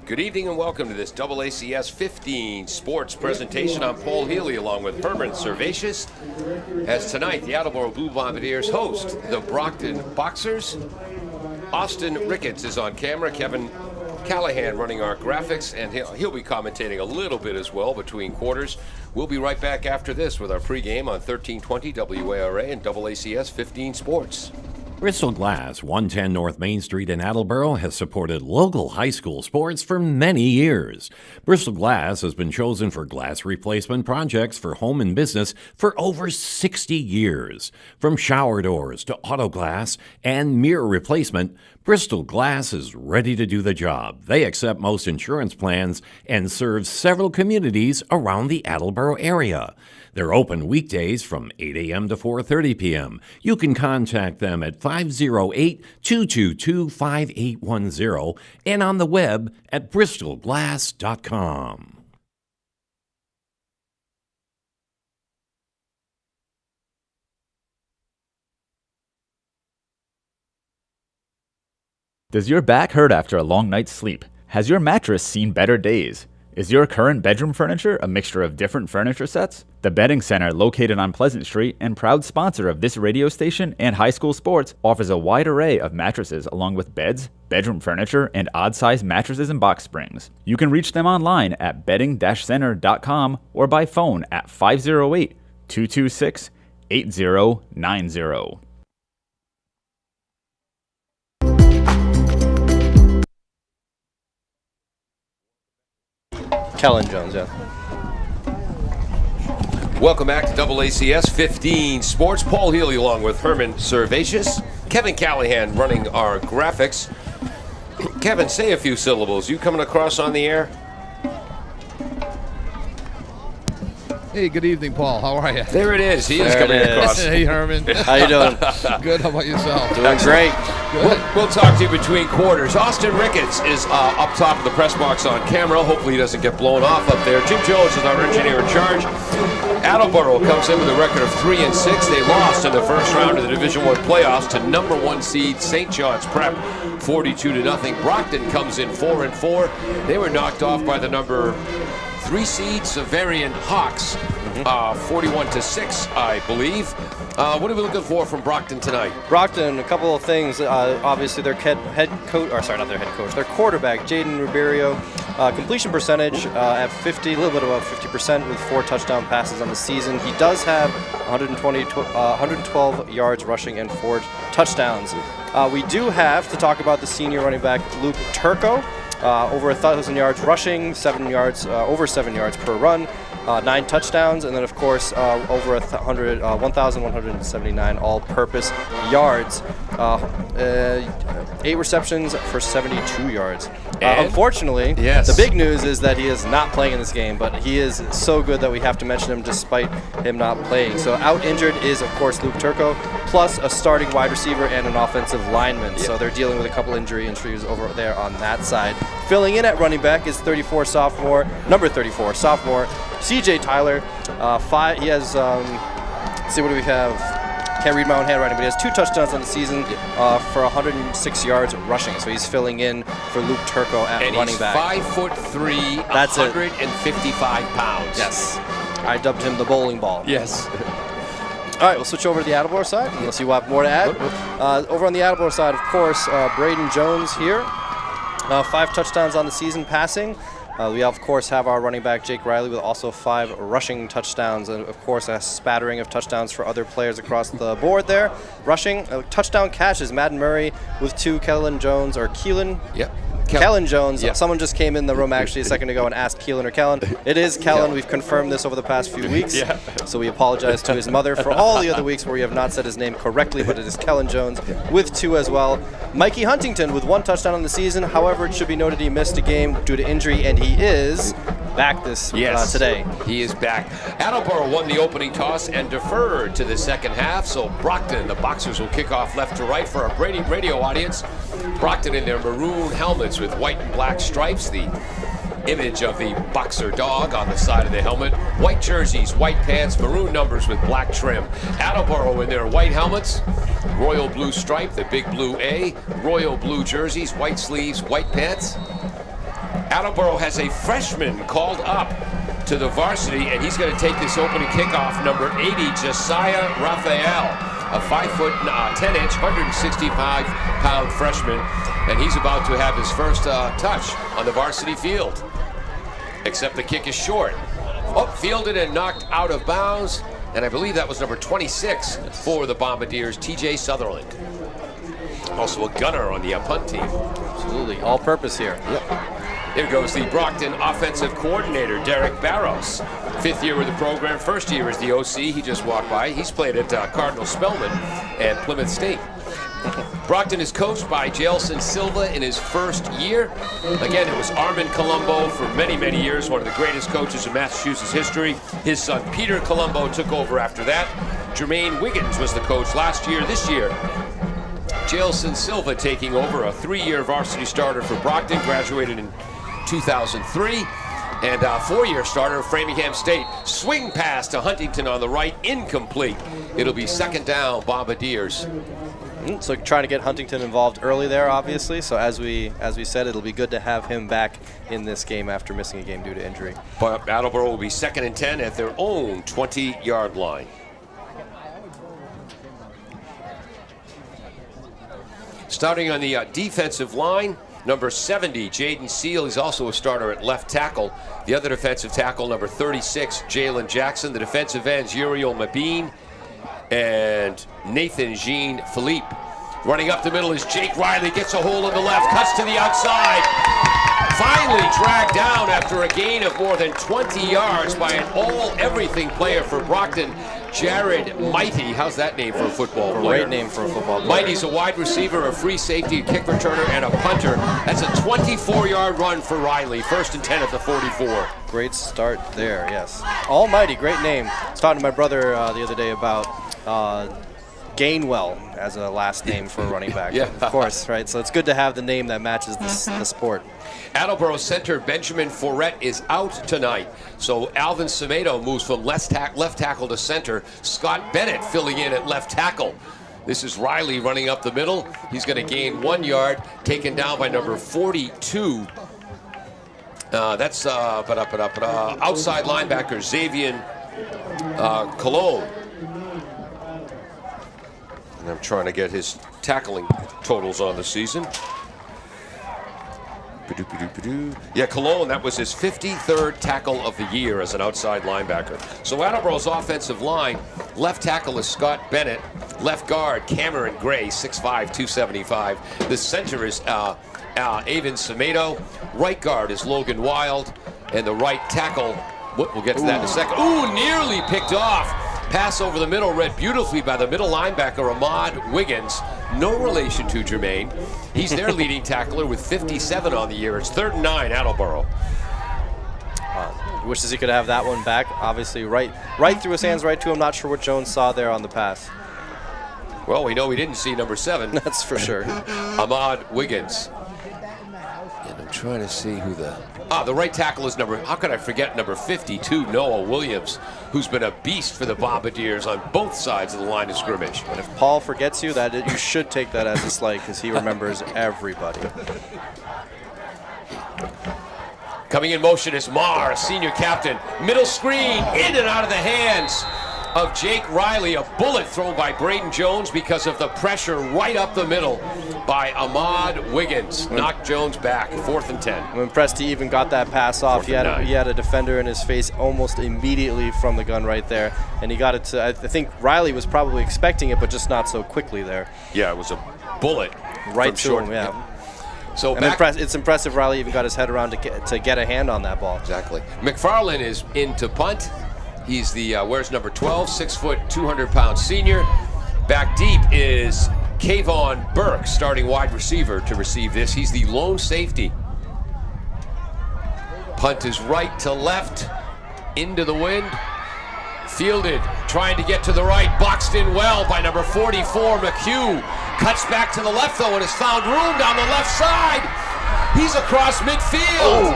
Good evening and welcome to this AACS 15 sports presentation. I'm Paul Healy along with Herman Servatius. As tonight, the Attleboro Blue Bombardiers host the Brockton Boxers. Austin Ricketts is on camera. Kevin Callahan running our graphics, and he'll be commentating a little bit as well between quarters. We'll be right back after this with our pregame on 1320 WARA and AACS 15 Sports. Bristol Glass, 110 North Main Street in Attleboro, has supported local high school sports for many years. Bristol Glass has been chosen for glass replacement projects for home and business for over 60 years. From shower doors to auto glass and mirror replacement, Bristol Glass is ready to do the job. They accept most insurance plans and serve several communities around the Attleboro area. They're open weekdays from 8 a.m. to 4:30 p.m. You can contact them at 508-222-5810 and on the web at bristolglass.com. Does your back hurt after a long night's sleep? Has your mattress seen better days? Is your current bedroom furniture a mixture of different furniture sets? The Bedding Center, located on Pleasant Street and proud sponsor of this radio station and high school sports, offers a wide array of mattresses along with beds, bedroom furniture, and odd-sized mattresses and box springs. You can reach them online at bedding-center.com or by phone at 508-226-8090. Kellen Jones, yeah. Welcome back to AACS 15 Sports. Paul Healy along with Herman Servatius. Kevin Callahan running our graphics. Kevin, say a few syllables. You coming across on the air? Hey, good evening, Paul. How are you? There it is. He is coming across. Hey, Herman. How you doing? Good. How about yourself? Doing great. We'll talk to you between quarters. Austin Ricketts is up top of the press box on camera. Hopefully he doesn't get blown off up there. Jim Jones is our engineer in charge. Attleboro comes in with a record of 3-6. They lost in the first round of the Division I playoffs to number 1 seed St. John's Prep, 42-0. Brockton comes in 4-4. They were knocked off by the number 3 seed Severian Hawks, 41-6, I believe. What are we looking for from Brockton tonight? Brockton, a couple of things. Obviously, their head coach, or sorry, not their head coach, their quarterback, Jaden Ribeiro, completion percentage at 50, a little bit above 50% with 4 touchdown passes on the season. He does have 112 yards rushing and 4 touchdowns. We do have to talk about the senior running back, Luke Turco. Over 1,000 yards rushing, over 7 yards per run, 9 touchdowns, and then of course over 1,179 all-purpose yards, 8 receptions for 72 yards. Unfortunately, the big news is that he is not playing in this game, but he is so good that we have to mention him despite him not playing. So out injured is of course Luke Turco, plus a starting wide receiver and an offensive lineman. So they're dealing with a couple injuries over there on that side. Filling in at running back is number 34 sophomore, CJ Tyler. He has, let's see, what do we have? Can't read my own handwriting, but he has 2 touchdowns on the season for 106 yards rushing. So he's filling in for Luke Turco at running back. And he's 5'3", That's 155 pounds. Yes. I dubbed him the bowling ball. Yes. All right, we'll switch over to the Attleboro side, unless you have more to add. Over on the Attleboro side, of course, Braden Jones here. 5 touchdowns on the season passing. We, of course, have our running back, Jake Riley, with also 5 rushing touchdowns. And, of course, a spattering of touchdowns for other players across the board there. Rushing, touchdown catches, Madden Murray with 2, Kellen Jones. Kellen Jones. Yep. Someone just came in the room actually a second ago and asked Keelan or Kellen. It is Kellen. We've confirmed this over the past few weeks. So we apologize to his mother for all the other weeks where we have not said his name correctly, but it is Kellen Jones with 2 as well. Mikey Huntington with 1 touchdown on the season. However, it should be noted he missed a game due to injury, and he is back today. He is back. Attleboro won the opening toss and deferred to the second half, so Brockton, the Boxers, will kick off left to right for our Brady radio audience. Brockton in their maroon helmets with white and black stripes, the image of the boxer dog on the side of the helmet. White jerseys, white pants, maroon numbers with black trim. Attleboro in their white helmets, royal blue stripe, the big blue A, royal blue jerseys, white sleeves, white pants. Attleboro has a freshman called up to the varsity, and he's going to take this opening kickoff, number 80, Josiah Raphael, a 5'10" 165-pound freshman, and he's about to have his first touch on the varsity field. Except the kick is short. Oh, fielded and knocked out of bounds, and I believe that was number 26 for the Bombardiers, TJ Sutherland. Also a gunner on the punt team. Absolutely, all-purpose here. Yep. Here goes the Brockton offensive coordinator, Derek Barrows. 5th year with the program, 1st year as the OC. He just walked by. He's played at Cardinal Spellman and Plymouth State. Brockton is coached by Jailson Silva in his 1st year. Again, it was Armand Colombo for many, many years, one of the greatest coaches in Massachusetts history. His son, Peter Colombo, took over after that. Jermaine Wiggins was the coach last year. This year, Jailson Silva taking over, a 3-year varsity starter for Brockton, graduated in 2003, and a 4-year starter of Framingham State. Swing pass to Huntington on the right, incomplete. It'll be 2nd down, Bombardiers. So trying to get Huntington involved early there, obviously. So as we said, it'll be good to have him back in this game after missing a game due to injury. But Attleboro will be 2nd and 10 at their own 20-yard line. Starting on the defensive line, number 70, Jaden Seal. He's also a starter at left tackle. The other defensive tackle, number 36, Jalen Jackson. The defensive ends, Uriel Mabine and Nathan Jean Philippe. Running up the middle is Jake Riley, gets a hold on the left, cuts to the outside. Finally dragged down after a gain of more than 20 yards by an all-everything player for Brockton, Jared Mighty. How's that name for a football player? Great name for a football player. Mighty's a wide receiver, a free safety, a kick returner, and a punter. That's a 24-yard run for Riley. 1st and 10 at the 44. Great start there, yes. Almighty, great name. I was talking to my brother the other day about Gainwell as a last name for a running back. Yeah. Of course, right? So it's good to have the name that matches the sport. Attleboro center Benjamin Forret is out tonight. So Alvin Semedo moves from left tackle to center. Scott Bennett filling in at left tackle. This is Riley running up the middle. He's going to gain 1 yard, taken down by number 42. That's outside linebacker Xavier Cologne. And I'm trying to get his tackling totals on the season. Yeah, Cologne, that was his 53rd tackle of the year as an outside linebacker. So Attleboro's offensive line, left tackle is Scott Bennett, left guard Cameron Gray, 6'5", 275. The center is Avon Semedo, right guard is Logan Wild, and the right tackle, we'll get to that in a second. Ooh, nearly picked off. Pass over the middle, read beautifully by the middle linebacker, Ahmad Wiggins. No relation to Jermaine. He's their leading tackler with 57 on the year. It's 3rd and 9, Attleboro. Wishes he could have that one back. Obviously, right through his hands, right to him. Not sure what Jones saw there on the pass. Well, we know we didn't see number 7. That's for sure. Ahmad Wiggins. And I'm trying to see who the right tackle is how could I forget number 52, Noah Williams, who's been a beast for the Bombardiers on both sides of the line of scrimmage. But if Paul forgets you, you should take that as a slight because he remembers everybody. Coming in motion is Marr, a senior captain. Middle screen, in and out of the hands of Jake Riley. A bullet thrown by Braden Jones because of the pressure right up the middle by Ahmad Wiggins. Knocked Jones back, 4th and 10. I'm impressed he even got that pass off. He had a defender in his face almost immediately from the gun right there. And he got it to, I think Riley was probably expecting it, but just not so quickly there. Yeah, it was a bullet. Right to him, yeah. So it's impressive Riley even got his head around to get a hand on that ball. Exactly. McFarland is in to punt. He's the, wears number 12, 6 foot, 200-pound senior. Back deep is Kayvon Burke, starting wide receiver, to receive this. He's the lone safety. Punt is right to left, into the wind. Fielded, trying to get to the right, boxed in well by number 44, McHugh. Cuts back to the left, though, and has found room down the left side. He's across midfield.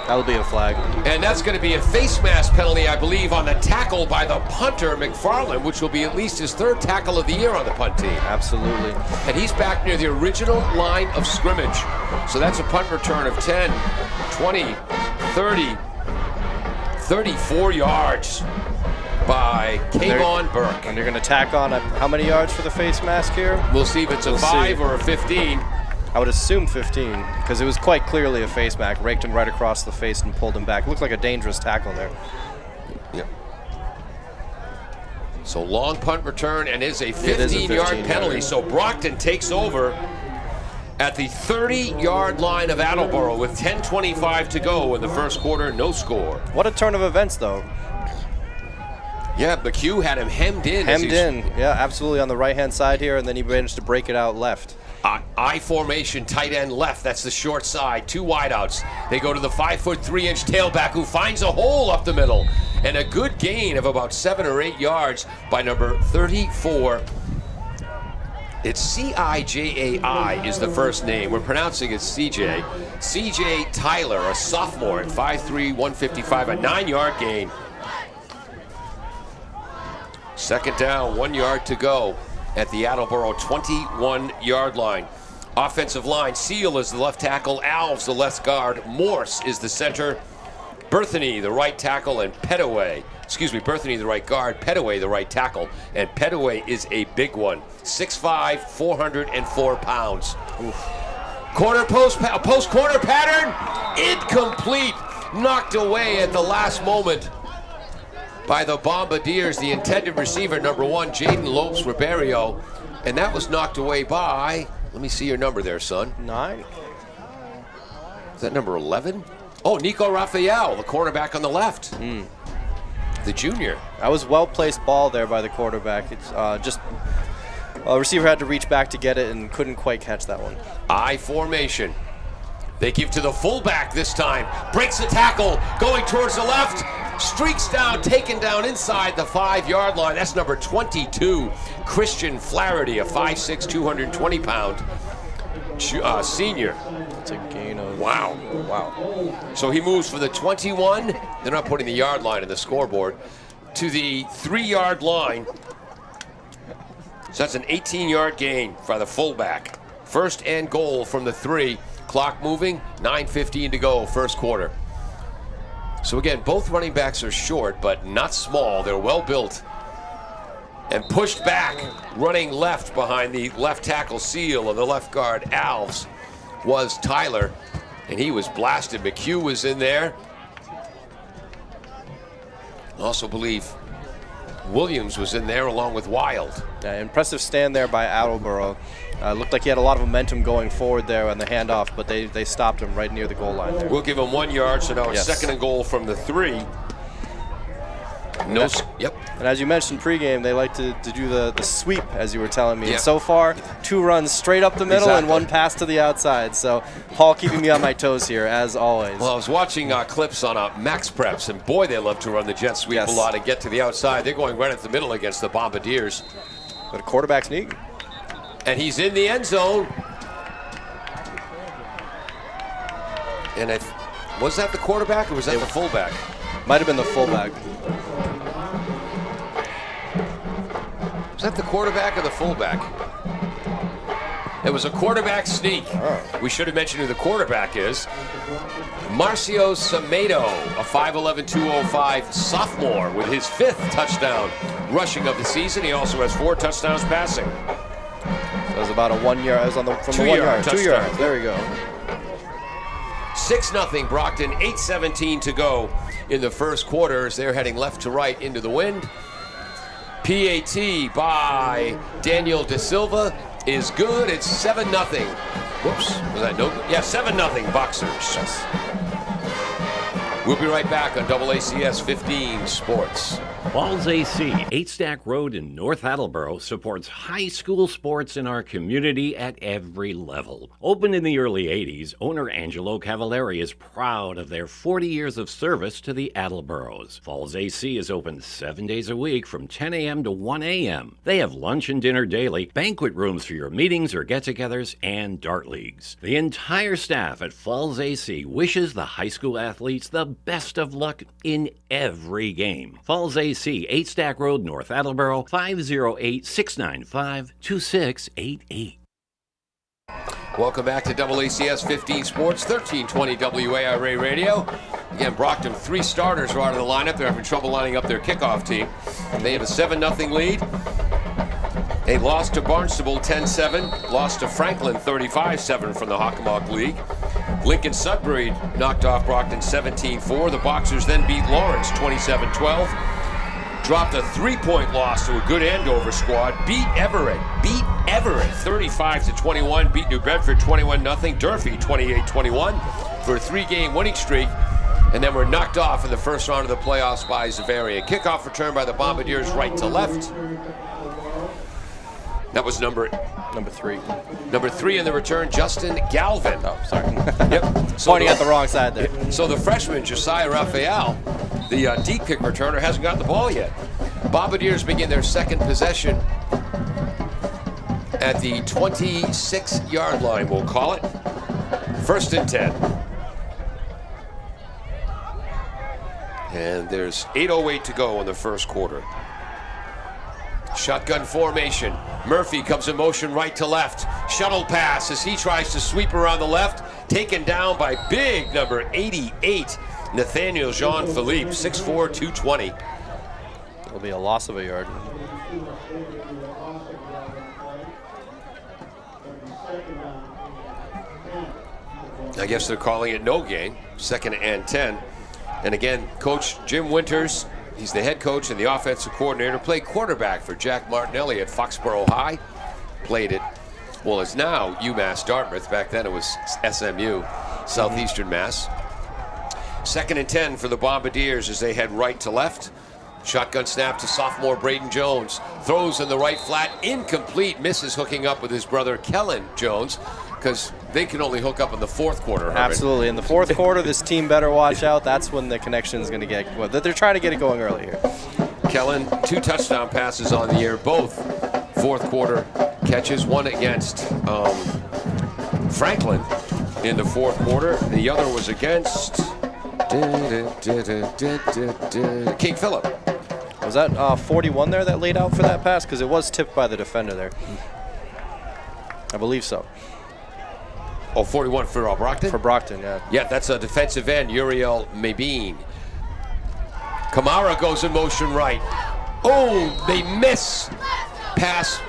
That'll be a flag. And that's going to be a face mask penalty, I believe, on the tackle by the punter, McFarland, which will be at least his 3rd tackle of the year on the punt team. Absolutely. And he's back near the original line of scrimmage. So that's a punt return of 10, 20, 30, 34 yards by Kayvon Burke. And you're going to tack on how many yards for the face mask here? We'll see if it's a 5 or a 15. I would assume 15, because it was quite clearly a face mask. Raked him right across the face and pulled him back. It looked like a dangerous tackle there. Yep. So long punt return, and is a 15-yard penalty. So Brockton takes over at the 30-yard line of Attleboro with 10:25 to go in the first quarter. No score. What a turn of events, though. Yeah, McHugh had him hemmed in. Yeah, absolutely, on the right-hand side here, and then he managed to break it out left. I formation, tight end left. That's the short side. 2 wideouts. They go to the 5'3" tailback who finds a hole up the middle. And a good gain of about 7 or 8 yards by number 34. It's C-I-J-A-I is the first name. We're pronouncing it C.J. C.J. Tyler, a sophomore at 5'3", 155, a 9-yard gain. Second down, 1 yard to go at the Attleboro 21-yard line. Offensive line, Seal is the left tackle, Alves the left guard, Morse is the center, Berthany the right tackle, and Berthany the right guard, Petaway the right tackle, and Petaway is a big one. 6'5", 404 pounds. Corner post corner pattern, incomplete, knocked away at the last moment by the Bombardiers, the intended receiver, number 1, Jaden Lopes-Ribeiro. And that was knocked away by, let me see your number there, son. 9. Is that number 11? Oh, Nico Raphael, the cornerback on the left. The junior. That was well-placed ball there by the quarterback. It's just a receiver had to reach back to get it and couldn't quite catch that one. I formation. They give to the fullback this time. Breaks the tackle, going towards the left. Streaks down, taken down inside the 5-yard line. That's number 22, Christian Flaherty, a 5'6", 220-pound senior. It's a gain of... Wow. So he moves from the 21, they're not putting the yard line in the scoreboard, to the 3-yard line. So that's an 18-yard gain for the fullback. First and goal from the 3. Clock moving, 9:15 to go, first quarter. So again, both running backs are short, but not small. They're well built. And pushed back, running left behind the left tackle Seal and the left guard Alves was Tyler, and he was blasted. McHugh was in there. I also believe Williams was in there along with Wild. Yeah, impressive stand there by Attleboro. Looked like he had a lot of momentum going forward there on the handoff, but they stopped him right near the goal line there. We'll give him 1 yard, so now it's second and goal from the 3. Yep. And as you mentioned pregame, they like to do the sweep, as you were telling me. Yep. And so far, 2 runs straight up the middle and 1 pass to the outside. So Paul keeping me on my toes here, as always. Well, I was watching clips on Max Preps, and boy, they love to run the jet sweep a lot and get to the outside. They're going right at the middle against the Bombardiers. But a quarterback sneak. And he's in the end zone. And was that the quarterback or was that the fullback? Might have been the fullback. Was that the quarterback or the fullback? It was a quarterback sneak. Oh. We should have mentioned who the quarterback is. Marcio Samedo, a 5'11", 205 sophomore with his 5th touchdown rushing of the season. He also has 4 touchdowns passing. That was about a 1 yard. I was on the 2 yard. 2 yards. There we go. 6-0 Brockton. 8:17 to go in the first quarter as they're heading left to right into the wind. PAT by Daniel De Silva is good. It's 7-0. Whoops. Was that no? Yeah, 7-0 Boxers. Yes. We'll be right back on AACS 15 Sports. Falls AC, 8 Stack Road in North Attleboro, supports high school sports in our community at every level. Opened in the early 80s, owner Angelo Cavallari is proud of their 40 years of service to the Attleboros. Falls AC is open 7 days a week from 10 a.m. to 1 a.m. They have lunch and dinner daily, banquet rooms for your meetings or get-togethers, and dart leagues. The entire staff at Falls AC wishes the high school athletes the best of luck in every game. Falls AC, 8 Stack Road, North Attleboro, 508-695-2688. Welcome back to AACS 15 Sports, 1320 WARA Radio. Again, Brockton, 3 starters are out of the lineup. They're having trouble lining up their kickoff team. They have a 7-0 lead. They lost to Barnstable 10-7, lost to Franklin 35-7 from the Hockomock League. Lincoln Sudbury knocked off Brockton 17-4. The Boxers then beat Lawrence 27-12. Dropped a 3-point loss to a good Andover squad. Beat Everett 35-21. Beat New Bedford 21-0. Durfee 28-21 for a 3-game winning streak. And then were knocked off in the first round of the playoffs by Xaverian. Kickoff return by the Bombardiers right to left. That was number 3. Number 3 in the return, Justin Galvin. Oh, sorry. Yep. So Pointing at the wrong side there. So the freshman, Josiah Raphael, the deep kick returner, hasn't gotten the ball yet. Bombardiers begin their second possession at the 26-yard line, we'll call it. 1st and 10. And there's 8:08 to go in the first quarter. Shotgun formation. Murphy comes in motion right to left. Shuttle pass as he tries to sweep around the left. Taken down by big number 88, Nathaniel Jean-Philippe, 6'4", 220. It'll be a loss of a yard. I guess they're calling it no gain. 2nd and 10. And again, Coach Jim Winters, he's the head coach and the offensive coordinator, played quarterback for Jack Martinelli at Foxborough High. Played it, well, it's now UMass Dartmouth. Back then it was SMU, Southeastern Mass. 2nd and 10 for the Bombardiers as they head right to left. Shotgun snap to sophomore Braden Jones. Throws in the right flat, incomplete, misses hooking up with his brother Kellen Jones, because they can only hook up in the 4th quarter. Herman. Absolutely. In the 4th quarter, this team better watch out. That's when the connection is going to get, well, they're trying to get it going early here. Kellen, 2 touchdown passes on the year, both 4th quarter catches. One against Franklin in the 4th quarter. The other was against King Philip. Was that 41 there that laid out for that pass? Because it was tipped by the defender there. I believe so. Oh, 41 for Brockton? For Brockton, yeah. Yeah, that's a defensive end, Uriel Mabine. Kamara goes in motion right. Oh, they miss. Pass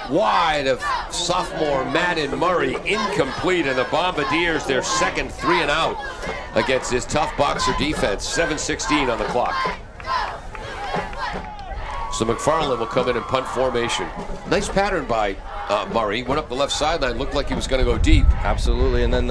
wide of sophomore Madden Murray, incomplete, and the Bombardiers, their second 3 and out against this tough Boxer defense. 7:16 on the clock. So McFarland will come in and punt formation. Nice pattern by Murray. Went up the left sideline, looked like he was going to go deep. Absolutely, and then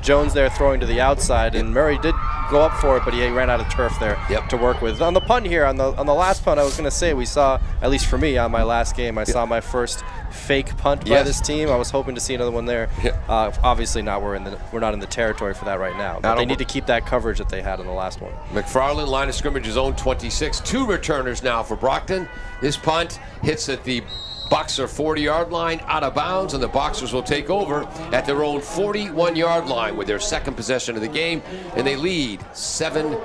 Jones there throwing to the outside, and Murray did go up for it, but he ran out of turf there to work with. On the punt here, on the last punt, I was going to say we saw, at least for me on my last game, I saw my first fake punt by this team. I was hoping to see another one there. Obviously not. We're not in the territory for that right now. But they need to keep that coverage that they had in the last one. McFarland, line of scrimmage, zone 26. 2 returners now for Brockton. This punt hits at the Boxer 40-yard line, out of bounds, and the Boxers will take over at their own 41-yard line with their second possession of the game, and they lead 7-0.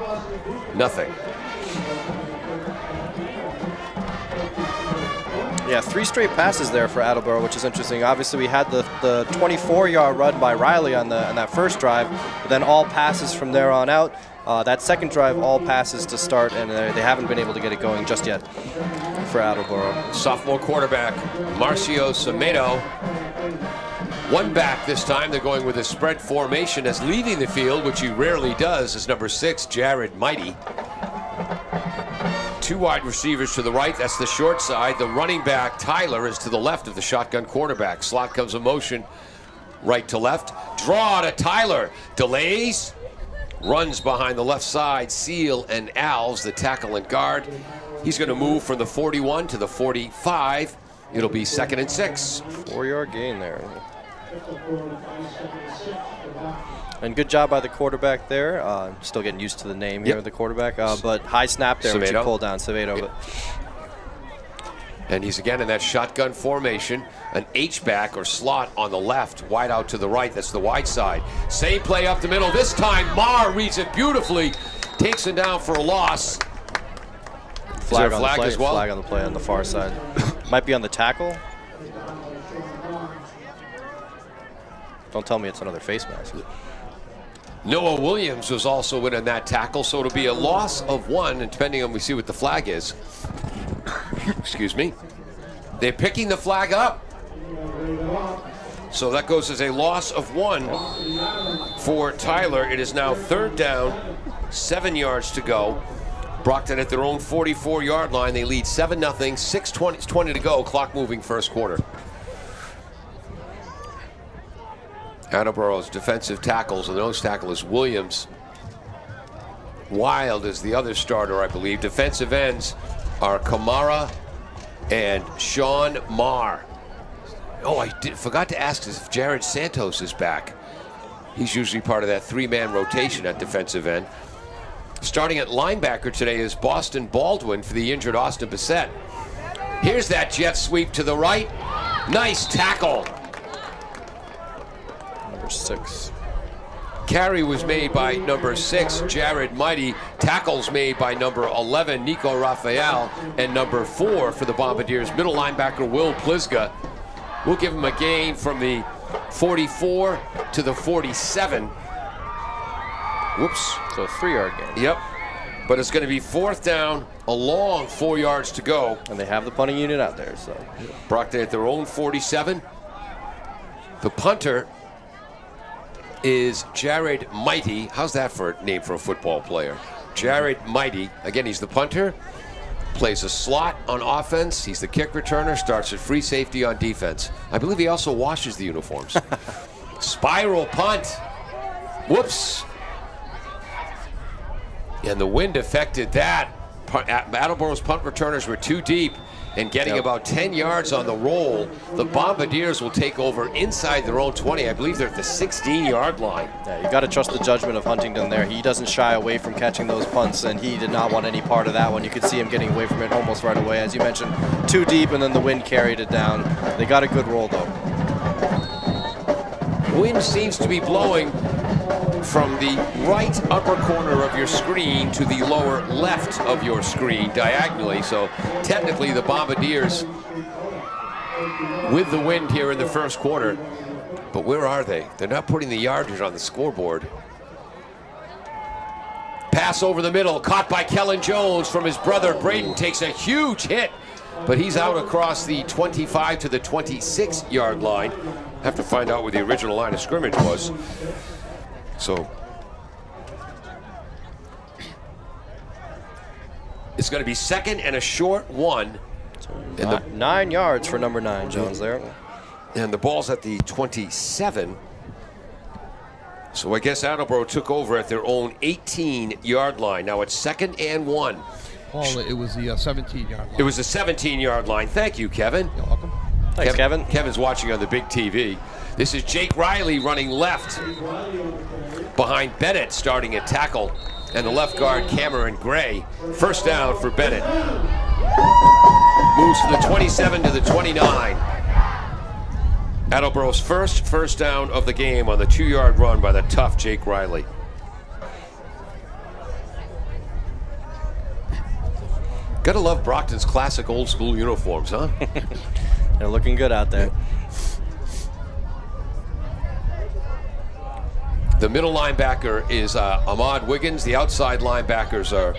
Yeah, 3 straight passes there for Attleboro, which is interesting. Obviously, we had the 24-yard run by Riley on that first drive, but then all passes from there on out. That second drive, all passes to start, and they haven't been able to get it going just yet for Attleboro. Sophomore quarterback, Marcio Semedo. 1 back this time. They're going with a spread formation as leading the field, which he rarely does, is number 6, Jared Mighty. 2 wide receivers to the right. That's the short side. The running back, Tyler, is to the left of the shotgun quarterback. Slot comes in motion right to left. Draw to Tyler. Delays. Runs behind the left side. Seal and Alves, the tackle and guard. He's going to move from the 41 to the 45. It'll be 2nd and 6. 4-yard gain there. And good job by the quarterback there. Still getting used to the name here of the quarterback. But high snap there, which you pulled down, Savedo. Yep. And he's again in that shotgun formation. An H-back or slot on the left, wide out to the right. That's the wide side. Same play up the middle. This time, Marr reads it beautifully. Takes it down for a loss. Flag on the play as well? Flag on the play on the far side. Might be on the tackle. Don't tell me it's another face mask. Noah Williams was also in on that tackle, so it'll be a loss of 1, and depending on we see what the flag is. Excuse me. They're picking the flag up. So that goes as a loss of 1 for Tyler. It is now 3rd down, 7 yards to go. Brockton at their own 44-yard line. They lead 7-0, 6:20 to go. Clock moving first quarter. Attleboro's defensive tackles, and the nose tackle is Williams. Wild is the other starter, I believe. Defensive ends are Kamara and Sean Marr. Oh, I forgot to ask if Jared Santos is back. He's usually part of that 3-man rotation at defensive end. Starting at linebacker today is Boston Baldwin for the injured Austin Bissett. Here's that jet sweep to the right. Nice tackle. Number 6. Carry was made by number 6, Jared Mighty. Tackles made by number 11, Nico Raphael. And number 4 for the Bombardiers, middle linebacker Will Plisga. We'll give him a gain from the 44 to the 47. Whoops. So a 3-yard gain. Yep. But it's going to be 4th down, a long 4 yards to go. And they have the punting unit out there. So Brockton at their own 47. The punter is Jared Mighty. How's that for a name for a football player? Jared Mighty. Again, he's the punter. Plays a slot on offense. He's the kick returner. Starts at free safety on defense. I believe he also washes the uniforms. Spiral punt. Whoops. And the wind affected that. Attleboro's punt returners were too deep and getting about 10 yards on the roll. The Bombardiers will take over inside their own 20. I believe they're at the 16-yard line. Yeah, you got to trust the judgment of Huntington there. He doesn't shy away from catching those punts, and he did not want any part of that one. You could see him getting away from it almost right away. As you mentioned, too deep, and then the wind carried it down. They got a good roll, though. Wind seems to be blowing from the right upper corner of your screen to the lower left of your screen diagonally. So technically the Bombardiers with the wind here in the first quarter. But where are they? They're not putting the yardage on the scoreboard. Pass over the middle, caught by Kellen Jones from his brother. Braden takes a huge hit, but he's out across the 25 to the 26-yard line. Have to find out where the original line of scrimmage was. So it's going to be 2nd and a short 1. And 9 yards for number 9, Jones there. And the ball's at the 27. So I guess Attleboro took over at their own 18-yard line. Now it's 2nd and 1. Paul, it was the 17-yard line. It was the 17-yard line. Thank you, Kevin. You're welcome. Thanks, Kevin. Kevin's watching on the big TV. This is Jake Riley running left behind Bennett, starting at tackle, and the left guard Cameron Gray. First down for Bennett. Moves from the 27 to the 29. Attleboro's first down of the game on the 2-yard run by the tough Jake Riley. Gotta love Brockton's classic old school uniforms, huh? They're looking good out there. The middle linebacker is Ahmad Wiggins. The outside linebackers are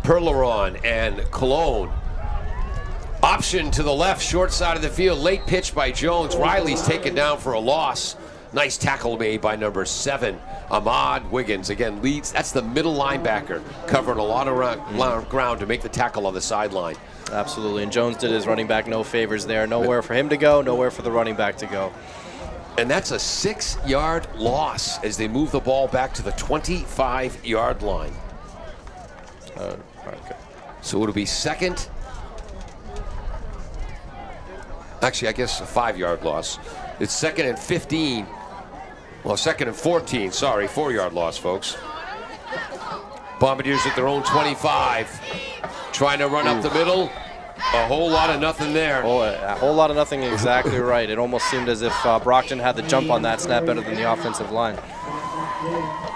Perleron and Cologne. Option to the left, short side of the field. Late pitch by Jones. Riley's taken down for a loss. Nice tackle made by number 7, Ahmad Wiggins. Again, leads. That's the middle linebacker, covering a lot of ground to make the tackle on the sideline. Absolutely, and Jones did his running back no favors there. Nowhere for him to go, nowhere for the running back to go. And that's a 6-yard loss as they move the ball back to the 25-yard line. Okay. So it'll be second. Actually, I guess a 5-yard loss. It's second and 15. Well, second and 14, sorry, 4-yard loss, folks. Bombardiers at their own 25. Trying to run up the middle. A whole lot of nothing there. Oh, a whole lot of nothing, exactly right. It almost seemed as if Brockton had the jump on that snap better than the offensive line.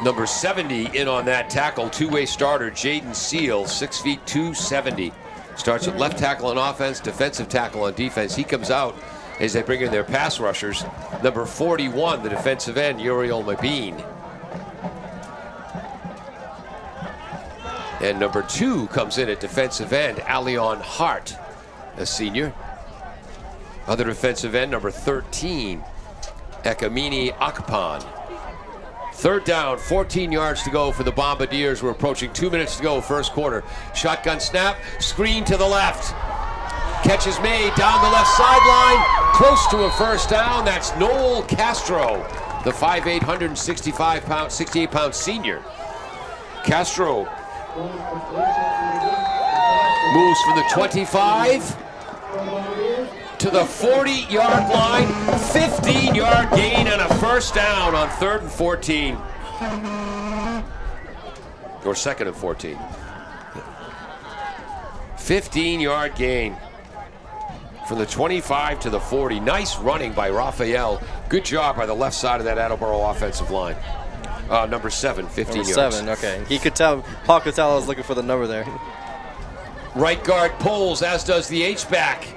Number 70 in on that tackle, two-way starter, Jaden Seal, 6 feet 270. Starts at left tackle on offense, defensive tackle on defense. He comes out as they bring in their pass rushers. Number 41, the defensive end, Uriel Mabine. And number 2 comes in at defensive end, Alion Hart, a senior. Other defensive end, number 13, Ekamini Akpan. Third down, 14 yards to go for the Bombardiers. We're approaching 2 minutes to go, first quarter. Shotgun snap, screen to the left. Catch is made down the left sideline, close to a first down. That's Noel Castro, the 5'8", 165-pound, 68-pound senior. Castro moves from the 25 to the 40-yard line, 15-yard gain and a first down on 3rd and 14. Or 2nd and 14. 15-yard gain from the 25 to the 40. Nice running by Raphael. Good job by the left side of that Attleboro offensive line. Number 7, 15 Number yards. 7, okay. He could tell, Paul could tell I was looking for the number there. Right guard pulls, as does the H-back.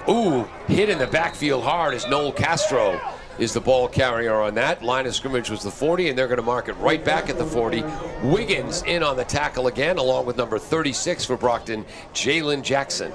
Ooh, hit in the backfield hard as Noel Castro is the ball carrier on that. Line of scrimmage was the 40, and they're going to mark it right back at the 40. Wiggins in on the tackle again, along with number 36 for Brockton, Jalen Jackson.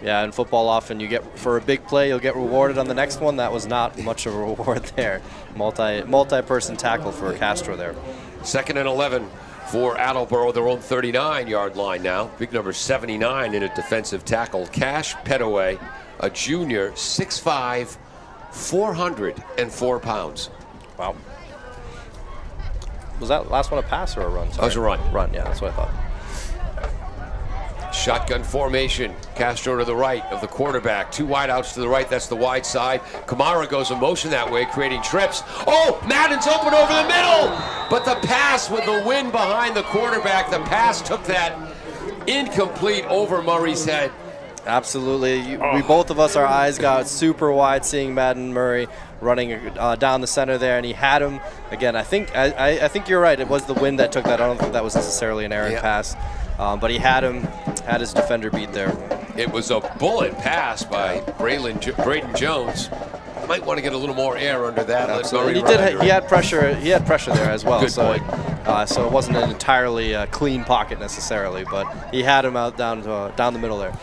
Yeah, in football often you get, for a big play, you'll get rewarded on the next one. That was not much of a reward there. Multi-person tackle for Castro there. 2nd and 11 for Attleboro, their own 39-yard line now. Big number 79 in a defensive tackle. Cash Petaway, a junior, 6'5", 404 pounds. Wow. Was that last one a pass or a run? Sorry. That was a run. Run, yeah, that's what I thought. Shotgun formation. Castro to the right of the quarterback. 2 wideouts to the right. That's the wide side. Kamara goes in motion that way, creating trips. Oh, Madden's open over the middle. But the pass with the wind behind the quarterback. The pass took that incomplete over Murray's head. Absolutely. We both of us, our eyes got super wide seeing Madden Murray running down the center there, and he had him. Again, I think you're right. It was the wind that took that. I don't think that was necessarily an errant pass. But he had him, had his defender beat there. It was a bullet pass by Braden Jones. Might want to get a little more air under that. Absolutely. He had pressure. He had pressure there as well. Good so, point. So it wasn't an entirely clean pocket necessarily, but he had him out down the middle there.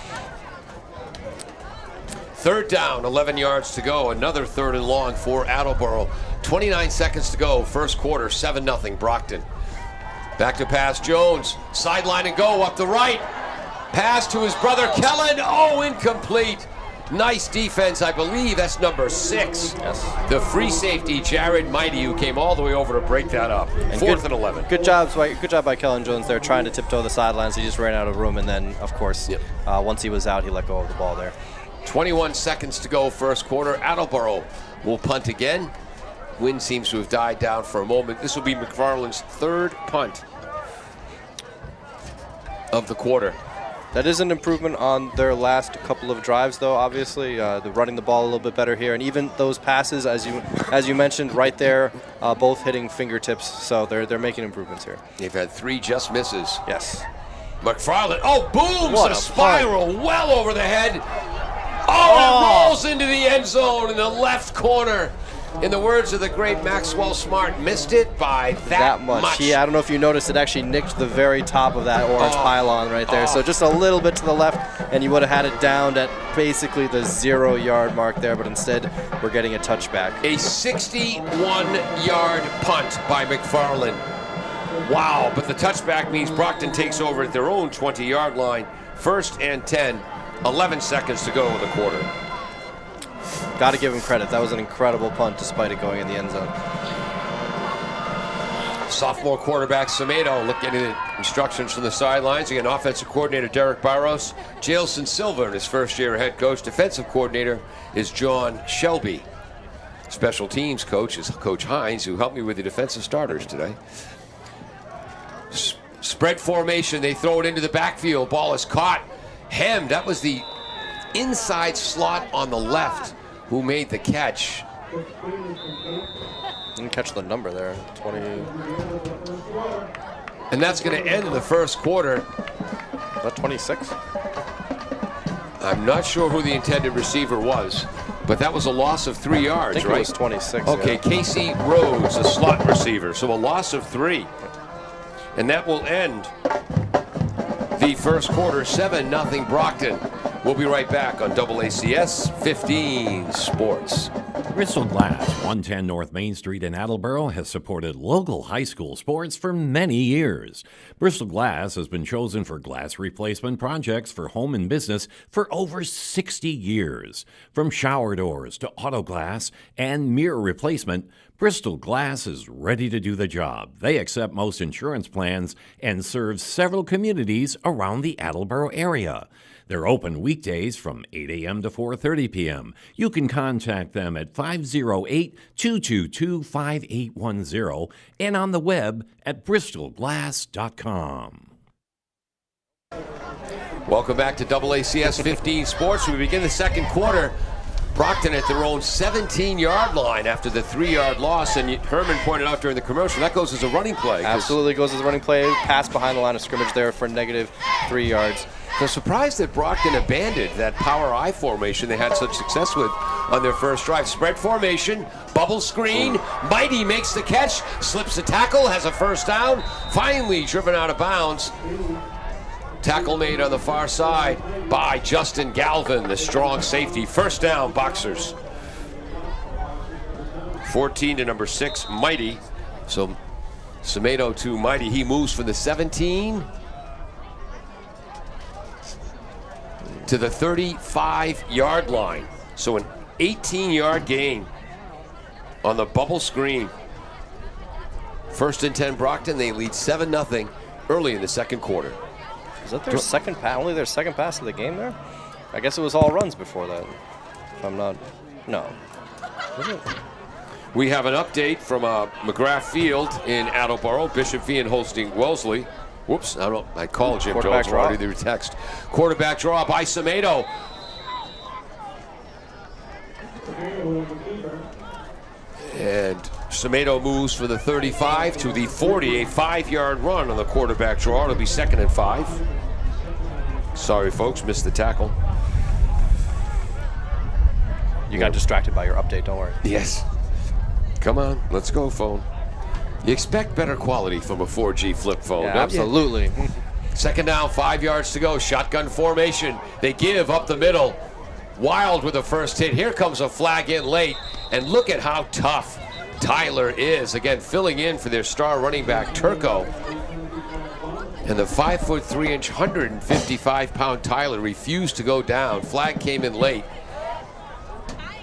3rd down, 11 yards to go. Another 3rd and long for Attleboro. 29 seconds to go. First quarter, 7-0 Brockton. Back to pass, Jones. Sideline and go up the right. Pass to his brother Kellen. Oh, incomplete. Nice defense, I believe. That's number 6. Yes. The free safety, Jared Mighty, who came all the way over to break that up. 4th and 11. Good job by Kellen Jones there, trying to tiptoe the sidelines. He just ran out of room, and then, of course, once he was out, he let go of the ball there. 21 seconds to go, first quarter. Attleboro will punt again. Wind seems to have died down for a moment. This will be McFarland's 3rd punt of the quarter. That is an improvement on their last couple of drives, though. Obviously, they're running the ball a little bit better here, and even those passes, as you mentioned, right there, both hitting fingertips. So they're making improvements here. They've had 3 just misses. Yes. McFarland. Oh, booms! What a a spiral well over the head. Oh, it rolls into the end zone in the left corner. In the words of the great Maxwell Smart, missed it by that much. Yeah, I don't know if you noticed, it actually nicked the very top of that orange pylon right there. So just a little bit to the left, and you would have had it downed at basically the 0-yard mark there, but instead we're getting a touchback. A 61-yard punt by McFarland. Wow, but the touchback means Brockton takes over at their own 20-yard line. 1st and 10, 11 seconds to go in the quarter. Got to give him credit. That was an incredible punt despite it going in the end zone. Sophomore quarterback Semedo looking at instructions from the sidelines. Again, offensive coordinator Derek Barros. Jailson Silva in his first year head coach. Defensive coordinator is John Shelby. Special teams coach is Coach Hines, who helped me with the defensive starters today. Spread formation. They throw it into the backfield. Ball is caught. Hemmed. That was the inside slot on the left who made the catch. Didn't catch the number there. 20. And that's going to end the first quarter. About 26. I'm not sure who the intended receiver was, but that was a loss of 3 yards, I think right? it was 26. Okay, yeah. Casey Rhodes, a slot receiver, so a loss of 3. And that will end the first quarter, 7-0 Brockton. We'll be right back on AACS 15 Sports. Bristol Glass, 110 North Main Street in Attleboro, has supported local high school sports for many years. Bristol Glass has been chosen for glass replacement projects for home and business for over 60 years. From shower doors to auto glass and mirror replacement, Bristol Glass is ready to do the job. They accept most insurance plans and serve several communities around the Attleboro area. They're open weekdays from 8 a.m. to 4:30 p.m. You can contact them at 508-222-5810 and on the web at bristolglass.com. Welcome back to AACS 15 Sports. We begin the second quarter. Brockton at their own 17-yard line after the 3-yard loss, and Herman pointed out during the commercial that goes as a running play. Absolutely goes as a running play. Pass behind the line of scrimmage there for -3 yards. I'm surprised that Brockton abandoned that power I formation they had such success with on their first drive. Spread formation, bubble screen, Mighty makes the catch, slips a tackle, has a first down, finally driven out of bounds. Tackle made on the far side by Justin Galvin, the strong safety. First down, Boxers. 14 to number 6, Mighty. So Semedo to Mighty. He moves from the 17 to the 35-yard line. So an 18-yard gain on the bubble screen. First and 10 Brockton. They lead 7-0 early in the second quarter. Is that their second pass? Only their second pass of the game there? I guess it was all runs before that. If I'm not. No. Was it? We have an update from McGrath Field in Attleboro. Bishop Fee and hosting Wellesley. Whoops, I called Jim Jones already through text. Quarterback draw by Semedo. And Semedo moves from the 35 to the 40, a 5-yard run on the quarterback draw. It'll be 2nd and 5. Sorry, folks, missed the tackle. You got distracted by your update, don't worry. Yes. Come on, let's go, phone. You expect better quality from a 4G flip phone, Yeah, don't absolutely. you? Second down, 5 yards to go. Shotgun formation. They give up the middle. Wild with the first hit. Here comes a flag in late. And look at how tough Tyler is. Again, filling in for their star running back, Turco. And the 5'3", 155-pound Tyler refused to go down. Flag came in late.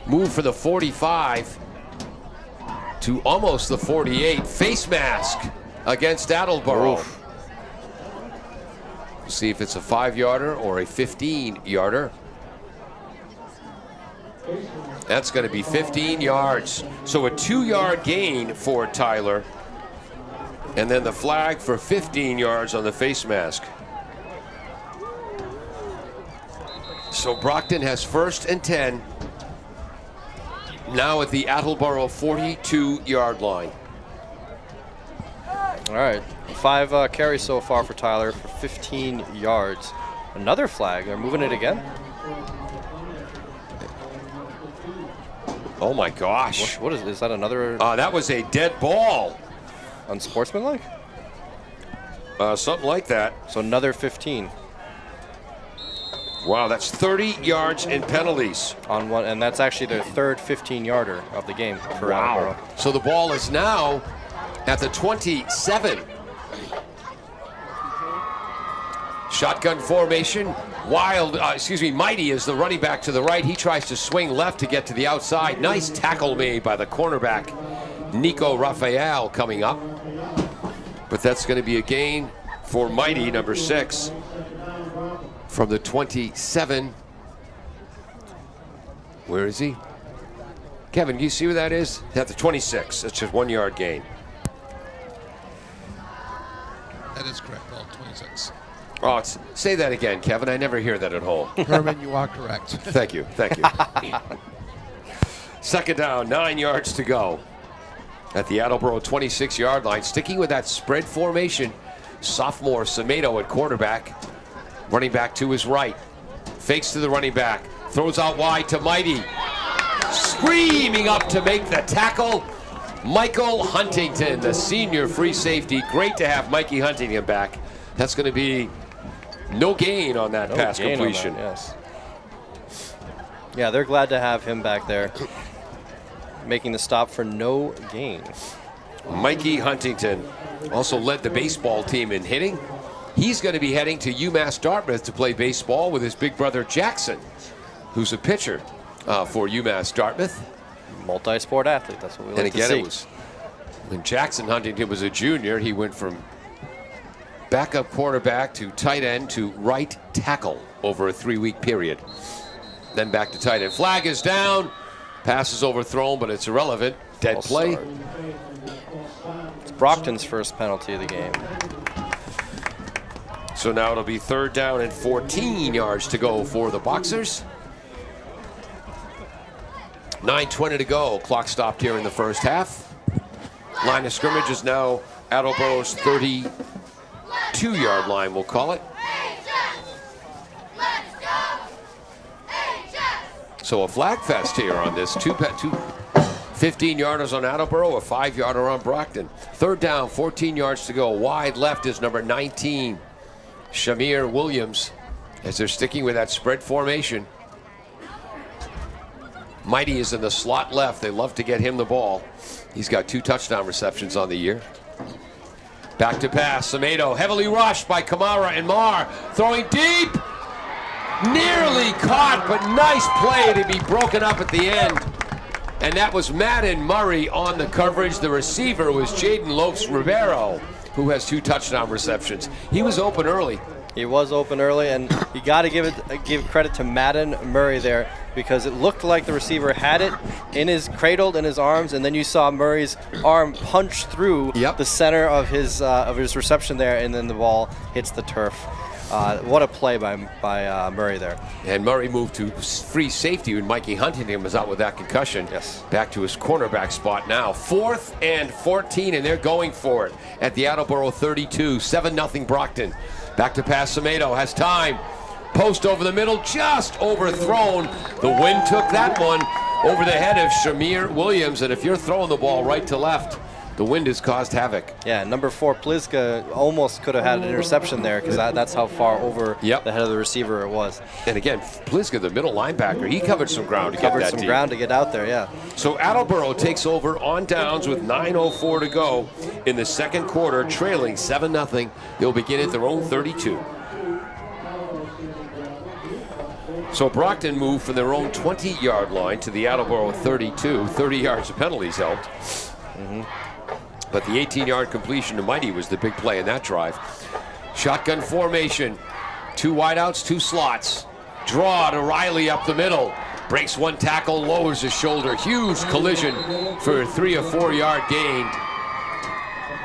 Moved for the 45 to almost the 48. Face mask against Attleboro. See if it's a 5-yarder or a 15-yarder. That's going to be 15 yards. So a 2-yard gain for Tyler. And then the flag for 15 yards on the face mask. So Brockton has 1st and 10. Now at the Attleboro 42-yard line. All right, 5 carries so far for Tyler for 15 yards. Another flag. They're moving it again. Oh my gosh. What is that another That was a dead ball. unsportsmanlike? Something like that. So another 15 Wow, that's 30 yards in penalties. on one, and that's actually their third 15-yarder of the game for Attleboro. So the ball is now at the 27. Shotgun formation. Mighty is the running back to the right. He tries to swing left to get to the outside. Nice tackle made by the cornerback, Nico Raphael, coming up. But that's going to be a gain for Mighty, number 6, from the 27. Where is he? Kevin, do you see where that is? At the 26. That's just 1 yard gain. That is correct, Paul. 26. Oh, say that again, Kevin. I never hear that at home. Herman, you are correct. Thank you. Thank you. Second down, 9 yards to go. At the Attleboro 26-yard line, sticking with that spread formation. Sophomore Semedo at quarterback. Running back to his right. Fakes to the running back. Throws out wide to Mighty. Screaming up to make the tackle. Michael Huntington, the senior free safety. Great to have Mikey Huntington back. That's going to be no gain on that pass completion. Yes. Yeah, they're glad to have him back there, making the stop for no gain. Mikey Huntington also led the baseball team in hitting. He's going to be heading to UMass Dartmouth to play baseball with his big brother Jackson, who's a pitcher for UMass Dartmouth. Multi-sport athlete, that's what we like to see. And again, it was when Jackson Huntington was a junior, he went from backup quarterback to tight end to right tackle over a 3-week period. Then back to tight end. Flag is down. Pass is overthrown, but it's irrelevant. Dead play. It's Brockton's first penalty of the game. So now it'll be 3rd down and 14 yards to go for the Boxers. 9:20 to go. Clock stopped here in the first half. Line of scrimmage is now Attleboro's 32-yard line, we'll call it. So a flag fest here on this. Two 15-yarders on Attleboro, a 5-yarder on Brockton. 3rd down, 14 yards to go. Wide left is number 19, Shamir Williams, as they're sticking with that spread formation. Mighty is in the slot left. They love to get him the ball. He's got 2 touchdown receptions on the year. Back to pass. Semedo heavily rushed by Kamara and Marr. Throwing deep. Nearly caught, but nice play to be broken up at the end. And that was Madden Murray on the coverage. The receiver was Jaden Lopes Rivero, who has 2 touchdown receptions. He was open early. He was open early, and you got to give credit to Madden Murray there, because it looked like the receiver had it cradled in his arms, and then you saw Murray's arm punch through the center of his reception there, and then the ball hits the turf. What a play by Murray there. And Murray moved to free safety when Mikey Huntington was out with that concussion. Yes. Back to his cornerback spot now. 4th and 14, and they're going for it at the Attleboro 32. 7-0 Brockton. Back to pass. Semedo has time. Post over the middle, just overthrown. The wind took that one over the head of Shamir Williams. And if you're throwing the ball right to left, the wind has caused havoc. Yeah, number 4, Pliska, almost could have had an interception there, because that's how far over the head of the receiver it was. And again, Pliska, the middle linebacker, he covered some ground to get that deep. Ground to get out there, yeah. So Attleboro takes over on downs with 9:04 to go in the second quarter, trailing 7-0. They'll begin at their own 32. So Brockton moved from their own 20-yard line to the Attleboro 32. 30 yards of penalties helped. But the 18-yard completion to Mighty was the big play in that drive. Shotgun formation. 2 wideouts, 2 slots. Draw to Riley up the middle. Breaks 1 tackle, lowers his shoulder. Huge collision for a 3 or 4 yard gain.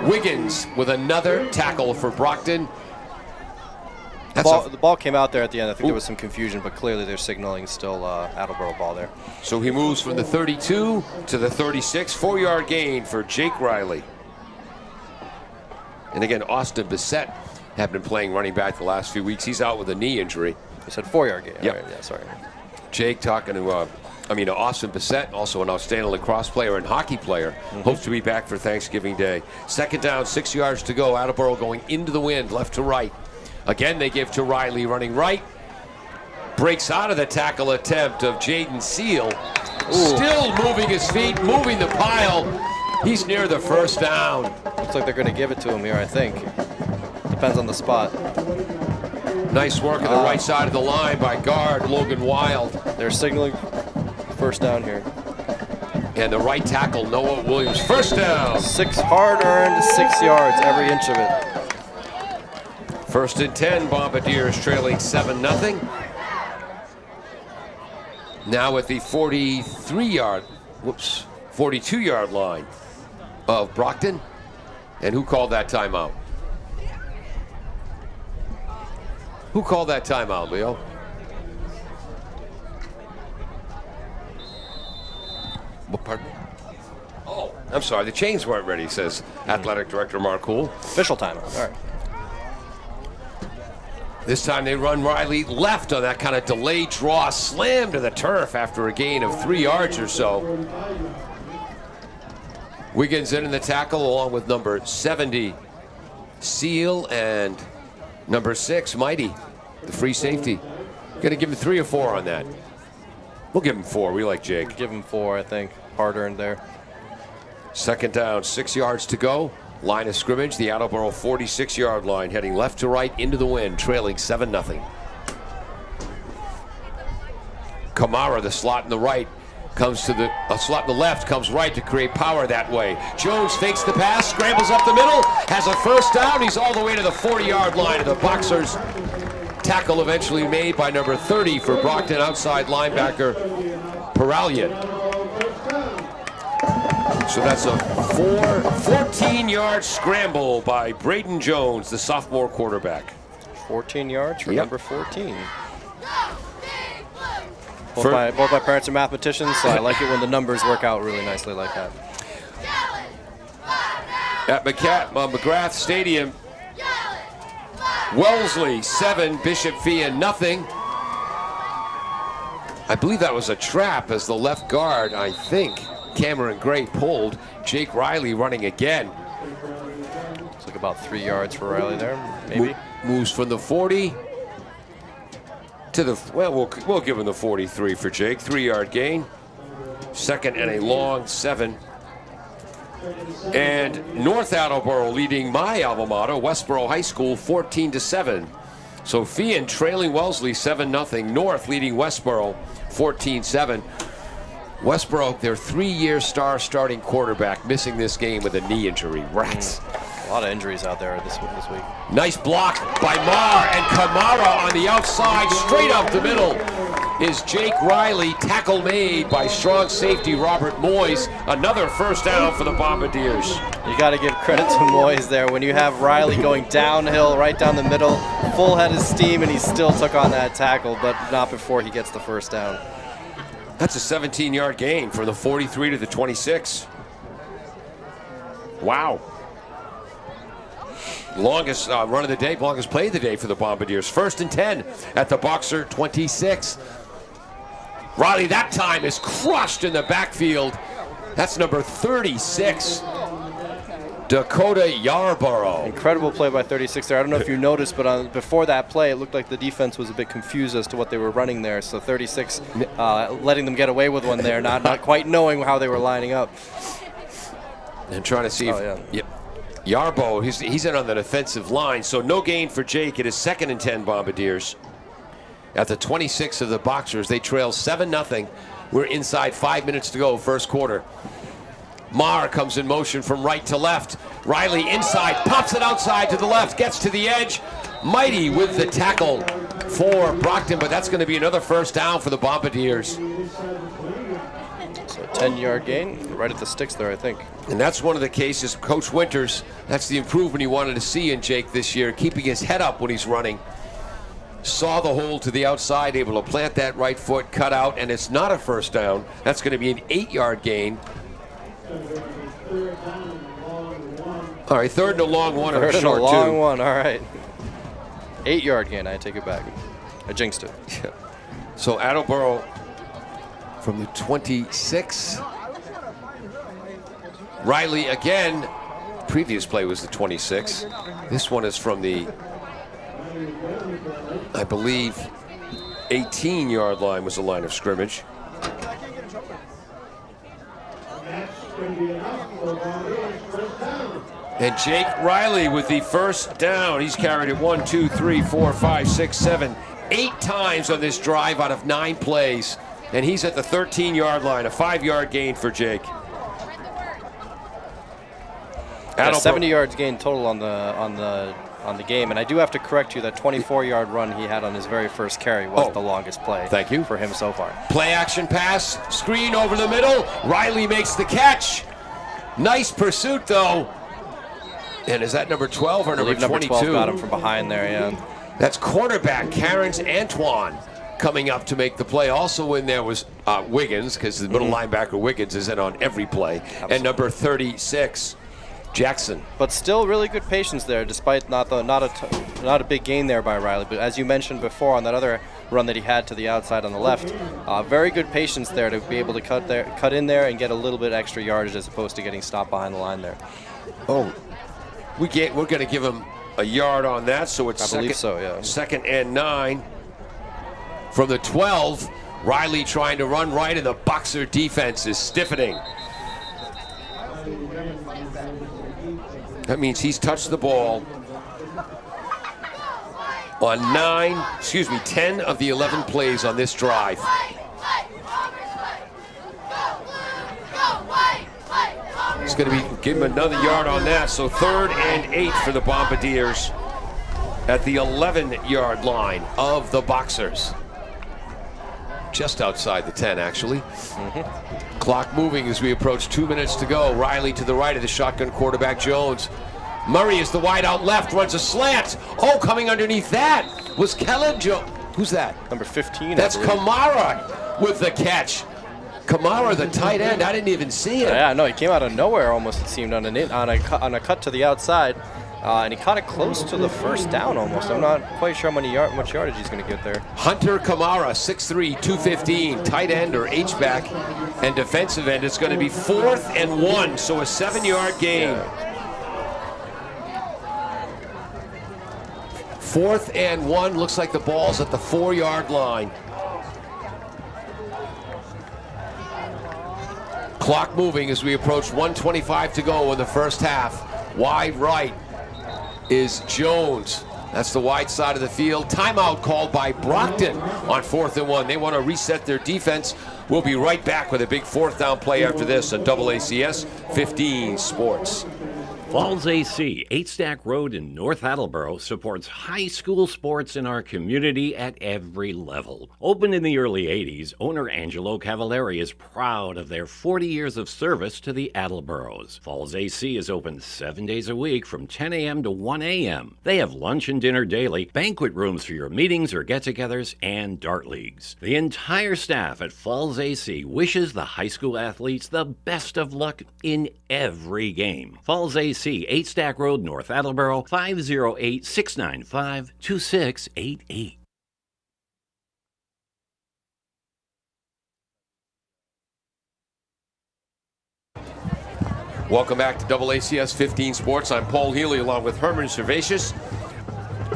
Wiggins with another tackle for Brockton. The ball came out there at the end. I think there was some confusion, but clearly they're signaling still Attleboro ball there. So he moves from the 32 to the 36. 4-yard gain for Jake Riley. And again, Austin Bissett had been playing running back the last few weeks. He's out with a knee injury. You said 4-yard gain. Yep. Right, yeah, sorry. Jake talking to Austin Bissett, also an outstanding lacrosse player and hockey player, hopes to be back for Thanksgiving Day. 2nd down, 6 yards to go. Attleboro going into the wind, left to right. Again, they give to Riley running right. Breaks out of the tackle attempt of Jaden Seal. Still moving his feet, moving the pile. He's near the 1st down. Looks like they're going to give it to him here, I think. Depends on the spot. Nice work on the right side of the line by guard Logan Wild. They're signaling 1st down here. And the right tackle, Noah Williams. First down. 6 hard-earned 6 yards, every inch of it. First and 10, Bombardiers trailing 7-0. Now at the 42-yard line of Brockton. And who called that timeout? Who called that timeout, Leo? What part? Oh, I'm sorry, the chains weren't ready, says Athletic Director Mark Hool. Official timeout, all right. This time they run Riley left on that kind of delayed draw, slam to the turf after a gain of 3 yards or so. Wiggins in the tackle along with number 70, Seal, and number 6, Mighty, the free safety. Gonna give him 3 or 4 on that. We'll give him 4. We like Jake. Give him 4, I think. Hard-earned there. Second down, 6 yards to go. Line of scrimmage, the Attleboro 46-yard line, heading left to right into the wind, trailing 7-0. Kamara, the slot in the right, comes to the slot in the left, comes right to create power that way. Jones fakes the pass, scrambles up the middle, has a first down. He's all the way to the 40-yard line of the Boxers. Tackle eventually made by number 30 for Brockton, outside linebacker Peralian. So that's a 14-yard scramble by Braden Jones, the sophomore quarterback. 14 yards for Yep. number 14. Both my parents are mathematicians, so I like it when the numbers work out really nicely like that. At McGrath Stadium, Wellesley 7, Bishop Fia nothing. I believe that was a trap as the left guard, I think, Cameron Gray pulled. Jake Riley running again. Looks like about 3 yards for Riley there, maybe. Moves from the 40 to the, well, we'll give him the 43 for Jake. 3-yard gain. Second and a long 7. And North Attleboro leading my alma mater, Westboro High School, 14-7. So Fian trailing Wellesley 7-0. North leading Westboro 14-7. Westboro, their 3-year star starting quarterback, missing this game with a knee injury. Rats. A lot of injuries out there this week. Nice block by Marr, and Kamara on the outside, straight up the middle is Jake Riley. Tackle made by strong safety Robert Moyes. Another first down for the Bombardiers. You got to give credit to Moyes there. When you have Riley going downhill, right down the middle, full head of steam, and he still took on that tackle, but not before he gets the first down. That's a 17-yard gain from the 43 to the 26. Wow. Longest run of the day, longest play of the day for the Bombardiers. First and 10 at the Boxer 26. Riley that time is crushed in the backfield. That's number 36, Dakota Yarborough. Incredible play by 36 there. I don't know if you noticed, but before that play, it looked like the defense was a bit confused as to what they were running there. So 36 letting them get away with one there, not quite knowing how they were lining up. And trying to see if Yarborough, he's in on the defensive line, so no gain for Jake. It is second and 10 Bombardiers. At the 26 of the Boxers, they trail 7-0. We're inside 5 minutes to go, first quarter. Marr comes in motion from right to left. Riley inside, pops it outside to the left, gets to the edge. Mighty with the tackle for Brockton, but that's going to be another first down for the Bombardiers. So 10-yard gain, right at the sticks there, I think. And that's one of the cases, Coach Winters, that's the improvement he wanted to see in Jake this year, keeping his head up when he's running. Saw the hole to the outside, able to plant that right foot, cut out, and it's not a first down. That's going to be an 8-yard gain. All right, third and a long one, or a short two. Long one, all right. 8-yard gain, I take it back. I jinxed it. So Attleboro from the 26. Riley again. Previous play was the 26. This one is from the, I believe, 18-yard line was the line of scrimmage. And Jake Riley with the first down. He's carried it 1, 2, 3, 4, 5, 6, 7, 8 times on this drive out of 9 plays. And he's at the 13-yard line, a 5-yard gain for Jake. 70 yards gain total on the game, and I do have to correct you. That 24-yard run he had on his very first carry was the longest play. Thank you for him so far. Play action pass, screen over the middle. Riley makes the catch. Nice pursuit though. And is that number 12 or number 22? Number 12 got him from behind there. Yeah. That's cornerback Karen's Antoine coming up to make the play. Also in there was Wiggins, because the middle linebacker Wiggins is in on every play. Absolutely. And number 36. Jackson. But still really good patience there, despite not a big gain there by Riley. But as you mentioned before on that other run that he had to the outside on the left, very good patience there to be able to cut in there and get a little bit extra yardage as opposed to getting stopped behind the line there. Oh, we're going to give him a yard on that, so it's second and 9 from the 12. Riley trying to run right, and the Boxer defense is stiffening. That means he's touched the ball on 10 of the 11 plays on this drive. He's going to give him another yard on that, so 3rd and 8 for the Bombardiers at the 11-yard line of the Boxers. Just outside the 10, actually. Clock moving as we approach 2 minutes to go. Riley to the right of the shotgun quarterback, Jones. Murray is the wide out left, runs a slant. Oh, coming underneath that was Kellen Jones. Who's that? Number 15. That's Kamara with the catch. Kamara, the tight end, I didn't even see it. Yeah, no, he came out of nowhere almost, it seemed, on a cut to the outside. And he caught it close to the first down almost. I'm not quite sure how much yardage he's going to get there. Hunter Kamara, 6'3", 215, tight end or H-back and defensive end. It's going to be 4th and 1, so a 7-yard gain. Yeah. 4th and 1, looks like the ball's at the 4-yard line. Clock moving as we approach 1:25 to go in the first half. Wide right is Jones. That's the wide side of the field. Timeout called by Brockton on 4th and 1. They want to reset their defense. We'll be right back with a big 4th down play after this on AACS 15 Sports. Falls AC, 8 Stack Road in North Attleboro, supports high school sports in our community at every level. Opened in the early 80s, owner Angelo Cavallari is proud of their 40 years of service to the Attleboros. Falls AC is open 7 days a week from 10 a.m. to 1 a.m. They have lunch and dinner daily, banquet rooms for your meetings or get-togethers, and dart leagues. The entire staff at Falls AC wishes the high school athletes the best of luck in every game. Falls AC, 8 Stack Road, North Attleboro, 508-695-2688. Welcome back to AACS 15 Sports. I'm Paul Healy along with Herman Servatius.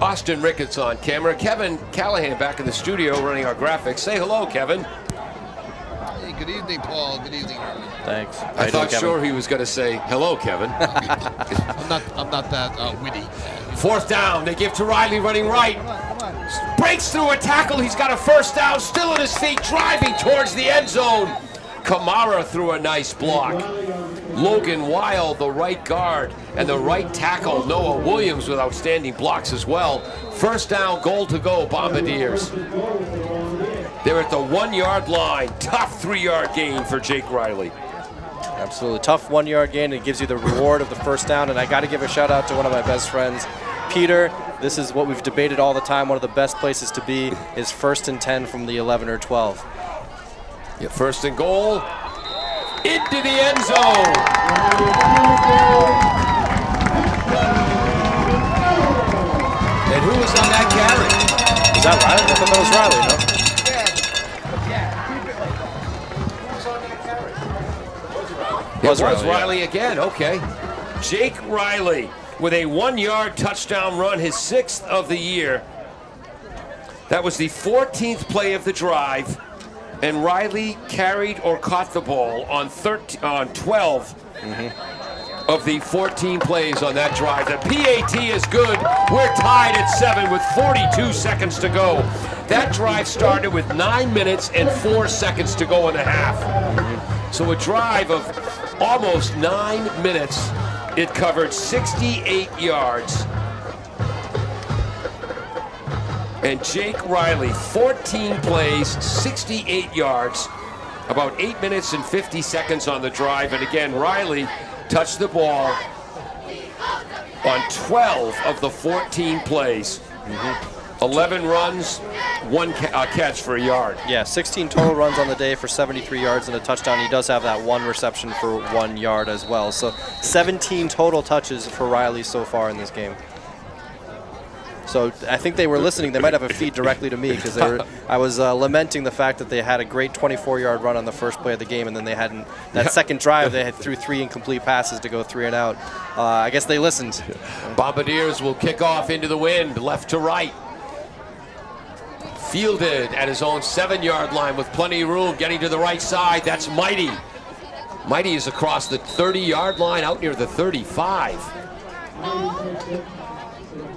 Austin Ricketts on camera. Kevin Callahan back in the studio running our graphics. Say hello, Kevin. Hey, good evening, Paul. Good evening, Herman. Thanks. I thought sure he was going to say hello, Kevin. I'm not that witty. 4th down. They give to Riley running right. Breaks through a tackle. He's got a 1st down. Still at his feet, driving towards the end zone. Kamara threw a nice block. Logan Wild, the right guard, and the right tackle, Noah Williams, with outstanding blocks as well. 1st down, goal to go, Bombardiers. They're at the 1-yard line. Tough 3-yard gain for Jake Riley. Absolutely tough 1-yard gain. It gives you the reward of the 1st down, and I got to give a shout out to one of my best friends, Peter. This is what we've debated all the time. One of the best places to be is 1st and 10 from the 11 or 12. Yeah, 1st and goal. Into the end zone. And who was on that carry? Is that Riley? I thought that was Riley, no? It was Riley again, okay. Jake Riley with a 1-yard touchdown run, his 6th of the year. That was the 14th play of the drive, and Riley carried or caught the ball on 12. of the 14 plays on that drive. The PAT is good. We're tied at 7 with 42 seconds to go. That drive started with 9 minutes and 4 seconds to go in the half. So a drive of almost 9 minutes. It covered 68 yards. And Jake Riley, 14 plays, 68 yards, about 8 minutes and 50 seconds on the drive. And again, Riley touched the ball on 12 of the 14 plays. 11 runs, one catch for a yard. Yeah, 16 total runs on the day for 73 yards and a touchdown. He does have that one reception for 1 yard as well. So 17 total touches for Riley so far in this game. So I think they were listening. They might have a feed directly to me because I was lamenting the fact that they had a great 24-yard run on the first play of the game, and then they hadn't. That second drive, they had threw 3 incomplete passes to go 3 and out. I guess they listened. Bombardiers will kick off into the wind, left to right. Fielded at his own 7-yard line with plenty of room, getting to the right side. That's Mighty. Mighty is across the 30-yard line, out near the 35.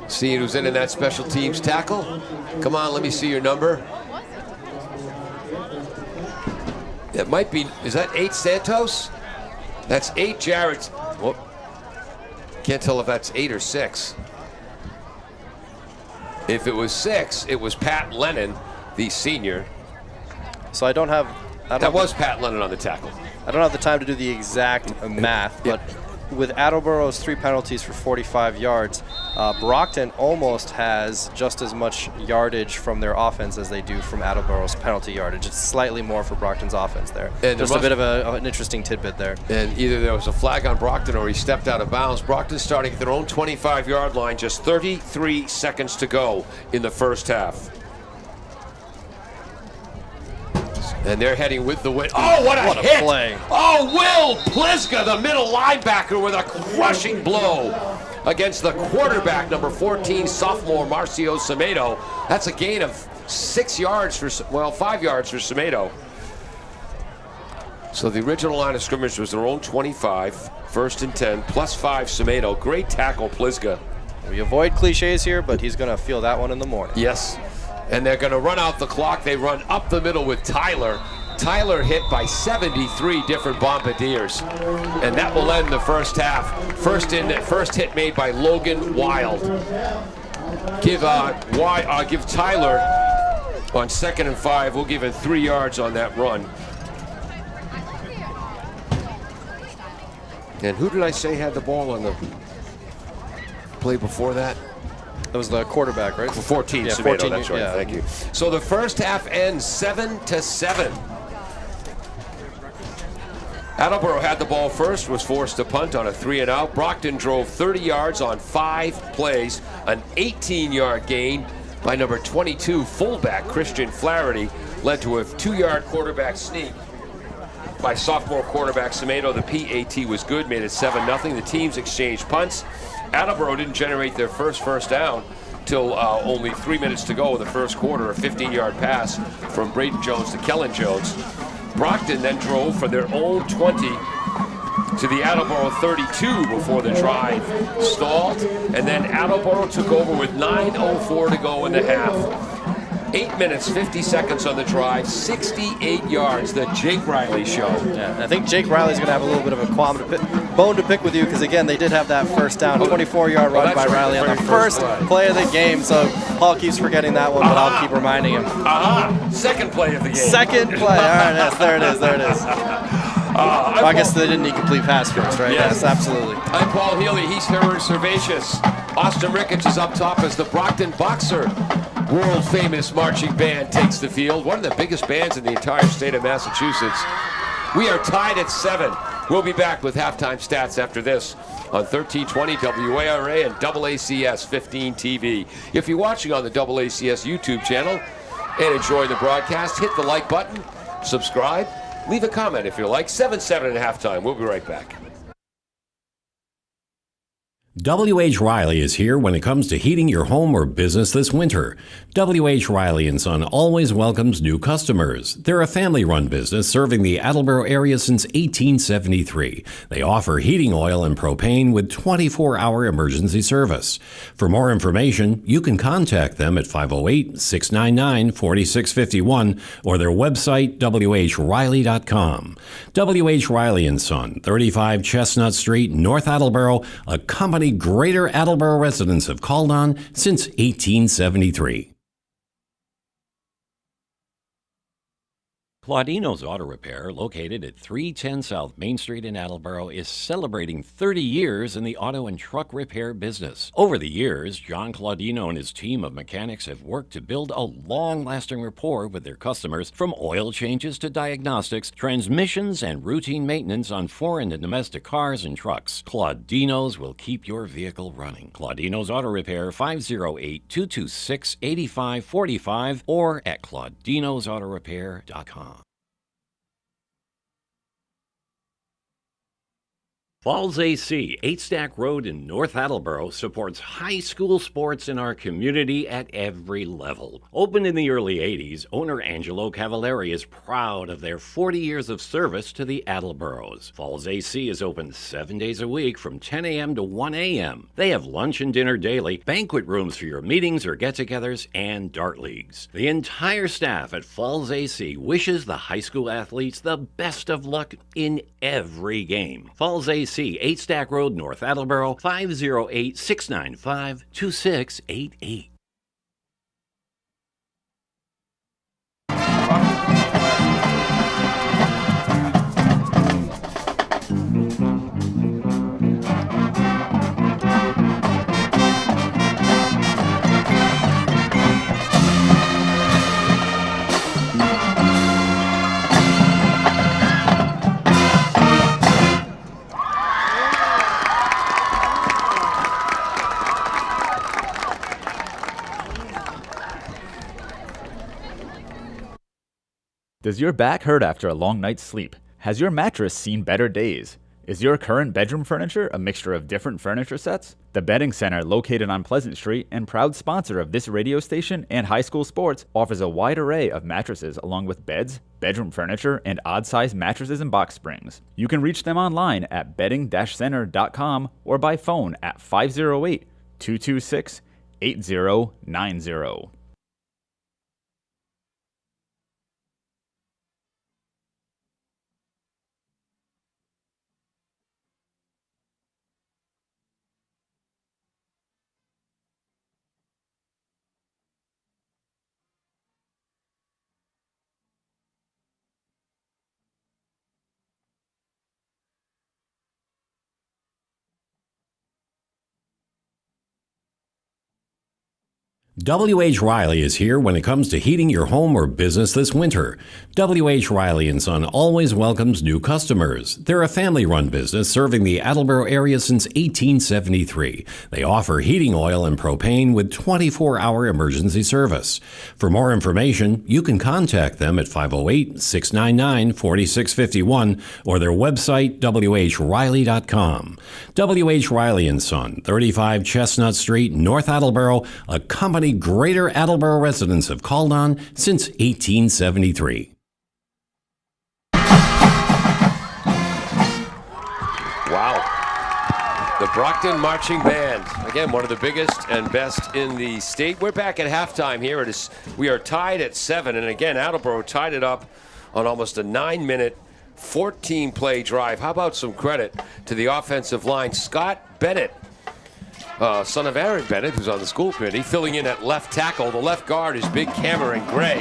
Seeing who's in that special teams tackle. Come on, let me see your number. It might be, is that 8 Santos? That's 8 Jarrett. Whoop. Can't tell if that's 8 or 6. If it was 6, it was Pat Lennon, the senior. So I don't have... That was Pat Lennon on the tackle. I don't have the time to do the exact math, but with Attleboro's 3 penalties for 45 yards, Brockton almost has just as much yardage from their offense as they do from Attleboro's penalty yardage. It's slightly more for Brockton's offense there. And just a bit of an interesting tidbit there. And either there was a flag on Brockton or he stepped out of bounds. Brockton starting at their own 25-yard line, just 33 seconds to go in the first half. And they're heading with the wind. Oh, what a hit! Play. Oh, Will Pliska, the middle linebacker, with a crushing blow against the quarterback, number 14, sophomore Marcio Semedo. That's a gain of 5 yards for Semedo. So the original line of scrimmage was their own 25, 1st and 10, plus 5 Semedo. Great tackle, Pliska. We avoid cliches here, but he's going to feel that one in the morning. Yes. And they're going to run out the clock. They run up the middle with Tyler. Tyler hit by 73 different Bombardiers. And that will end the first half. First hit made by Logan Wild. Give Tyler on 2nd and 5. We'll give him 3 yards on that run. And who did I say had the ball on the play before that? That was the quarterback, right? 14, yeah, Semedo, 14, that's right, yeah. Thank you. So the first half ends 7-7. Attleboro had the ball first, was forced to punt on a 3-and-out. Brockton drove 30 yards on 5 plays, an 18-yard gain by number 22 fullback Christian Flaherty, led to a 2-yard quarterback sneak by sophomore quarterback Semedo. The PAT was good, made it 7-0. The teams exchanged punts. Attleboro didn't generate their first down till only 3 minutes to go in the first quarter. A 15-yard pass from Braden Jones to Kellen Jones. Brockton then drove from their own 20 to the Attleboro 32 before the drive stalled. And then Attleboro took over with 9:04 to go in the half. 8 minutes, 50 seconds on the drive, 68 yards, the Jake Riley show. Yeah, I think Jake Riley's going to have a little bit of a bone to pick with you because, again, they did have that first down, 24-yard run by Riley on the first play of the game. So Paul keeps forgetting that one, but I'll keep reminding him. Second play of the game. Second play. All right, yes, there it is. I guess they didn't need complete pass first, right? Yes, absolutely. I'm Paul Healy. He's Harry Servatius. Austin Ricketts is up top as the Brockton Boxer world-famous marching band takes the field. One of the biggest bands in the entire state of Massachusetts. We are tied at 7. We'll be back with halftime stats after this on 1320 WARA and AACS 15 TV. If you're watching on the AACS YouTube channel and enjoying the broadcast, hit the like button, subscribe, leave a comment if you like. 7-7 at halftime. We'll be right back. W.H. Riley is here when it comes to heating your home or business this winter. W.H. Riley & Son always welcomes new customers. They're a family-run business serving the Attleboro area since 1873. They offer heating oil and propane with 24-hour emergency service. For more information, you can contact them at 508-699-4651 or their website, whriley.com. W.H. Riley & Son, 35 Chestnut Street, North Attleboro, a company Greater Attleboro residents have called on since 1873. Claudino's Auto Repair, located at 310 South Main Street in Attleboro, is celebrating 30 years in the auto and truck repair business. Over the years, John Claudino and his team of mechanics have worked to build a long-lasting rapport with their customers, from oil changes to diagnostics, transmissions, and routine maintenance on foreign and domestic cars and trucks. Claudino's will keep your vehicle running. Claudino's Auto Repair, 508-226-8545 or at claudinosautorepair.com. Falls AC, 8-Stack Road in North Attleboro, supports high school sports in our community at every level. Opened in the early 80s, owner Angelo Cavallari is proud of their 40 years of service to the Attleboros. Falls AC is open 7 days a week from 10 a.m. to 1 a.m. They have lunch and dinner daily, banquet rooms for your meetings or get-togethers, and dart leagues. The entire staff at Falls AC wishes the high school athletes the best of luck in every game. Falls AC, 8-Stack Road, North Attleboro, 508-695-2688. Does your back hurt after a long night's sleep? Has your mattress seen better days? Is your current bedroom furniture a mixture of different furniture sets? The Bedding Center, located on Pleasant Street and proud sponsor of this radio station and high school sports, offers a wide array of mattresses along with beds, bedroom furniture, and odd-sized mattresses and box springs. You can reach them online at bedding-center.com or by phone at 508-226-8090. W.H. Riley is here when it comes to heating your home or business this winter. W.H. Riley & Son always welcomes new customers. They're a family-run business serving the Attleboro area since 1873. They offer heating oil and propane with 24-hour emergency service. For more information, you can contact them at 508-699-4651 or their website, whriley.com. W.H. Riley & Son, 35 Chestnut Street, North Attleboro, a company Greater Attleboro residents have called on since 1873. Wow. The Brockton Marching Band. Again, one of the biggest and best in the state. We're back at halftime here. We are tied at 7. And again, Attleboro tied it up on almost a 9-minute, 14-play drive. How about some credit to the offensive line? Scott Bennett, son of Aaron Bennett, who's on the school committee, filling in at left tackle. The left guard is Big Cameron Gray.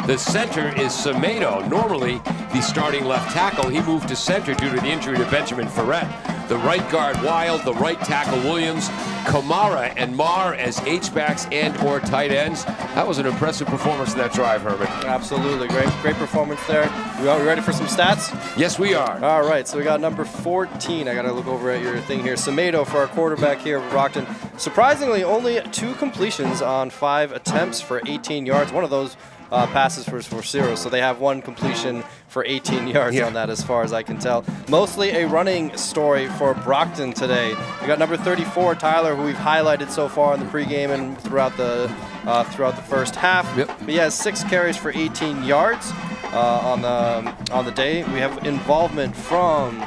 The center is Semedo, normally the starting left tackle. He moved to center due to the injury to Benjamin Ferret. The right guard, Wild. The right tackle, Williams. Kamara and Marr as H-backs and or tight ends. That was an impressive performance in that drive, Herman. Absolutely. Great performance there. We ready for some stats? Yes, we are. All right, so we got number 14. I got to look over at your thing here. Semedo for our quarterback here at Brockton. Surprisingly, only 2 completions on 5 attempts for 18 yards. One of those passes for 0. So they have 1 completion for 18 yards on that, as far as I can tell. Mostly a running story for Brockton today. We got number 34, Tyler, who we've highlighted so far in the pregame and throughout the first half. He has 6 carries for 18 yards on the day. We have involvement from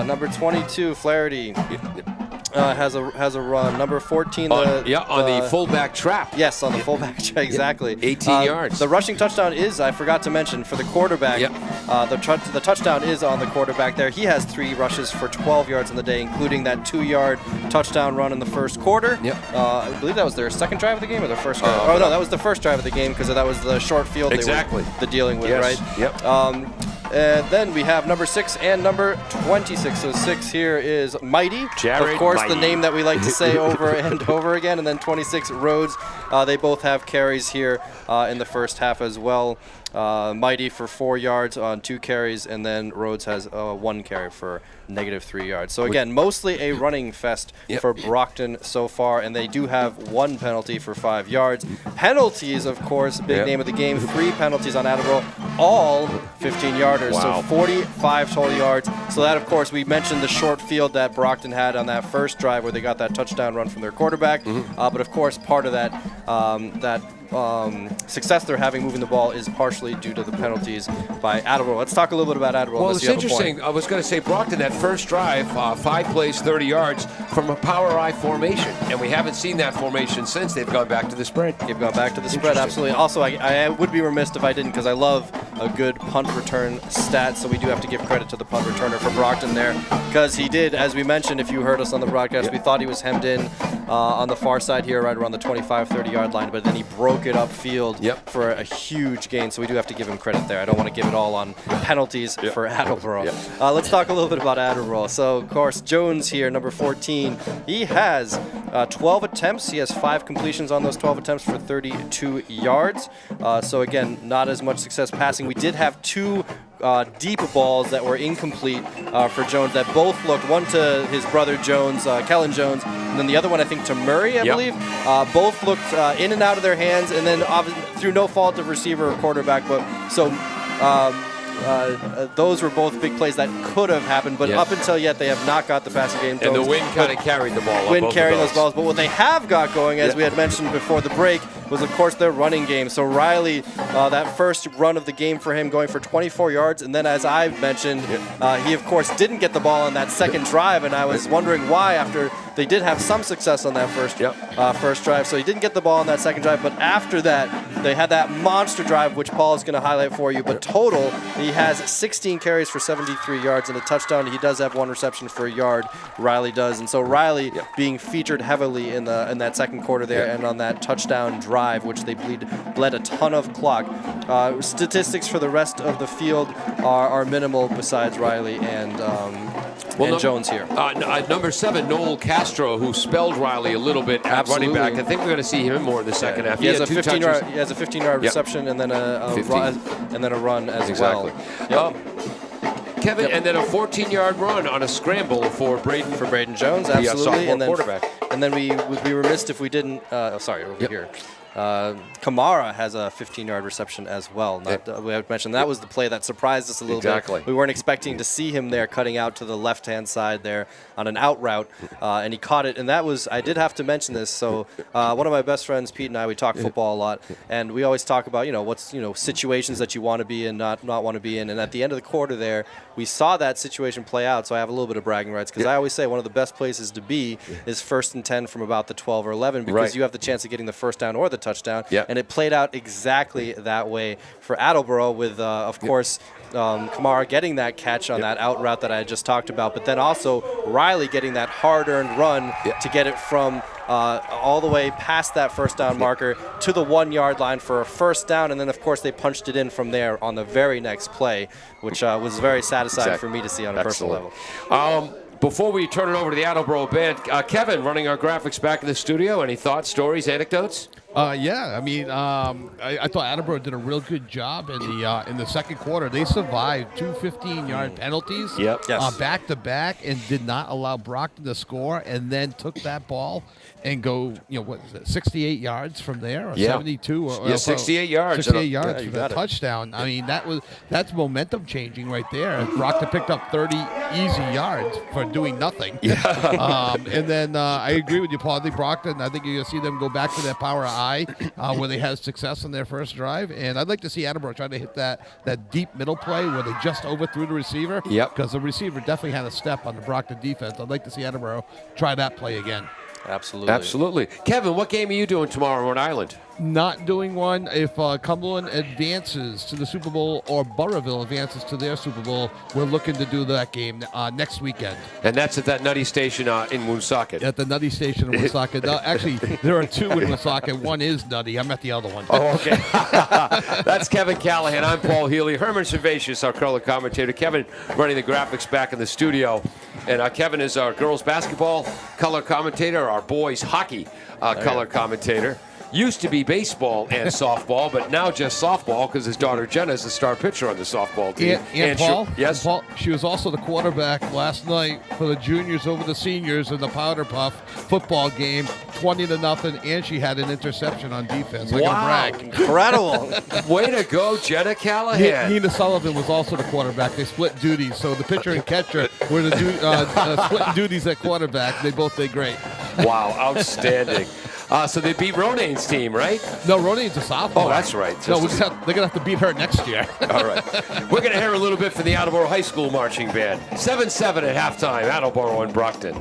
number 22, Flaherty. Has a run. Number 14. On the fullback trap. Yes, on the fullback trap, exactly. 18 yards. The rushing touchdown is, I forgot to mention, for the quarterback. The touchdown is on the quarterback there. He has 3 rushes for 12 yards in the day, including that 2-yard touchdown run in the first quarter. I believe that was their second drive of the game or their first drive. Oh, no, that was the first drive of the game because that was the short field they were dealing with, right? And then we have number 6 and number 26. So 6 here is Mighty. Jared of course, Mighty. The name that we like to say over and over again. And then 26, Rhodes. They both have carries here in the first half as well. Mighty for 4 yards on 2 carries, and then Rhodes has 1 carry for -3 yards. So again, mostly a running fest for Brockton so far, and they do have 1 penalty for 5 yards. Penalties, of course, big name of the game. 3 penalties on Attleboro, all 15-yarders. Wow. So 45 total yards. So that, of course, we mentioned the short field that Brockton had on that first drive where they got that touchdown run from their quarterback. But of course, part of that success they're having moving the ball is partially due to the penalties by Attleboro. Let's talk a little bit about Attleboro. Well, it's interesting. I was going to say Brockton, that first drive, 5 plays, 30 yards from a power I formation, and we haven't seen that formation since. They've gone back to the spread. They've gone back to the spread, absolutely. Also, I would be remiss if I didn't, because I love a good punt return stat, so we do have to give credit to the punt returner for Brockton there, because he did, as we mentioned, if you heard us on the broadcast, we thought he was hemmed in on the far side here, right around the 25, 30-yard line, but then he broke it upfield for a huge gain, so we do have to give him credit there. I don't want to give it all on penalties for Attleboro. Let's talk a little bit about Attleboro. So, of course, Jones here, number 14, he has 12 attempts. He has 5 completions on those 12 attempts for 32 yards. So, again, not as much success passing. We did have 2 deep balls that were incomplete for Jones that both looked, one to his brother Jones, Kellen Jones, and then the other one I think to Murray, I believe. Both looked in and out of their hands, and then through no fault of receiver or quarterback, but so those were both big plays that could have happened, but up until yet they have not got the passing game. And the wind kind of carried the ball. Wind carried those balls, but what they have got going, as we had mentioned before the break, was of course their running game. So Riley, that first run of the game for him, going for 24 yards, and then as I've mentioned, he of course didn't get the ball on that second drive, and I was wondering why after they did have some success on that first drive. So he didn't get the ball on that second drive, but after that they had that monster drive, which Paul is going to highlight for you. But total, he has 16 carries for 73 yards and a touchdown. He does have 1 reception for a yard. Riley does, and so Riley being featured heavily in that second quarter there, and on that touchdown drive, which they bled a ton of clock. Statistics for the rest of the field are minimal besides Riley and Jones here. Number 7, Noel Castro, who spelled Riley a little bit at running back. I think we're going to see him more in the second half. He has a 15-yard reception and then a run as well. Kevin, and then a 14-yard run on a scramble for Braden Jones, absolutely, and then quarterback. And then we would be remiss if we didn't. Here. Kamara has a 15-yard reception as well. We have mentioned that was the play that surprised us a little bit. We weren't expecting to see him there cutting out to the left-hand side there on an out route, and he caught it. And that was, I did have to mention this. So one of my best friends, Pete, and I, we talk football a lot, and we always talk about what's situations that you want to be in, not want to be in. And at the end of the quarter there, we saw that situation play out. So I have a little bit of bragging rights, because I always say one of the best places to be is 1st and 10 from about the 12 or 11, because you have the chance of getting the first down or the touchdown. And it played out exactly that way for Attleboro, with of course Kamara getting that catch on that out route that I just talked about, but then also Riley getting that hard-earned run to get it from all the way past that first down marker to the 1-yard line for a first down, and then of course they punched it in from there on the very next play, which was very satisfying for me to see on a personal level. Before we turn it over to the Attleboro band, Kevin running our graphics back in the studio, any thoughts, stories, anecdotes? Yeah, I mean, I thought Attleboro did a real good job in the second quarter. They survived two 15-yard penalties Yes. back to back and did not allow Brockton to score, and then took that ball and go, what is it, 68 yards from there, or 72? Or 68 yards. 68 yards you for got that it. touchdown. I mean, that's momentum changing right there. Brockton picked up 30 easy yards for doing nothing. And then I agree with you, Paul. I think Brockton, you're going to see them go back to their power I, where they had success in their first drive. And I'd like to see Attleboro try to hit that deep middle play where they just overthrew the receiver. Because the receiver definitely had a step on the Brockton defense. I'd like to see Attleboro try that play again. Absolutely. Kevin, what game are you doing tomorrow in Rhode Island? Not doing one. If Cumberland advances to the Super Bowl or Burrillville advances to their Super Bowl, we're looking to do that game next weekend. And that's at that Nutty Station in Woonsocket. At the Nutty Station in Woonsocket. No, actually, there are two in Woonsocket. One is Nutty. I'm at the other one. Oh, okay. That's Kevin Callahan. I'm Paul Healy. Herman Servatius, our color commentator. Kevin running the graphics back in the studio. And Kevin is our girls basketball color commentator, our boys hockey color commentator. Used to be baseball and softball, but now just softball because his daughter Jenna is the star pitcher on the softball team. And Paul, yes, Paul, she was also the quarterback last night for the juniors over the seniors in the Powder Puff football game, 20-0, and she had an interception on defense. I gotta brag. Incredible. Way to go, Jenna Callahan. Nina Sullivan was also the quarterback. They split duties, so the pitcher and catcher were the splitting duties at quarterback. They both did great. Wow, outstanding. So they beat Ronane's team, right? No, Ronane's a sophomore. Oh, that's right. No, they're going to have to beat her next year. All right. We're going to hear a little bit from the Attleboro High School marching band. 7-7 at halftime, Attleboro and Brockton.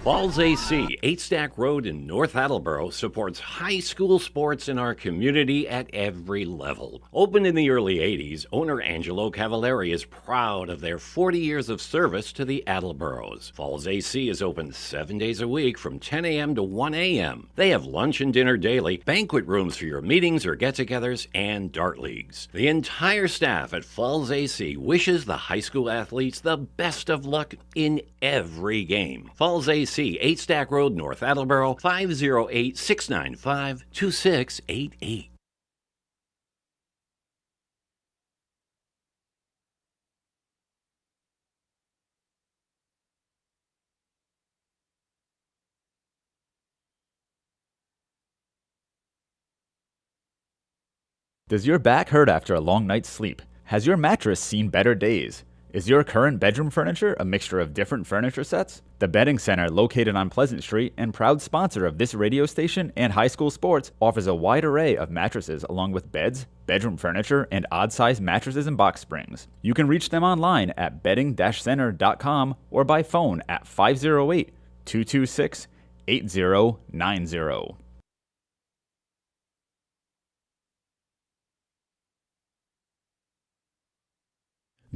Falls AC, 8 Stack Road in North Attleboro, supports high school sports in our community at every level. Opened in the early 80s, owner Angelo Cavallari is proud of their 40 years of service to the Attleboros. Falls AC is open 7 days a week from 10 a.m. to 1 a.m. They have lunch and dinner daily, banquet rooms for your meetings or get-togethers, and dart leagues. The entire staff at Falls AC wishes the high school athletes the best of luck in every game. Falls AC, 8 Stack Road, North Attleboro, 508-695-2688. Does your back hurt after a long night's sleep? Has your mattress seen better days? Is your current bedroom furniture a mixture of different furniture sets? The Bedding Center, located on Pleasant Street and proud sponsor of this radio station and high school sports, offers a wide array of mattresses along with beds, bedroom furniture, and odd-sized mattresses and box springs. You can reach them online at bedding-center.com or by phone at 508-226-8090.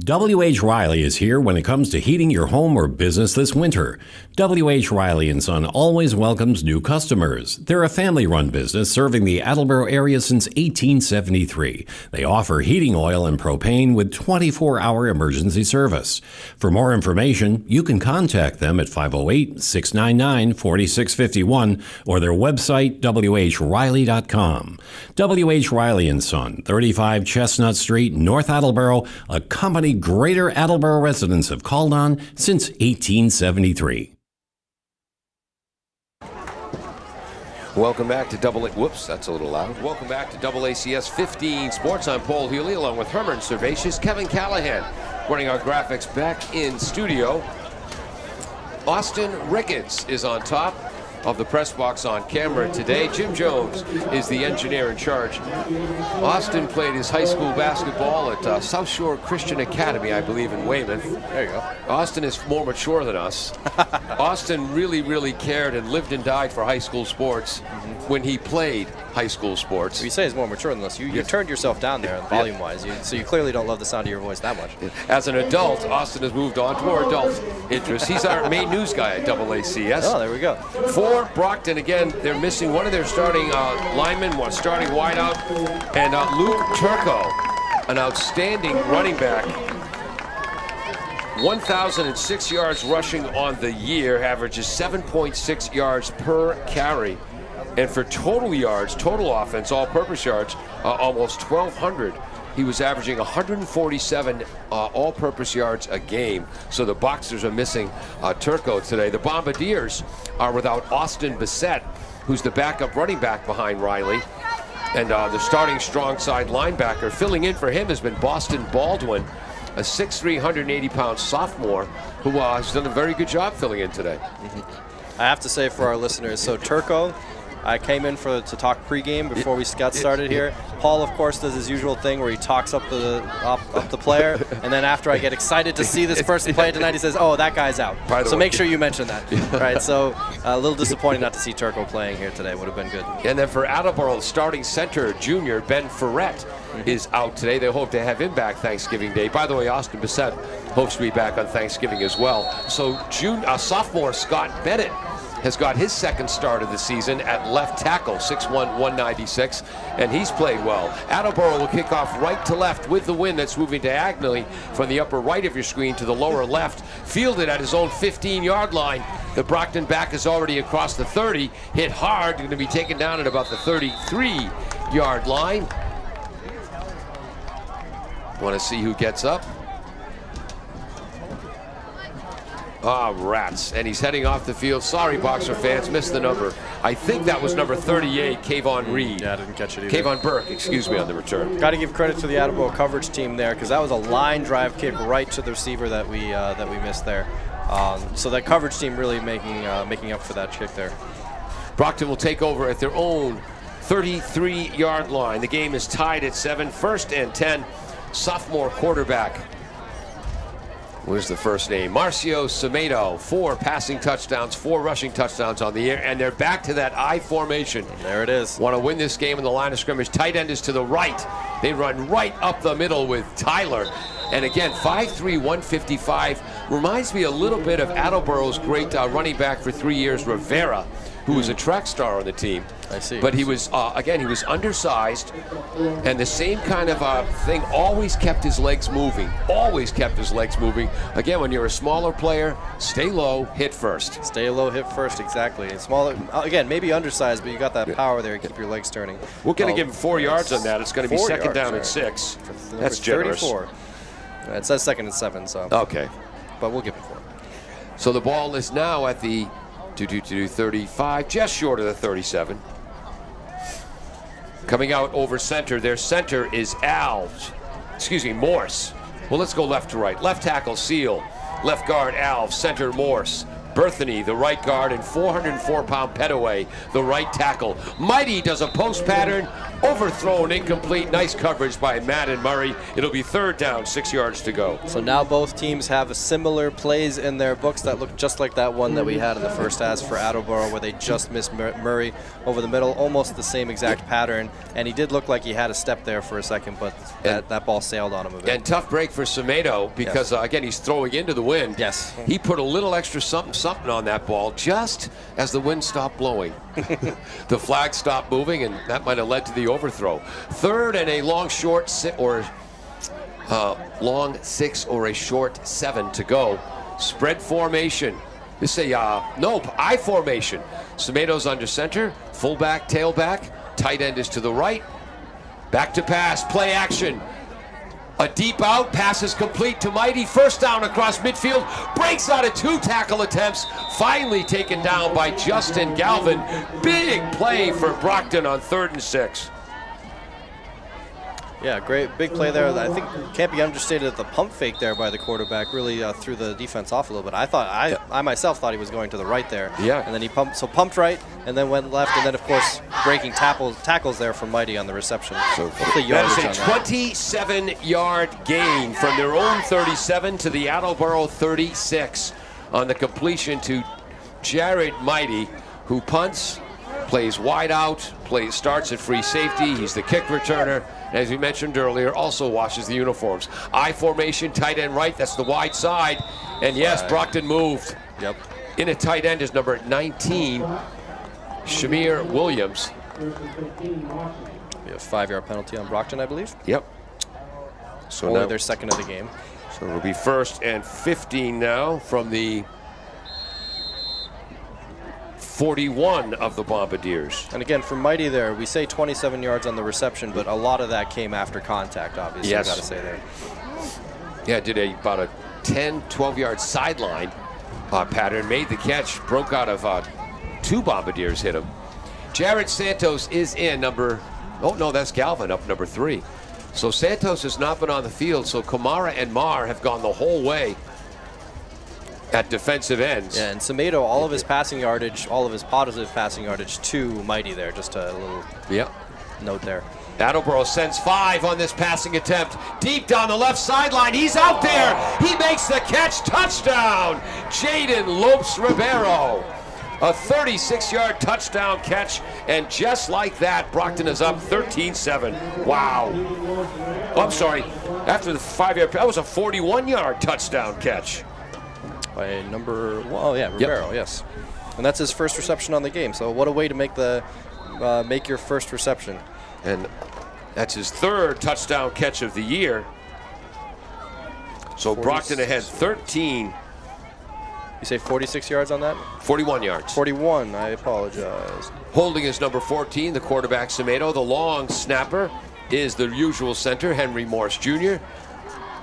W.H. Riley is here when it comes to heating your home or business this winter. W.H. Riley & Son always welcomes new customers. They're a family-run business serving the Attleboro area since 1873. They offer heating oil and propane with 24-hour emergency service. For more information, you can contact them at 508-699-4651 or their website, whriley.com. W.H. Riley & Son, 35 Chestnut Street, North Attleboro, a company Greater Attleboro residents have called on since 1873. Welcome back to Whoops, that's a little loud. Welcome back to AACS 15 Sports. I'm Paul Healy, along with Herman Servatius, Kevin Callahan, running our graphics back in studio. Austin Ricketts is on top of the press box on camera today. Jim Jones is the engineer in charge. Austin played his high school basketball at South Shore Christian Academy, I believe, in Weymouth. There you go. Austin is more mature than us. Austin really cared and lived and died for high school sports when he played high school sports. You say he's more mature than us. You turned yourself down there volume-wise, so you clearly don't love the sound of your voice that much. As an adult, Austin has moved on to more adult interests. He's our main news guy at AACS. Oh, there we go. For Brockton, again, they're missing one of their starting linemen, one starting wideout, and Luke Turco, an outstanding running back. 1,006 yards rushing on the year, averages 7.6 yards per carry. And for total yards, total offense, all-purpose yards, almost 1,200. He was averaging 147 all-purpose yards a game. So the Boxers are missing Turco today. The Bombardiers are without Austin Bissett, who's the backup running back behind Riley. And the starting strong side linebacker filling in for him has been Boston Baldwin, a 6'3", 180-pound sophomore who has done a very good job filling in today. I have to say for our listeners, so Turco, I came in to talk pregame before we got started here. Paul, of course, does his usual thing where he talks up the player, and then after I get excited to see this person play tonight, he says, "Oh, that guy's out." So make sure you mention that. Right. So a little disappointing not to see Turco playing here today. Would have been good. And then for Attleboro, starting center junior Ben Ferret is out today. They hope to have him back Thanksgiving Day. By the way, Austin Bissett hopes to be back on Thanksgiving as well. So sophomore Scott Bennett has got his second start of the season at left tackle, 6'1", 196, and he's played well. Attleboro will kick off right to left with the wind that's moving diagonally from the upper right of your screen to the lower left. Fielded at his own 15-yard line. The Brockton back is already across the 30, hit hard, going to be taken down at about the 33-yard line. Want to see who gets up? Rats. And he's heading off the field. Sorry, Boxer fans, missed the number. I think that was number 38, Kayvon Reed. Yeah, I didn't catch it either. Kayvon Burke, excuse me, on the return. Got to give credit to the Attleboro coverage team there, because that was a line drive kick right to the receiver that we missed there. So that coverage team really making up for that kick there. Brockton will take over at their own 33-yard line. The game is tied at 7, 1st and 10. Sophomore quarterback. Where's the first name? Marcio Semedo, 4 passing touchdowns, 4 rushing touchdowns on the year, and they're back to that I formation. There it is. Want to win this game in the line of scrimmage. Tight end is to the right. They run right up the middle with Tyler. And again, 5'3", 155. Reminds me a little bit of Attleboro's great running back for 3 years, Rivera, who was a track star on the team. I see. But he was, again, he was undersized, and the same kind of thing, always kept his legs moving. Always kept his legs moving. Again, when you're a smaller player, stay low, hit first. Stay low, hit first, exactly. And smaller, again, maybe undersized, but you got that power there to keep your legs turning. We're going to give him 4 yards on that. It's going to be second down and 6. That's generous. 34. It says 2nd and 7, so. Okay. But we'll give him 4. So the ball is now at the 35, just short of the 37. Coming out over center, their center is Morse. Well, let's go left to right. Left tackle, Seal. Left guard, Alves. Center, Morse. Berthany, the right guard, and 404-pound Petaway, the right tackle. Mighty does a post pattern, overthrown, incomplete. Nice coverage by Matt and Murray. It'll be 3rd down, 6 yards to go. So now both teams have similar plays in their books that look just like that one that we had in the first half for Attleboro, where they just missed Murray over the middle, almost the same exact pattern. And he did look like he had a step there for a second, but that ball sailed on him a bit. And tough break for Semedo because, again, he's throwing into the wind. Yes. He put a little extra something on that ball just as the wind stopped blowing. The flag stopped moving, and that might have led to the overthrow. 3rd and a long 6 or a short 7 to go. Spread formation. This is a I formation. Semedo's under center, fullback, tailback, tight end is to the right. Back to pass, play action. A deep out, pass is complete to Mighty. 1st down across midfield, breaks out of 2 tackle attempts, finally taken down by Justin Galvin. Big play for Brockton on 3rd and 6. Yeah, great big play there. I think can't be understated that the pump fake there by the quarterback really threw the defense off a little bit. I myself thought he was going to the right there. Yeah. And then he pumped right and then went left, and then of course breaking tackles there from Mighty on the reception. So that is a 27-yard gain from their own 37 to the Attleboro 36 on the completion to Jared Mighty, who punts, plays wide out, starts at free safety. He's the kick returner. As we mentioned earlier, also washes the uniforms. I formation, tight end right, that's the wide side. And yes, Brockton moved. Yep. In a tight end is number 19, Shamir Williams. We have a 5-yard penalty on Brockton, I believe. Yep. So only now their 2nd of the game. So it'll be 1st and 15 now from the 41 of the Bombardiers. And again, for Mighty there, we say 27 yards on the reception, but a lot of that came after contact, obviously, yes. I've got to say there. Yeah, did about a 10, 12-yard sideline pattern, made the catch, broke out of 2 Bombardiers hit him. Jared Santos is in that's Galvin up number 3. So Santos has not been on the field, so Kamara and Marr have gone the whole way at defensive ends. Yeah, and Semedo, all of his passing yardage, all of his positive passing yardage to Mighty there. Just a little note there. Attleboro sends 5 on this passing attempt. Deep down the left sideline. He's out there. He makes the catch. Touchdown. Jaden Lopes Ribeiro. A 36-yard touchdown catch. And just like that, Brockton is up 13-7. Wow. Oh, I'm sorry. After the 5-yard, that was a 41-yard touchdown catch. By number Ribeiro, yes. And that's his first reception on the game. So what a way to make your first reception. And that's his 3rd touchdown catch of the year. So Brockton ahead 13. You say 46 yards on that? 41 yards. 41, I apologize. Holding is number 14, the quarterback Semedo. The long snapper is the usual center, Henry Morse Jr.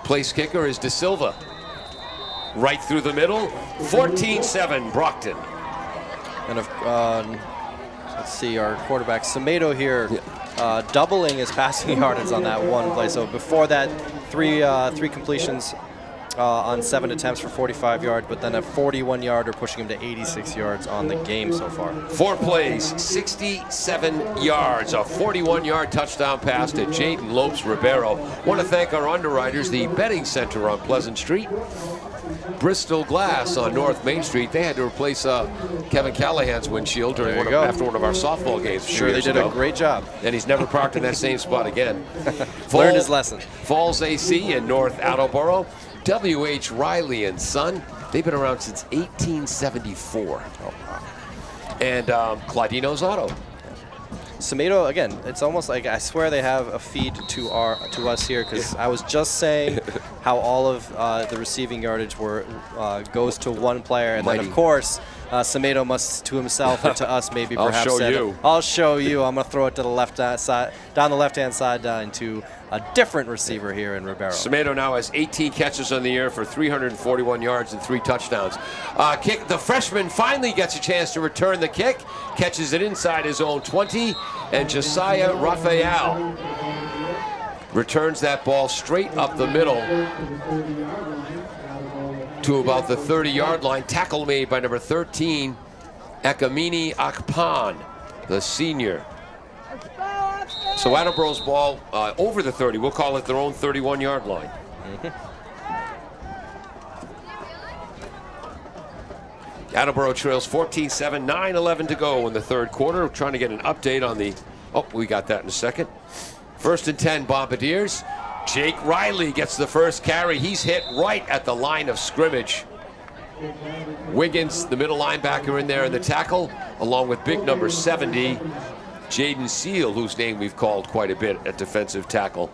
Place kicker is De Silva. Right through the middle, 14-7 Brockton. And let's see, our quarterback Semedo here doubling his passing yardage on that one play. So before that, three completions on 7 attempts for 45 yards, but then a 41-yarder pushing him to 86 yards on the game so far. 4 plays, 67 yards, a 41-yard touchdown pass to Jaden Lopes Ribeiro. Want to thank our underwriters, the Betting Center on Pleasant Street, Bristol Glass on North Main Street. They had to replace Kevin Callahan's windshield after one of our softball games. Sure, they did a great job. And he's never parked in that same spot again. Learned his lesson. Falls AC in North Attleboro. W.H. Riley and Son. They've been around since 1874. And Claudino's Auto. Semedo, again, it's almost like I swear they have a feed to us here, because I was just saying how all of the receiving yardage goes to one player, and then of course Semedo must to himself and to us maybe perhaps I'll show you. I'm going to throw it to the left side, down the left-hand side into a different receiver here in Ribeiro. Semedo now has 18 catches on the year for 341 yards and 3 touchdowns. The freshman finally gets a chance to return the kick, catches it inside his own 20, and Josiah Raphael returns that ball straight up the middle. to about the 30-yard line. Tackle made by number 13, Ekamini Akpan, the senior. So Attleboro's ball over the 30. We'll call it their own 31-yard line. Attleboro trails 14-7, 9:11 to go in the third quarter. We're trying to get an update on the... Oh, we got that in a second. 1st and 10, Bombardiers. Jake Riley gets the first carry. He's hit right at the line of scrimmage. Wiggins, the middle linebacker, in there in the tackle, along with big number 70, Jaden Seal, whose name we've called quite a bit at defensive tackle.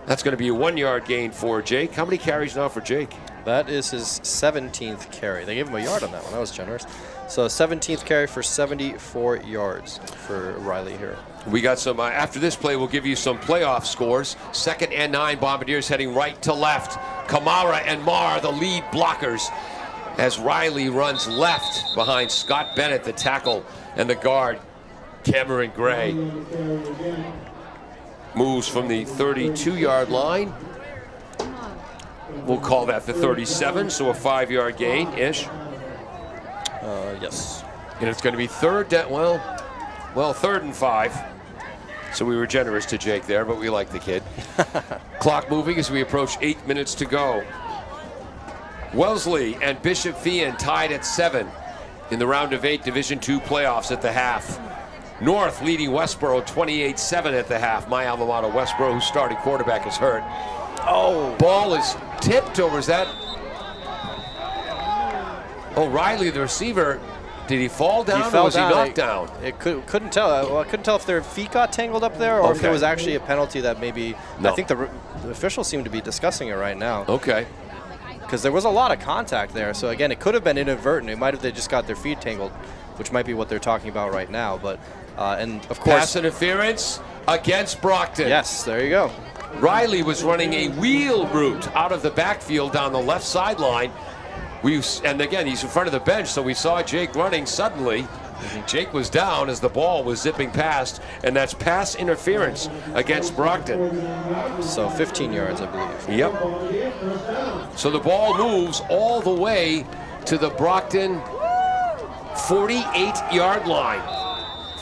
That's going to be a 1-yard gain for Jake. How many carries now for Jake? That is his 17th carry. They gave him a yard on that one. That was generous. So 17th carry for 74 yards for Riley here. We got some, after this play, we'll give you some playoff scores. 2nd and 9, Bombardiers heading right to left. Kamara and Marr, the lead blockers, as Riley runs left behind Scott Bennett, the tackle, and the guard, Cameron Gray. Moves from the 32-yard line. We'll call that the 37, so a 5-yard gain-ish. Yes. And it's going to be third and 5. So we were generous to Jake there, but we like the kid. Clock moving as we approach 8 minutes to go. Wellesley and Bishop Feehan tied at 7 in the round of 8 Division II playoffs at the half. North leading Westboro 28-7 at the half. My alma mater, Westboro, whose starting quarterback is hurt. Oh, ball is tipped, or was that? Oh, Riley, the receiver, did he fall down or was he knocked down? Couldn't tell. Well, I couldn't tell if their feet got tangled up there or if there was actually a penalty that maybe. No. I think the officials seem to be discussing it right now. Okay. Because there was a lot of contact there. So again, it could have been inadvertent. It might have they just got their feet tangled, which might be what they're talking about right now. But and of course, pass interference against Brockton. Yes, there you go. Riley was running a wheel route out of the backfield down the left sideline. And again, he's in front of the bench, so we saw Jake running suddenly. Jake was down as the ball was zipping past, and that's pass interference against Brockton. So 15 yards, I believe. Yep. So the ball moves all the way to the Brockton 48-yard line.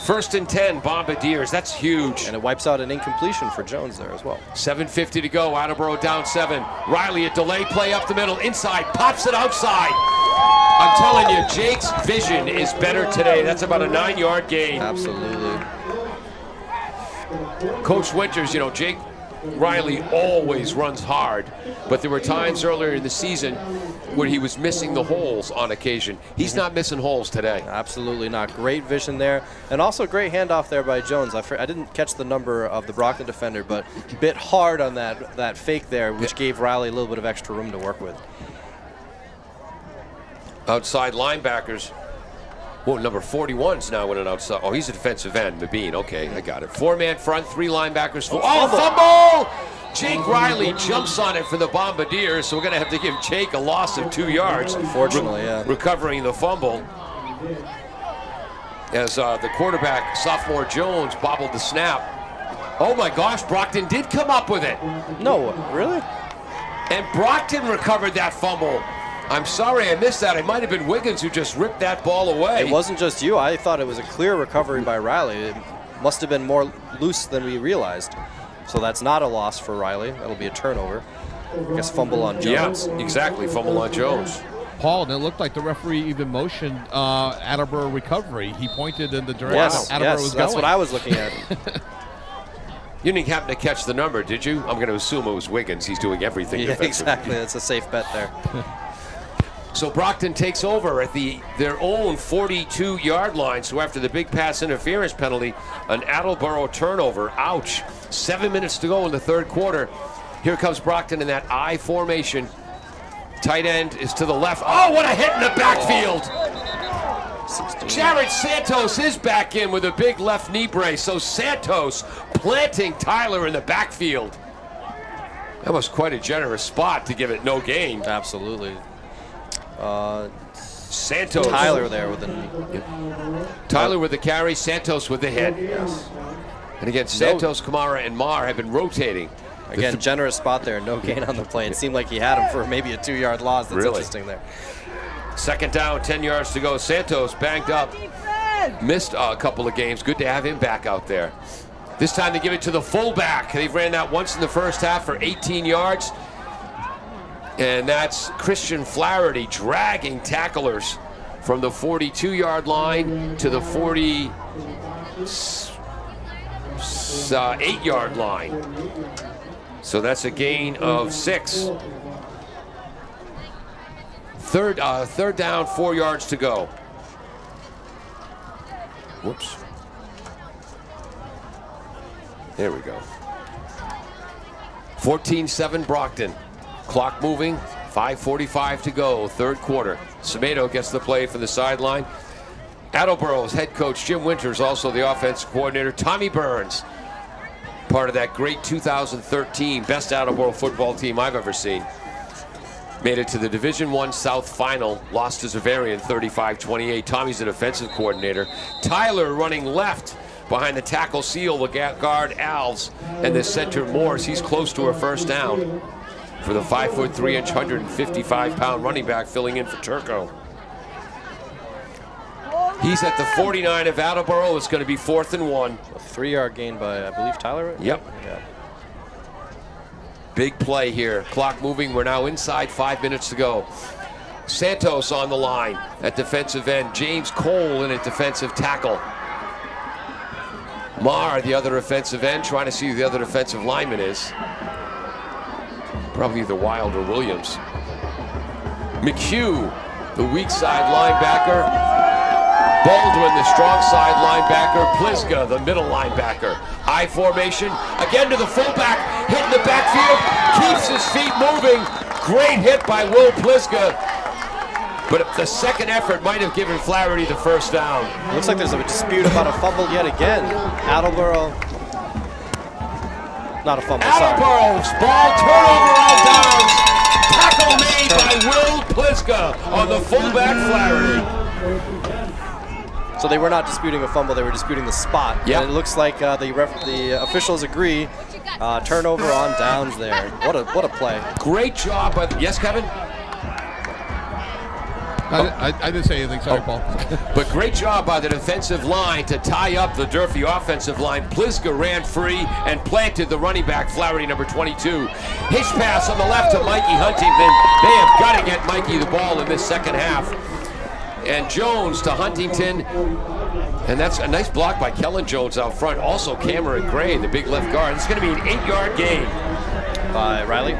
1st and 10, Bombardiers. That's huge. And it wipes out an incompletion for Jones there as well. 7:50 to go. Attleboro down 7. Riley, a delay play up the middle. Inside, pops it outside. I'm telling you, Jake's vision is better today. That's about a 9-yard gain. Absolutely. Coach Winters, Jake Riley always runs hard, but there were times earlier in the season where he was missing the holes on occasion. He's not missing holes today. Absolutely not. Great vision there, and also great handoff there by Jones. I didn't catch the number of the Brockton defender, but bit hard on that fake there, which gave Riley a little bit of extra room to work with. Outside linebackers. Whoa, number 41's now in an outside. Oh, he's a defensive end, Mabine. Okay, I got it. 4-man front, 3 linebackers. Fumble! Jake Riley jumps on it for the Bombardiers, so we're going to have to give Jake a loss of 2 yards. Unfortunately, yeah. Recovering the fumble. As the quarterback, sophomore Jones, bobbled the snap. Oh my gosh, Brockton did come up with it. No, really? And Brockton recovered that fumble. I'm sorry I missed that. It might have been Wiggins who just ripped that ball away. It wasn't just you. I thought it was a clear recovery by Riley. It must have been more loose than we realized. So that's not a loss for Riley. That'll be a turnover. I guess fumble on Jones. Yeah, exactly. Fumble on Jones. Paul, and it looked like the referee even motioned Attleboro recovery. He pointed in the direction Attleboro was going. That's what I was looking at. You didn't happen to catch the number, did you? I'm going to assume it was Wiggins. He's doing everything defensively. Exactly. That's a safe bet there. So Brockton takes over at their own 42-yard line. So after the big pass interference penalty, an Attleboro turnover. Ouch. 7 minutes to go in the third quarter. Here comes Brockton in that I formation. Tight end is to the left. Oh, what a hit in the backfield. Jared Santos is back in with a big left knee brace. So Santos planting Tyler in the backfield. That was quite a generous spot to give it no gain. Absolutely. Santos. Tyler there with the Tyler with the carry, Santos with the hit. Yes. And again, Santos, Kamara, and Marr have been rotating. Again, generous spot there. No gain on the play. It seemed like he had him for maybe a 2-yard loss. That's interesting there. Second down, 10 yards to go. Santos banged up. Missed a couple of games. Good to have him back out there. This time they give it to the fullback. They've ran that once in the first half for 18 yards. And that's Christian Flaherty dragging tacklers from the 42-yard line to the 48-yard line. So that's a gain of 6. Third down, 4 yards to go. Whoops. There we go. 14-7 Brockton. Clock moving, 5:45 to go, third quarter. Semedo gets the play from the sideline. Attleboro's head coach Jim Winters, also the offensive coordinator. Tommy Burns, part of that great 2013 best Attleboro football team I've ever seen. Made it to the Division I South Final, lost to Zavarian 35-28. Tommy's the defensive coordinator. Tyler running left behind the tackle Seal, the guard Alves, and the center Morse. He's close to a first down for the 5'3", 155-pound running back filling in for Turco. He's at the 49 of Attleboro. It's going to be 4th and 1. A 3-yard gain by, I believe, Tyler? Right? Yep. Yeah. Big play here. Clock moving. We're now inside 5 minutes to go. Santos on the line at defensive end. James Cole in at defensive tackle. Marr, the other offensive end, trying to see who the other defensive lineman is. Probably either Wild or Williams. McHugh, the weak side linebacker. Baldwin, the strong side linebacker. Pliska, the middle linebacker. I formation, again to the fullback, hitting the backfield, keeps his feet moving. Great hit by Will Pliska. But the second effort might have given Flaherty the first down. Looks like there's a dispute about a fumble yet again. Attleboro. Not a fumble, Attleboro's ball turnover on downs. Tackle made by Will Pliska on the fullback Flaherty. So they were not disputing a fumble, they were disputing the spot. Yeah. And it looks like the officials agree. Turnover on downs there. What a play. Great job by yes, Kevin? I didn't say anything. Sorry, Paul. But great job by the defensive line to tie up the Durfee offensive line. Pliska ran free and planted the running back, Flaherty, number 22. Hitch pass on the left to Mikey Huntington. They have got to get Mikey the ball in this second half. And Jones to Huntington. And that's a nice block by Kellen Jones out front. Also Cameron Gray, the big left guard. It's going to be an 8-yard gain. By Riley?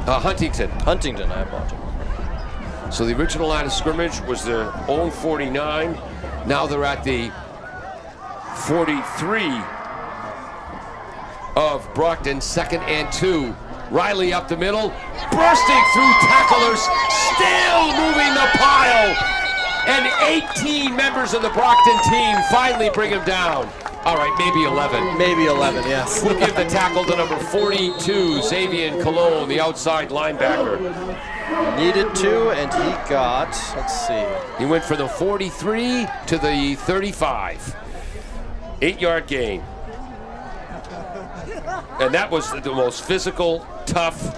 Huntington. Huntington, I apologize. So the original line of scrimmage was their own 49. Now they're at the 43 of Brockton, 2nd and 2. Riley up the middle, bursting through tacklers, still moving the pile. And 18 members of the Brockton team finally bring him down. All right, maybe 11. Maybe 11, yes. We'll give the tackle to number 42, Xavier Cologne, the outside linebacker. Needed to, and he got, let's see. He went from the 43 to the 35. 8-yard gain. And that was the most physical, tough,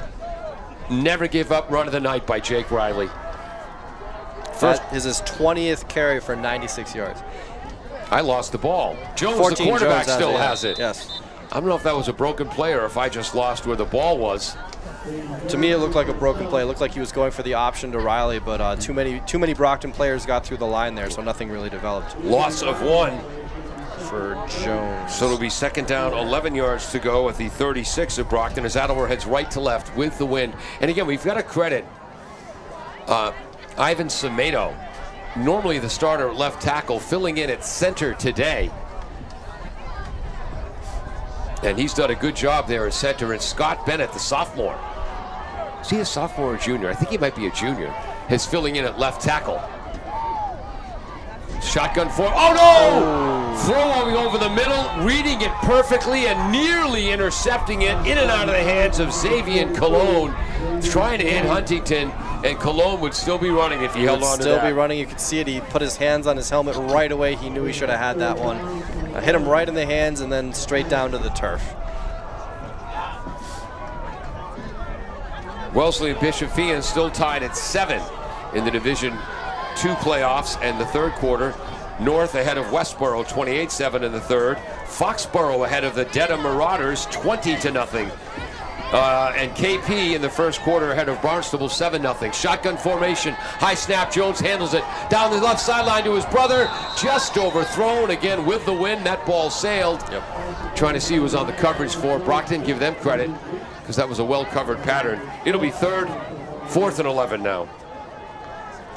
never give up run of the night by Jake Riley. That is his 20th carry for 96 yards. I lost the ball. Jones, the quarterback, still has it. Yes. I don't know if that was a broken play or if I just lost where the ball was. To me, it looked like a broken play. It looked like he was going for the option to Riley, but too many Brockton players got through the line there, so nothing really developed. Loss of 1 for Jones. So it'll be 2nd down, 11 yards to go at the 36 of Brockton as Attleboro heads right to left with the wind. And again, we've got to credit Ivan Semedo, normally the starter left tackle, filling in at center today. And he's done a good job there at center. And Scott Bennett, the sophomore. Is he a sophomore or junior? I think he might be a junior. Is filling in at left tackle. Shotgun for, oh no! Throwing over the middle, reading it perfectly and nearly intercepting it in and out of the hands of Xavier Cologne. Trying to hit Huntington. and Cologne would still be running if he held on to that. Still be running. You could see it. He put his hands on his helmet right away. He knew he should have had that one. Hit him right in the hands and then straight down to the turf. Wellesley and Bishop Feion still tied at 7 in the Division II playoffs and the third quarter. North ahead of Westboro 28-7 in the third. Foxborough ahead of the Dedham Marauders 20-0. And KP in the first quarter ahead of Barnstable 7-0. Shotgun formation, high snap, Jones handles it down the left sideline to his brother, just overthrown again with the wind. That ball sailed. Trying to see who was on the coverage for Brockton. Give them credit because that was a well-covered pattern. It'll be 4th and 11 now.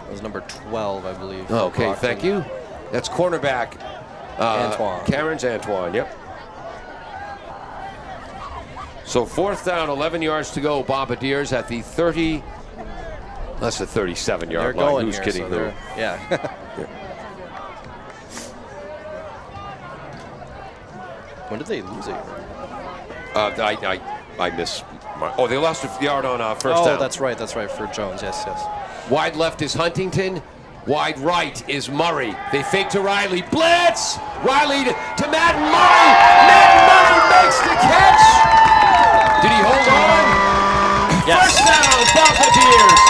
That was number 12, I believe. Okay, Brockton. thank you. That's cornerback Antoine. Cameron's Antoine, yep. So 4th down, 11 yards to go. Bombardiers at the 30. That's the 37-yard line. Who's kidding who? Yeah. When did they lose it? I miss. Oh, they lost a yard on first down. Oh, that's right, for Jones. Yes. Wide left is Huntington. Wide right is Murray. They fake to Riley. Blitz! Riley to Madden Murray. Madden Murray makes the catch. Did he hold on? Yes. First down, Bombardiers.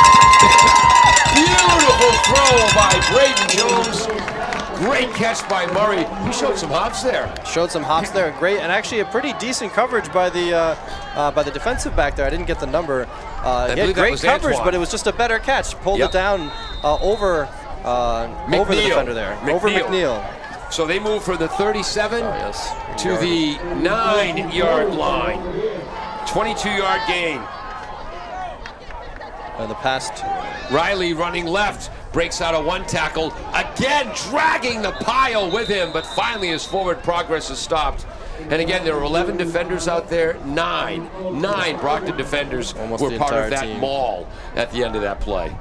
Beautiful throw by Braden Jones. Great catch by Murray. He showed some hops there. Great, and actually a pretty decent coverage by the defensive back there. I didn't get the number. He had great coverage, Antoine. but it was just a better catch. Pulled it down over the defender there. Over McNeil. So they move from the 37 to the 9-yard line. 22-yard gain. And the pass. Riley running left. Breaks out of one tackle. Again, dragging the pile with him, but finally his forward progress is stopped. And again, there were 11 defenders out there. Nine Brockton defenders were part of that maul at the end of that play.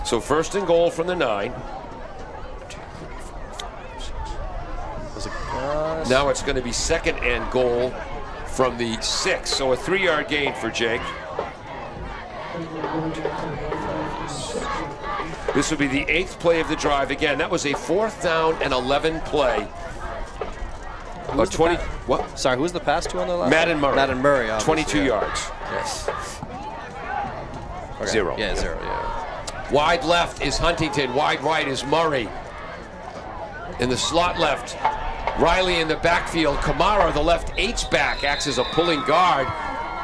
So 1st and goal from the 9. Now it's going to be 2nd and goal from the 6. So a 3-yard gain for Jake. This will be the 8th play of the drive. Again, that was a 4th down and 11 play. 20. What? Sorry, who was the pass to on the left? Madden Murray. Madden Murray. 22 yards. Yes. Okay. 0. Yeah, 0. Yeah. Wide left is Huntington. Wide right is Murray. In the slot left, Riley in the backfield. Kamara, the left H-back, acts as a pulling guard,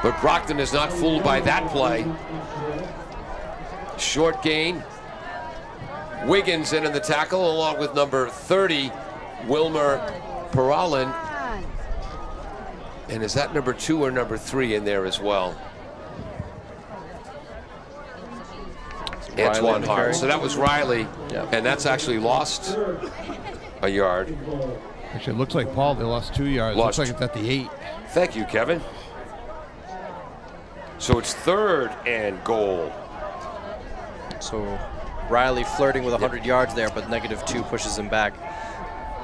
but Brockton is not fooled by that play. Short gain. Wiggins in the tackle, along with number 30, Wilmer Peralin. And is that number 2 or number 3 in there as well? Antoine Hart. So that was Riley, and that's actually lost a yard. Actually, it looks like, Paul, they lost 2 yards. Lost. Looks like it's at the 8. Thank you, Kevin. So it's 3rd and goal. So Riley flirting with 100 yards there, but -2 pushes him back.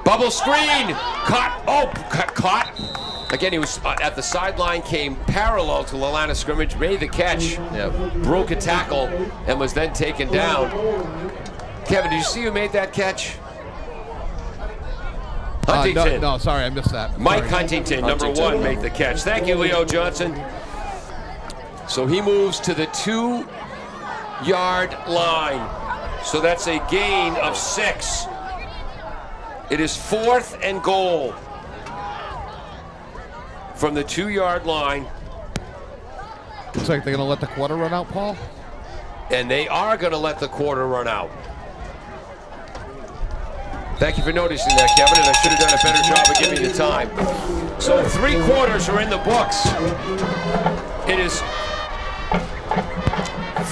Bubble screen! Caught! Oh, caught! Again, he was at the sideline, came parallel to the line of scrimmage, made the catch, broke a tackle, and was then taken down. Kevin, did you see who made that catch? Huntington. No, sorry, I missed that. Mike Sorry. Huntington, number 1, made the catch. Thank you, Leo Johnson. So he moves to the 2-yard line. So that's a gain of 6. It is 4th and goal from the 2-yard line. Looks like they're going to let the quarter run out, Paul. And they are going to let the quarter run out. Thank you for noticing that, Kevin, and I should have done a better job of giving you time. So 3 quarters are in the books. It is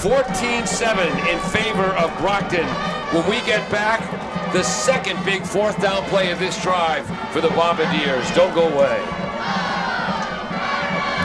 14-7 in favor of Brockton. When we get back, the second big 4th down play of this drive for the Bombardiers. Don't go away.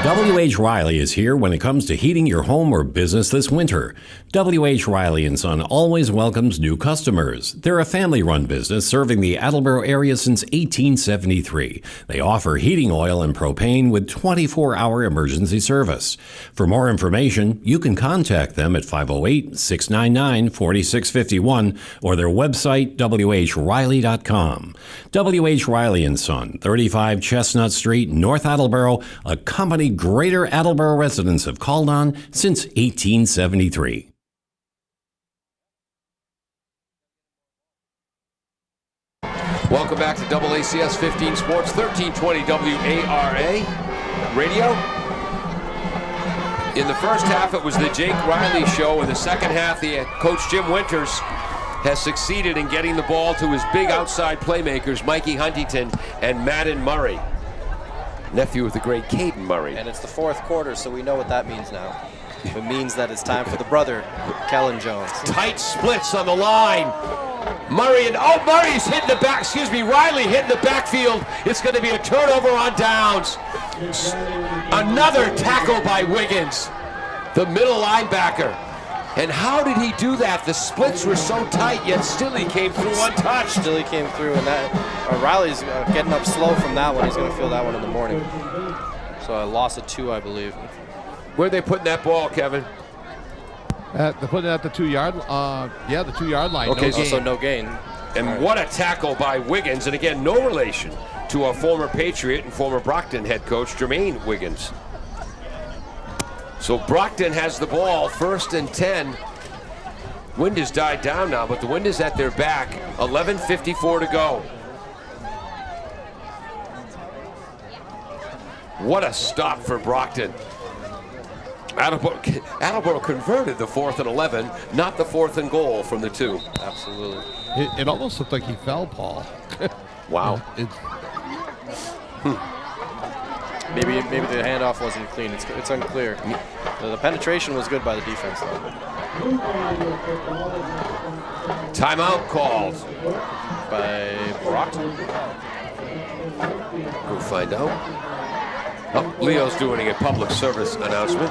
W.H. Riley is here when it comes to heating your home or business this winter. W.H. Riley & Son always welcomes new customers. They're a family-run business serving the Attleboro area since 1873. They offer heating oil and propane with 24-hour emergency service. For more information, you can contact them at 508-699-4651 or their website, whriley.com. W.H. Riley & Son, 35 Chestnut Street, North Attleboro, a company Greater Attleboro residents have called on since 1873. Welcome back to AACS 15 Sports, 1320 WARA Radio. In the first half, it was the Jake Riley show. In the second half, Coach Jim Winters has succeeded in getting the ball to his big outside playmakers, Mikey Huntington and Madden Murray. Nephew of the great Caden Murray. And it's the fourth quarter, so we know what that means now. It means that it's time for the brother, Kellen Jones. Tight splits on the line. Murray's hitting the back, Riley hitting the backfield. It's going to be a turnover on downs. Another tackle by Wiggins, the middle linebacker. And how did he do that? The splits were so tight, yet still he came through untouched. Still he came through, and that Riley's getting up slow from that one. He's going to feel that one in the morning. So a loss of 2, I believe. Where are they putting that ball, Kevin? They're putting it at the 2-yard, the 2-yard line. Okay, no gain. So no gain. And what a tackle by Wiggins, and again, no relation to our former Patriot and former Brockton head coach, Jermaine Wiggins. So Brockton has the ball, 1st and 10. Wind has died down now, but the wind is at their back. 11:54 to go. What a stop for Brockton. Attleboro converted the 4th and 11, not the 4th and goal from the 2. Absolutely. It almost looked like he fell, Paul. Wow. Maybe the handoff wasn't clean. It's unclear. The penetration was good by the defense, though. Timeout called By Brockton. We'll find out. Oh, Leo's doing a public service announcement.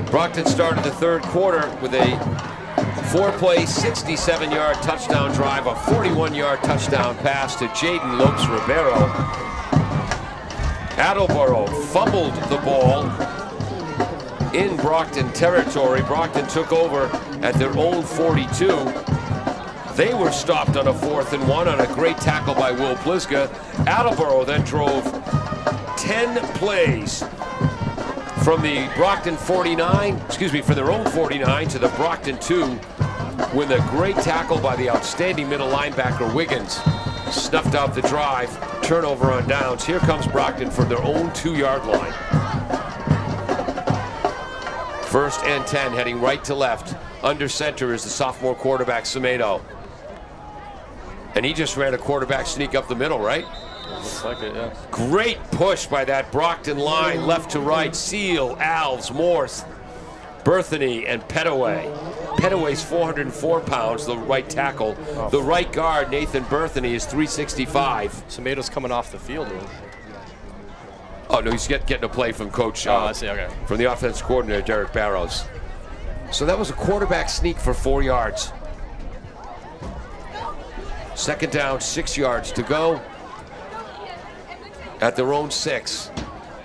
Brockton started the 3rd quarter with a 4-play, 67-yard touchdown drive, a 41-yard touchdown pass to Jaden Lopes-Ribeiro. Attleboro fumbled the ball in Brockton territory. Brockton took over at their own 42. They were stopped on a 4th and 1 on a great tackle by Will Pliska. Attleboro then drove 10 plays from the Brockton 49, from their own 49 to the Brockton 2, with a great tackle by the outstanding middle linebacker Wiggins. Snuffed out the drive, turnover on downs. Here comes Brockton from their own 2-yard line. 1st and 10, heading right to left. Under center is the sophomore quarterback, Semedo. And he just ran a quarterback sneak up the middle, right? Looks like it, yeah. Great push by that Brockton line, left to right. Seal, Alves, Morse, Berthany, and Petaway. Petaway's 404 pounds, the right tackle. Oh. The right guard, Nathan Berthany, is 365. Semedo's coming off the field. Oh, no, he's getting a play from Coach. I see, okay. From the offense coordinator, Derek Barrows. So that was a quarterback sneak for 4 yards. 2nd down, 6 yards to go. At their own 6.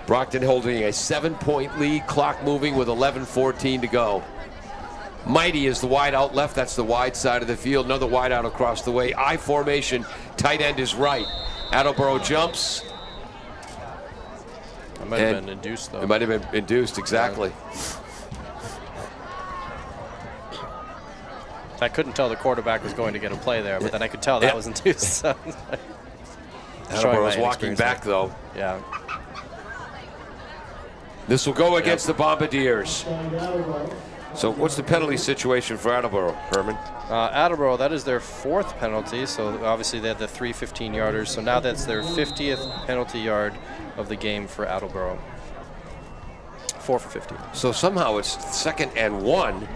Brockton holding a 7-point lead, clock moving with 11:14 to go. Mighty is the wide out left. That's the wide side of the field. Another wide out across the way. I formation. Tight end is right. Attleboro jumps. It might have been induced, though. It might have been induced, exactly. I couldn't tell the quarterback was going to get a play there, but then I could tell that was induced. So. Attleboro's walking back, though. Yeah. This will go against the Bombardiers. So what's the penalty situation for Attleboro, Herman? Attleboro, that is their 4th penalty. So obviously they had the 3 15-yarders. So now that's their 50th penalty yard of the game for Attleboro. 4 for 50. So somehow it's 2nd and 1.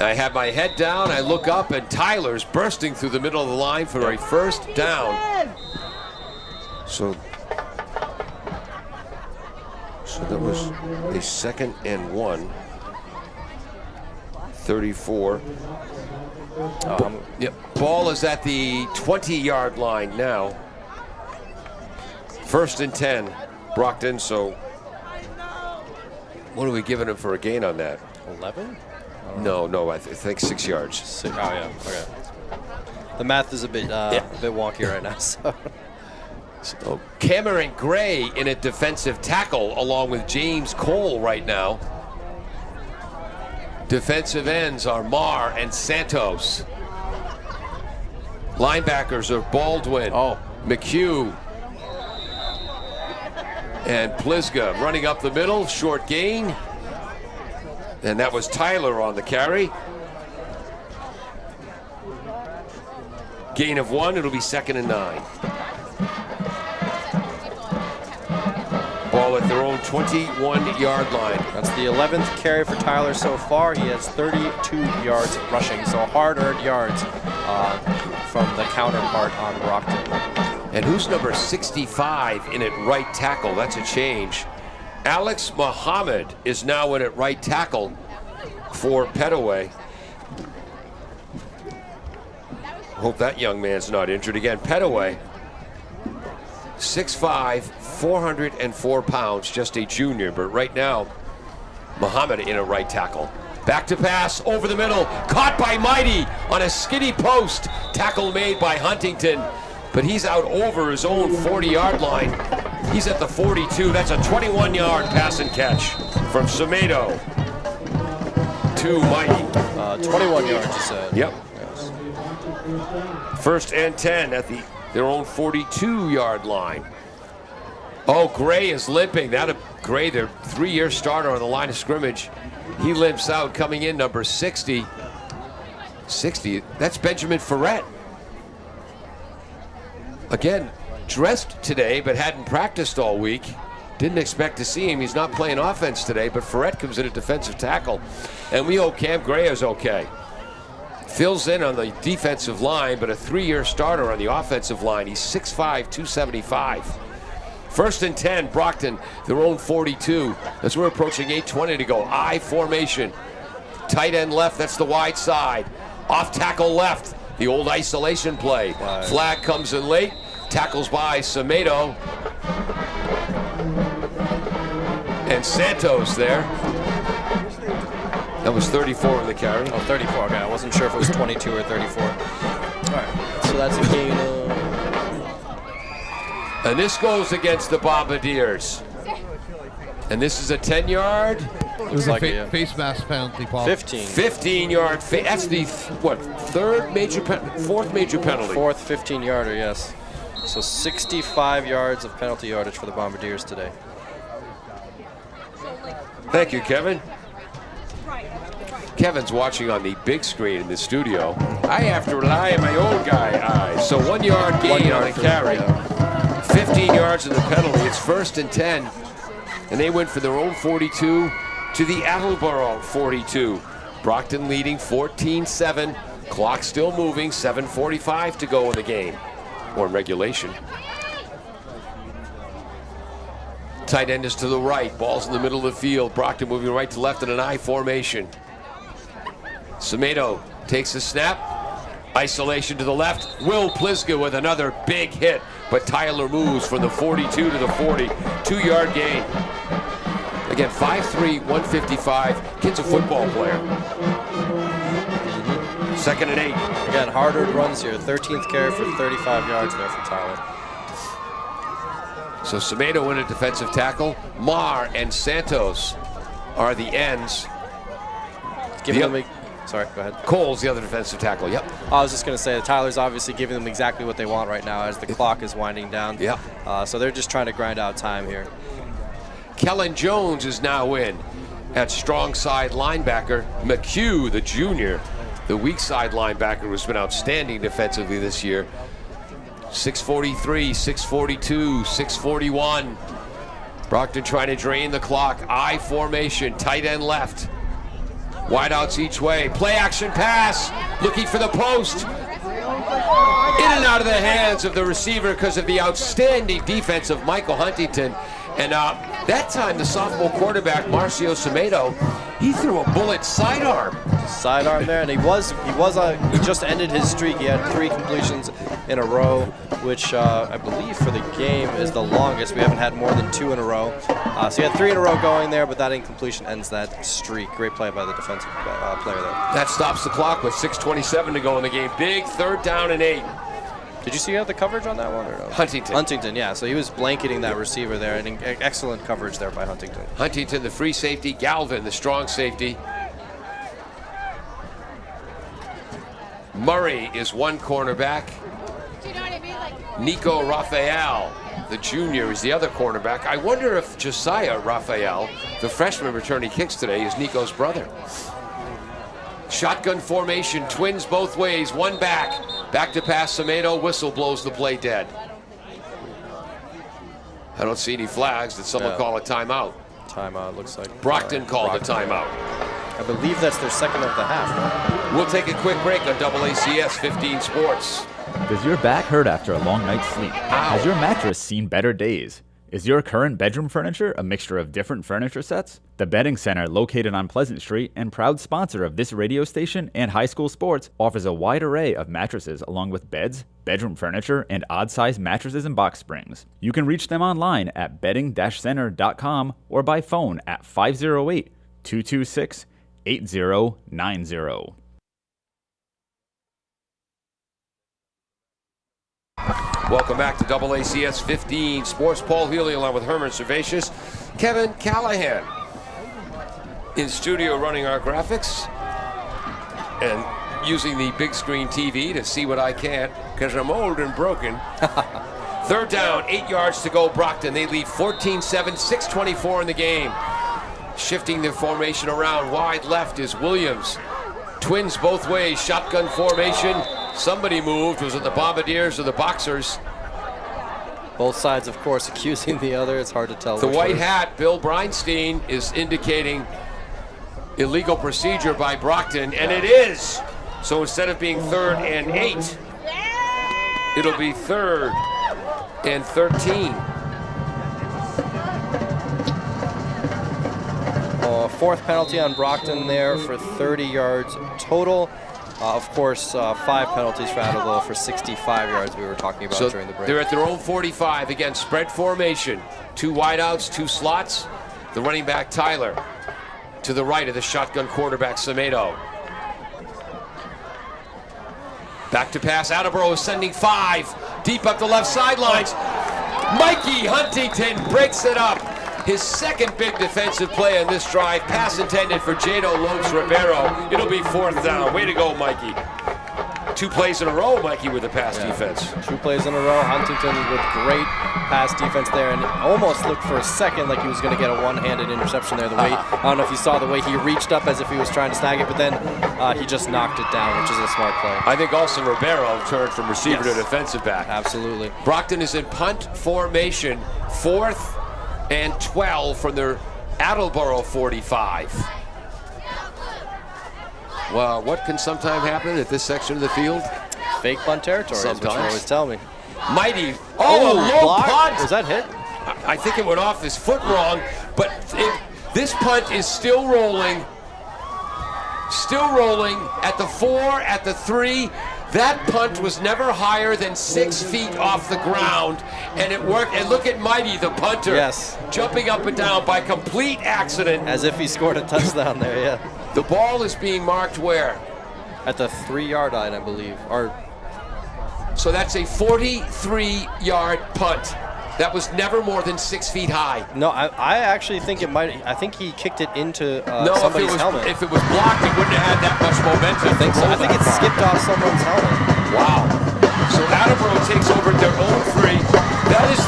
I have my head down, I look up, and Tyler's bursting through the middle of the line for a 1st down. So that was a 2nd and 1. 34. Yep. Ball is at the 20-yard line now. 1st and 10, Brockton. So what are we giving him for a gain on that? 11? No, I think 6 yards. Oh yeah. Okay. The math is a bit wonky right now. So. Cameron Gray in a defensive tackle along with James Cole right now. Defensive ends are Marr and Santos. Linebackers are Baldwin, McHugh, and Plisga running up the middle, short gain. And that was Tyler on the carry. Gain of 1, it'll be 2nd and 9. Ball at their own 21-yard line. That's the 11th carry for Tyler so far. He has 32 yards rushing, so hard-earned yards from the counterpart on Brockton. And who's number 65 in at right tackle? That's a change. Alex Muhammad is now in at right tackle for Petaway. Hope that young man's not injured again. Petaway, 6'5", 404 pounds, just a junior, but right now, Muhammad in a right tackle. Back to pass, over the middle, caught by Mighty on a skinny post. Tackle made by Huntington, but he's out over his own 40-yard line. He's at the 42. That's a 21-yard pass and catch from Semedo to Mighty. 21 yards, you said. Yep. Yes. 1st and 10 at their own 42-yard line. Oh, Gray is limping. Gray, their 3-year starter on the line of scrimmage. He limps out, coming in number 60. 60, that's Benjamin Ferret. Again, dressed today, but hadn't practiced all week. Didn't expect to see him. He's not playing offense today, but Ferret comes in at defensive tackle. And we hope Cam Gray is okay. Fills in on the defensive line, but a 3-year starter on the offensive line. He's 6'5", 275. 1st and 10, Brockton, their own 42. As we're approaching 8:20 to go. I formation. Tight end left, that's the wide side. Off tackle left, the old isolation play. Flag comes in late. Tackles by Semedo. And Santos there. That was 34 in the carry. Oh, 34. Okay, I wasn't sure if it was 22 or 34. All right, so that's a gain of... And this goes against the Bombardiers. And this is a 10-yard. It was like a face mask penalty, Paul. 15-yard. That's the, fourth major penalty. Fourth 15-yarder, yes. So 65 yards of penalty yardage for the Bombardiers today. Thank you, Kevin. Kevin's watching on the big screen in the studio. I have to rely on my old guy eyes. So 1-yard gain on the carry. 15 yards in the penalty. It's 1st and 10. And they went for their own 42 to the Attleboro 42. Brockton leading 14-7. Clock still moving. 7:45 to go in the game, or in regulation. Tight end is to the right. Ball's in the middle of the field. Brockton moving right to left in an I formation. Semedo takes the snap. Isolation to the left. Will Plisga with another big hit, but Tyler moves from the 42 to the 40. 2-yard gain. Again, 5'3", 155. Kid's a football player. 2nd and 8. Again, harder runs here. 13th carry for 35 yards there for Tyler. So Semedo in a defensive tackle. Marr and Santos are the ends. Sorry, go ahead. Cole's the other defensive tackle, yep. I was just going to say, Tyler's obviously giving them exactly what they want right now as the clock is winding down. Yeah. So they're just trying to grind out time here. Kellen Jones is now in at strong side linebacker. McHugh, the junior, the weak side linebacker, who's been outstanding defensively this year. 6:43, 6:42, 6:41. Brockton trying to drain the clock. I formation, tight end left. Wideouts each way. Play action pass. Looking for the post. In and out of the hands of the receiver because of the outstanding defense of Michael Huntington. And that time, the sophomore quarterback, Marcio Semedo, he threw a bullet sidearm. Sidearm there, and he just ended his streak. He had 3 completions in a row, which I believe for the game is the longest. We haven't had more than 2 in a row. So he had 3 in a row going there, but that incompletion ends that streak. Great play by the defensive player there. That stops the clock with 6:27 to go in the game. Big 3rd down and 8. Did you see the coverage on that one or no? Huntington, yeah. So he was blanketing that receiver there, and excellent coverage there by Huntington. Huntington, the free safety. Galvin, the strong safety. Murray is one cornerback. Nico Raphael, the junior, is the other cornerback. I wonder if Josiah Raphael, the freshman returning kicks today, is Nico's brother. Shotgun formation, twins both ways, one back. Back to pass, Semedo, whistle blows the play dead. I don't see any flags. Did someone call a timeout? Timeout, looks like. Brockton called a timeout. I believe that's their second of the half. We'll take a quick break on AACS 15 Sports. Does your back hurt after a long night's sleep? Has your mattress seen better days? Is your current bedroom furniture a mixture of different furniture sets? The Bedding Center, located on Pleasant Street and proud sponsor of this radio station and high school sports, offers a wide array of mattresses along with beds, bedroom furniture, and odd-sized mattresses and box springs. You can reach them online at bedding-center.com or by phone at 508-226-8090. Welcome back to AACS 15 Sports. Paul Healy along with Herman Servatius. Kevin Callahan in studio running our graphics and using the big screen TV to see what I can't because I'm old and broken. 3rd down, 8 yards to go. Brockton, they lead 14-7, 6:24 in the game. Shifting their formation around. Wide left is Williams. Twins both ways, shotgun formation. Somebody moved. Was it the Bombardiers or the Boxers? Both sides, of course, accusing the other. It's hard to tell. The white hat, Bill Breinstein, is indicating illegal procedure by Brockton, and it is. So instead of being 3rd and 8, it'll be 3rd and 13. 4th penalty on Brockton there for 30 yards total. Of course, 5 penalties for Attleboro for 65 yards we were talking about during the break. They're at their own 45. Again, spread formation. 2 wideouts, 2 slots. The running back, Tyler, to the right of the shotgun quarterback, Semedo. Back to pass. Attleboro is sending 5 deep up the left sidelines. Mikey Huntington breaks it up. His second big defensive play on this drive. Pass intended for Jado Lopes Ribeiro. It'll be 4th down. Way to go, Mikey. 2 plays in a row, Mikey, with the pass defense. 2 plays in a row. Huntington with great pass defense there, and almost looked for a second like he was going to get a one-handed interception there. The way I don't know if you saw the way he reached up as if he was trying to snag it, but then he just knocked it down, which is a smart play. I think also Ribeiro turned from receiver to defensive back. Absolutely. Brockton is in punt formation. 4th and 12 from their Attleboro 45. Well, what can sometime happen at this section of the field? Fake punt territory, sometimes. is what you always tell me. Mighty. Oh, a low block. punt. Was that hit? I think it went off his foot wrong, but this punt is still rolling. Still rolling at the 4, at the 3. That punt was never higher than 6 feet off the ground, and it worked. And look at Mighty, the punter, jumping up and down by complete accident. As if he scored a touchdown there, yeah. The ball is being marked where? At the 3-yard line, I believe. So that's a 43-yard punt. That was never more than 6 feet high. No, I actually think it might. I think he kicked it into somebody's helmet. If it was blocked, it wouldn't have had that much momentum. I think so. I think it skipped off someone's helmet. Wow. So Attleboro takes over their own 3. That is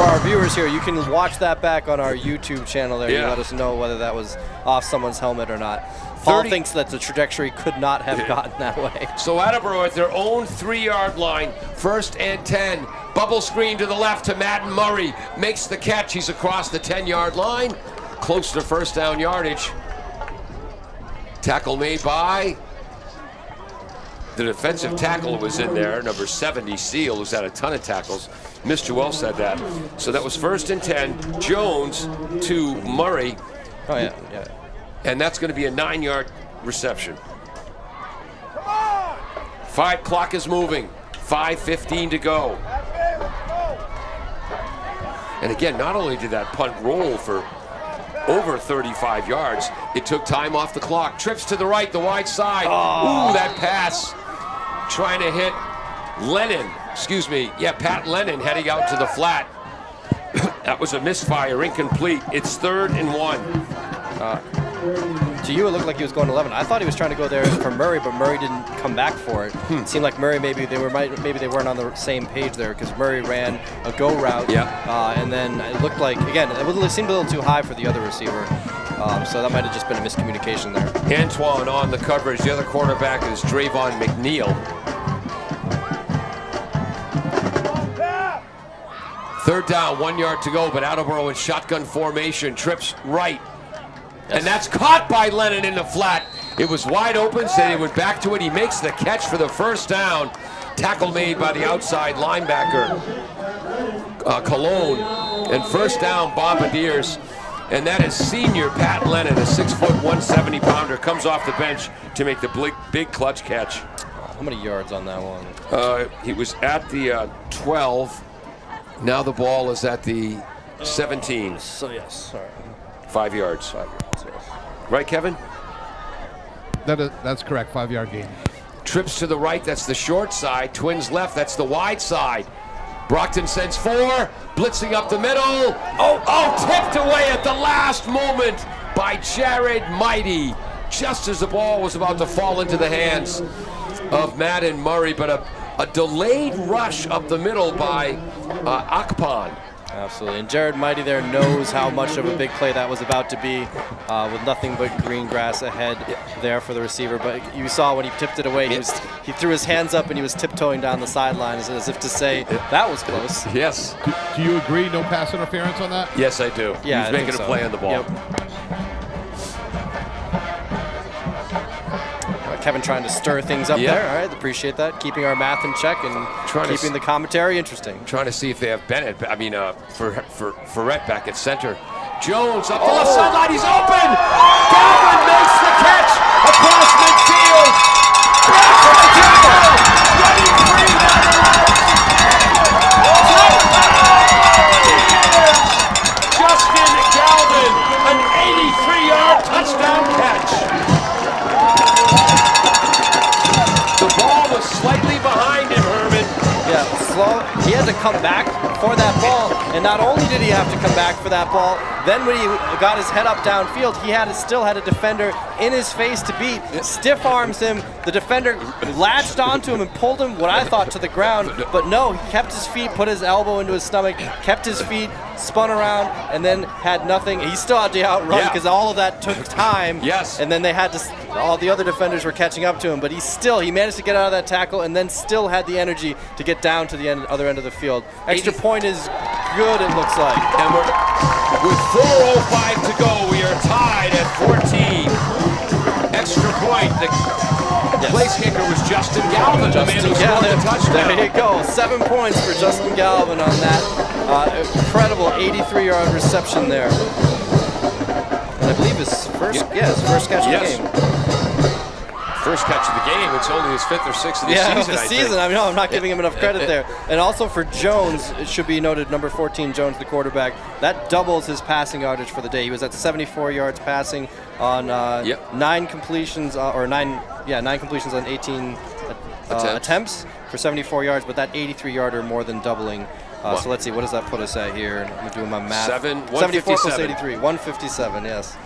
For our viewers here, you can watch that back on our YouTube channel there. You let us know whether that was off someone's helmet or not. Paul thinks that the trajectory could not have gotten that way. So Attleboro at their own 3-yard line, 1st and 10. Bubble screen to the left to Madden Murray. Makes the catch. He's across the 10-yard line. Close to 1st down yardage. Tackle made by The defensive tackle was in there, number 70, Seal, who's had a ton of tackles. Mr. Wells said that. So that was 1st and 10. Jones to Murray. Oh, yeah. And that's going to be a 9-yard reception. Clock is moving. 5:15 to go. And again, not only did that punt roll for over 35 yards, it took time off the clock. Trips to the right, the wide side. Ooh, that pass. Trying to hit Lennon. Excuse me. Yeah, Pat Lennon heading out to the flat. That was a misfire, incomplete. It's 3rd and 1. To you, it looked like he was going 11. I thought he was trying to go there for Murray, but Murray didn't come back for it. It seemed like Murray maybe they weren't on the same page there because Murray ran a go route. And then it looked like again it seemed a little too high for the other receiver. So that might have just been a miscommunication there. Antoine on the coverage. The other quarterback is Drayvon McNeil. 3rd down, 1 yard to go, but Attleboro in shotgun formation. Trips right. And that's caught by Lennon in the flat. It was wide open, so he went back to it. He makes the catch for the 1st down. Tackle made by the outside linebacker, Cologne. And 1st down, Bombardiers. And that is senior Pat Lennon, a 6-foot, 170-pounder, comes off the bench to make the big clutch catch. How many yards on that one? He was at the 12. Now the ball is at the 17. So, yes. Sorry. 5 yards. 5 yards, yes. Right, Kevin? That's correct. 5-yard gain. Trips to the right, that's the short side. Twins left, that's the wide side. Brockton sends 4, blitzing up the middle. Tipped away at the last moment by Jared Mighty, just as the ball was about to fall into the hands of Madden Murray, but a delayed rush up the middle by Akpan. Absolutely, and Jared Mighty there knows how much of a big play that was about to be, with nothing but green grass ahead there for the receiver. But you saw when he tipped it away, he threw his hands up and he was tiptoeing down the sideline as if to say, that was close. Yes. Do you agree, no pass interference on that? Yes, I do. Yeah, He's making a play on the ball. Yep. Kevin trying to stir things up there. All right, appreciate that. Keeping our math in check and keeping the commentary interesting. Trying to see if they have Bennett. For Ferret back at center. Jones up the left sideline. He's open. Galvin makes the catch across midfield. Back from the tackle. Running free down the left. Justin Galvin, an 83-yard touchdown catch. The ball was slightly behind him, Herman. Yeah, slow. He had to come back for that ball, and not only did he have to come back for that ball, then when he got his head up downfield, he still had a defender in his face to beat. Stiff arms him. The defender latched onto him and pulled him, what I thought, to the ground. But no, he kept his feet, put his elbow into his stomach, kept his feet, spun around, and then had nothing. He still had to outrun because all of that took time. Yes. And then they had to. All the other defenders were catching up to him, but he managed to get out of that tackle and then still had the energy to get down to the other end of the field. Extra point is good, it looks like. And with 4:05 to go, we are tied at 14. Extra point. The place kicker was Justin Galvin, the man who scored the touchdown. There you go. 7 points for Justin Galvin on that incredible 83-yard reception there. And I believe his first catch of the game. First catch of the game. It's only his 5th or 6th of the season. I mean, I'm not giving him enough credit there. And also for Jones, it should be noted, number 14, Jones, the quarterback, that doubles his passing yardage for the day. He was at 74 yards passing on 9 completions, 9 completions on 18 attempts for 74 yards, but that 83-yarder more than doubling. So let's see, what does that put us at here? I'm doing my math. 74 plus 83, 157, yes.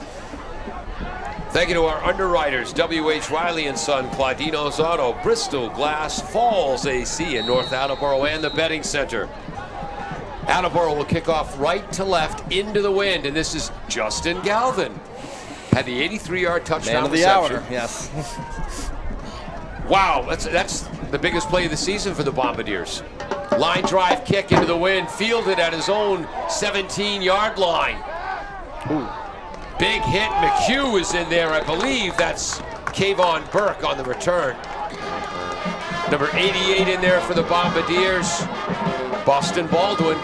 Thank you to our underwriters, W.H. Riley & Son, Claudino's Auto, Bristol Glass, Falls AC in North Attleboro, and the Betting Center. Attleboro will kick off right to left into the wind, and this is Justin Galvin. Had the 83-yard touchdown Man of the reception. hour, yes. Wow, that's the biggest play of the season for the Bombardiers. Line drive kick into the wind, fielded at his own 17-yard line. Ooh. Big hit. McHugh is in there. I believe that's Kayvon Burke on the return. Number 88 in there for the Bombardiers, Boston Baldwin.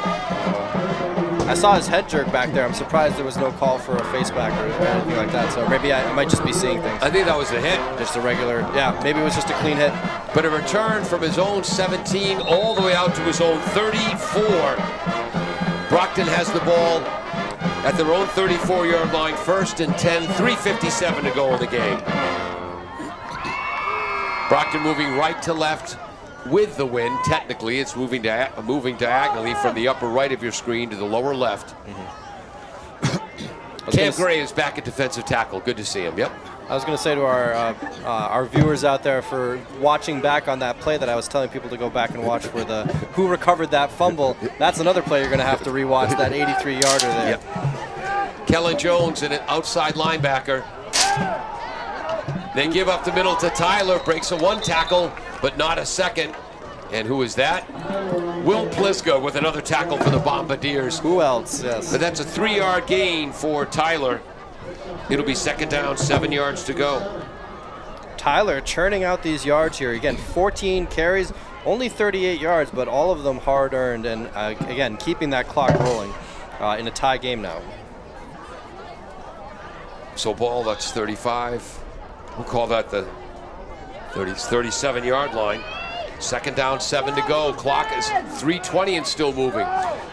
I saw his head jerk back there. I'm surprised there was no call for a face back or anything like that. So maybe I might just be seeing things. I think that was a hit. Just a regular, yeah, maybe it was just a clean hit. But a return from his own 17 all the way out to his own 34. Brockton has the ball at their own 34-yard line, 1st and 10, 3:57 to go in the game. Brockton moving right to left with the wind. Technically, it's moving diagonally from the upper right of your screen to the lower left. Cam Gray is back at defensive tackle. Good to see him. Yep. I was going to say to our viewers out there for watching back on that play that I was telling people to go back and watch for who recovered that fumble. That's another play you're going to have to rewatch, that 83-yarder there. Yep. Kellen Jones, an outside linebacker. They give up the middle to Tyler, breaks a 1 tackle, but not a second. And who is that? Will Pliska with another tackle for the Bombardiers. Who else? Yes. But that's a 3-yard gain for Tyler. It'll be 2nd down, 7 yards to go. Tyler churning out these yards here. Again, 14 carries, only 38 yards, but all of them hard-earned. And again, keeping that clock rolling in a tie game now. So ball, that's 35. We'll call that the 37-yard line. 2nd down, 7 to go. Clock is 3:20 and still moving.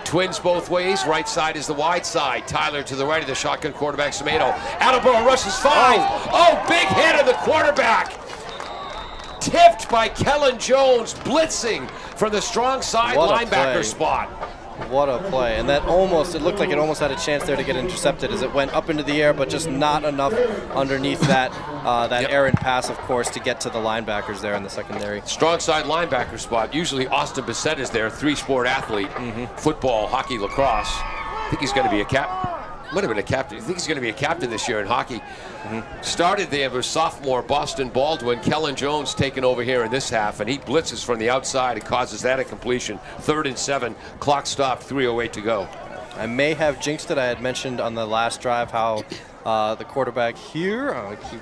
Twins both ways. Right side is the wide side. Tyler to the right of the shotgun quarterback, Semedo. Attleboro rushes 5. Oh, big hit of the quarterback. Tipped by Kellen Jones, blitzing from the strong side linebacker spot. What a play. And that it looked like it almost had a chance there to get intercepted as it went up into the air, but just not enough underneath that errant pass, of course, to get to the linebackers there in the secondary. Strong side linebacker spot. Usually Austin Bissett is there, 3-sport athlete, football, hockey, lacrosse. I think he's going to be a might have been a captain. I think he's going to be a captain this year in hockey. Started there with sophomore Boston Baldwin. Kellen Jones taking over here in this half, and he blitzes from the outside and causes that a completion. 3rd and 7. Clock stopped. 3:08 to go. I may have jinxed it. I had mentioned on the last drive how the quarterback here,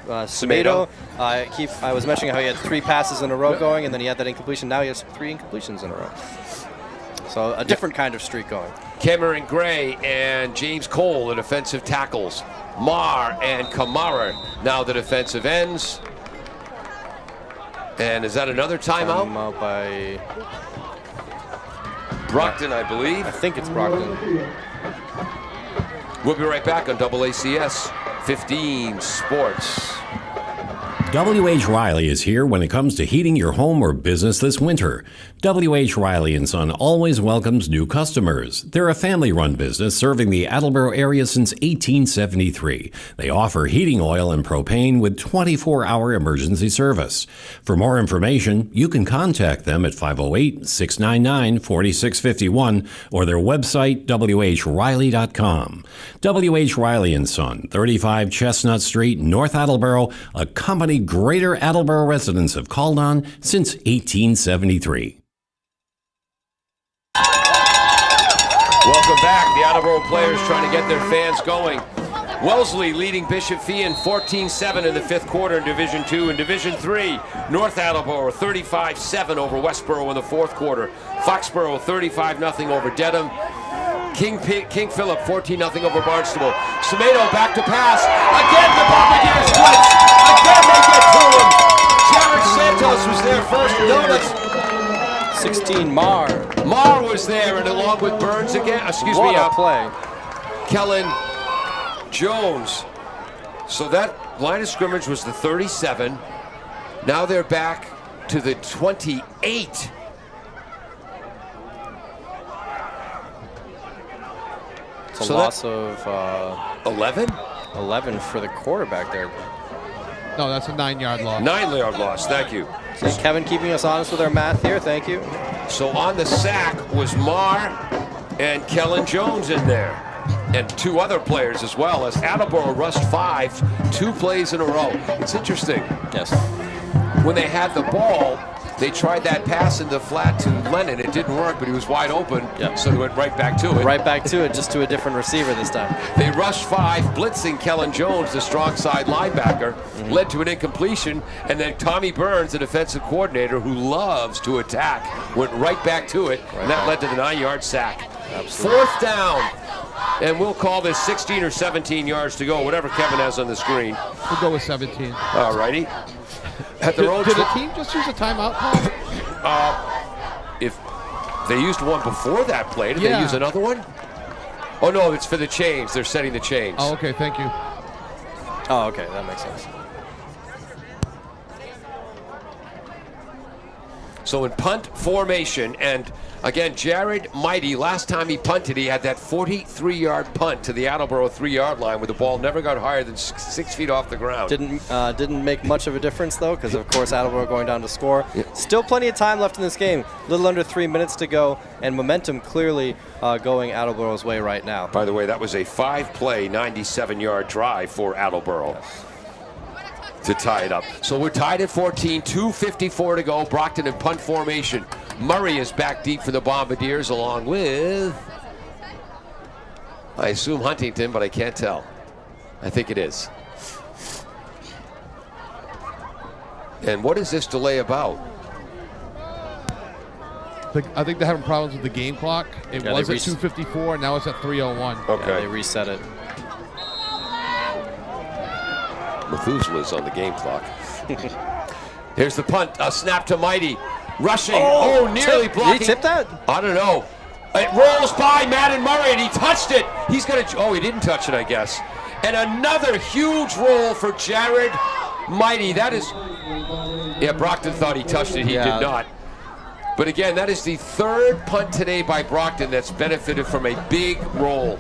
Semedo, I was mentioning how he had 3 passes in a row going, and then he had that incompletion. Now he has 3 incompletions in a row. So a different kind of streak going. Cameron Gray and James Cole, the defensive tackles. Marr and Kamara, now the defensive ends. And is that another timeout? Timeout by Brockton, I believe. I think it's Brockton. We'll be right back on AACS 15 Sports. W.H. Riley is here when it comes to heating your home or business this winter. W.H. Riley & Son always welcomes new customers. They're a family-run business serving the Attleboro area since 1873. They offer heating oil and propane with 24-hour emergency service. For more information, you can contact them at 508-699-4651 or their website, whriley.com. W.H. Riley & Son, 35 Chestnut Street, North Attleboro, a company Greater Attleboro residents have called on since 1873. Welcome back. The Attleboro players trying to get their fans going. Wellesley leading Bishop Feehan 14-7 in the 5th quarter in Division 2. In Division 3, North Attleboro 35-7 over Westboro in the 4th quarter. Foxborough 35-0 over Dedham. King Philip 14-0 over Barnstable. Semedo back to pass. Again, the Bombardiers blitz. Again, they get to him. Jared Santos was there first. No, that's 16, Marr. Marr was there, and along with Burns again. Excuse me. What a play. Kellen Jones. So that line of scrimmage was the 37. Now they're back to the 28. It's a loss of 11? 11 for the quarterback there. No, that's a 9-yard loss. 9-yard loss, thank you. So Kevin keeping us honest with our math here, thank you. So on the sack was Marr and Kellen Jones in there. And 2 other players as well, as Attleboro rushed 5, 2 plays in a row. It's interesting. Yes. When they had the ball, They tried that pass in the flat to Lennon. It didn't work, but he was wide open, Yep. so they went right back to it. Right back to it, just to a different receiver this time. They rushed 5, blitzing Kellen Jones, the strong side linebacker, led to an incompletion, and then Tommy Burns, the defensive coordinator who loves to attack, went right back to it, and that led to the 9-yard sack. Absolutely. 4th down, and we'll call this 16 or 17 yards to go, whatever Kevin has on the screen. We'll go with 17. All righty. At their own Did the team just use a timeout, Paul? If they used one before that play, did they Yeah. use another one? Oh, no, it's for the chains. They're setting the chains. Oh, okay, thank you. Oh, okay, that makes sense. So in punt formation, and again, Jared Mighty, last time he punted, he had that 43-yard punt to the Attleboro 3-yard line where the ball never got higher than 6 feet off the ground. Didn't make much of a difference, though, because, of course, Attleboro going down to score. Yeah. Still plenty of time left in this game. A little under 3 minutes to go, and momentum clearly going Attleboro's way right now. By the way, that was a 5-play, 97-yard drive for Attleboro to tie it up. So we're tied at 14, 2:54 to go. Brockton in punt formation. Murray is back deep for the Bombardiers along with, I assume Huntington, but I can't tell. I think it is. And what is this delay about? I think they're having problems with the game clock. It Yeah, was they at 2:54, now it's at 3:01. Okay. Yeah, they reset it. Methuselah's on the game clock. Here's the punt. A snap to Mighty. Rushing. Oh, nearly blocking. Did he tip that? I don't know. It rolls by Madden Murray, and he touched it. He's going to... Oh, he didn't touch it, I guess. And another huge roll for Jared Mighty. That is... Yeah, Brockton thought he touched it. He did not. But again, that is the 3rd punt today by Brockton that's benefited from a big roll.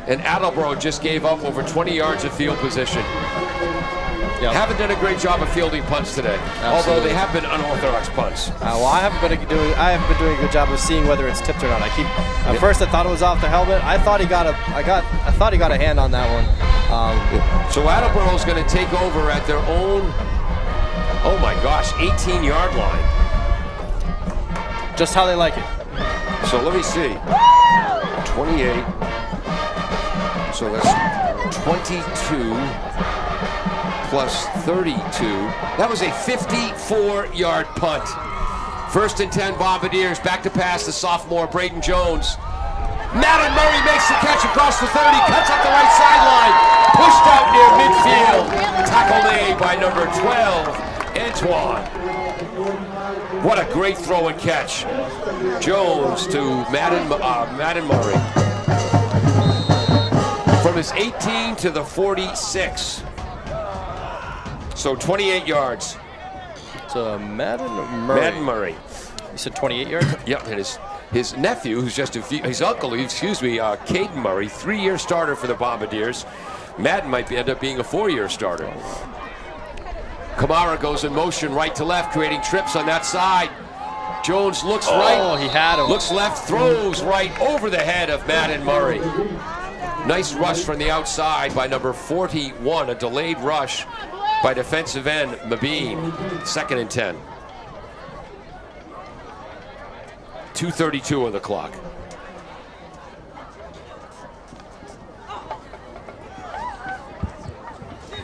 And Attleboro just gave up over 20 yards of field position. Yep. Haven't done a great job of fielding punts today, although they have been unorthodox punts. Well, I haven't been doing a good job of seeing whether it's tipped or not. At first I thought it was off the helmet. I thought he got a hand on that one. So Attleboro's going to take over at their own, oh my gosh, 18-yard line. Just how they like it. So let me see. 28. So that's 22 plus 32. That was a 54-yard punt. 1st and 10 Bombardiers. Back to pass the sophomore Braden Jones. Madden Murray makes the catch across the 30. Cuts up the right sideline. Pushed out near midfield. Tackled A by number 12, Antoine. What a great throw and catch. Jones to Madden Murray. From his 18 to the 46. So 28 yards. So Madden Murray. Madden Murray. You said 28 yards? Yep, and his nephew, who's just his uncle, Caden Murray, 3-year starter for the Bombardiers. Madden might end up being a 4-year starter. Kamara goes in motion right to left, creating trips on that side. Jones looks right. Oh, he had him. Looks left, throws right over the head of Madden Murray. Nice rush from the outside by number 41, a delayed rush by defensive end Mabeen. 2nd and 10. 2:32 on the clock.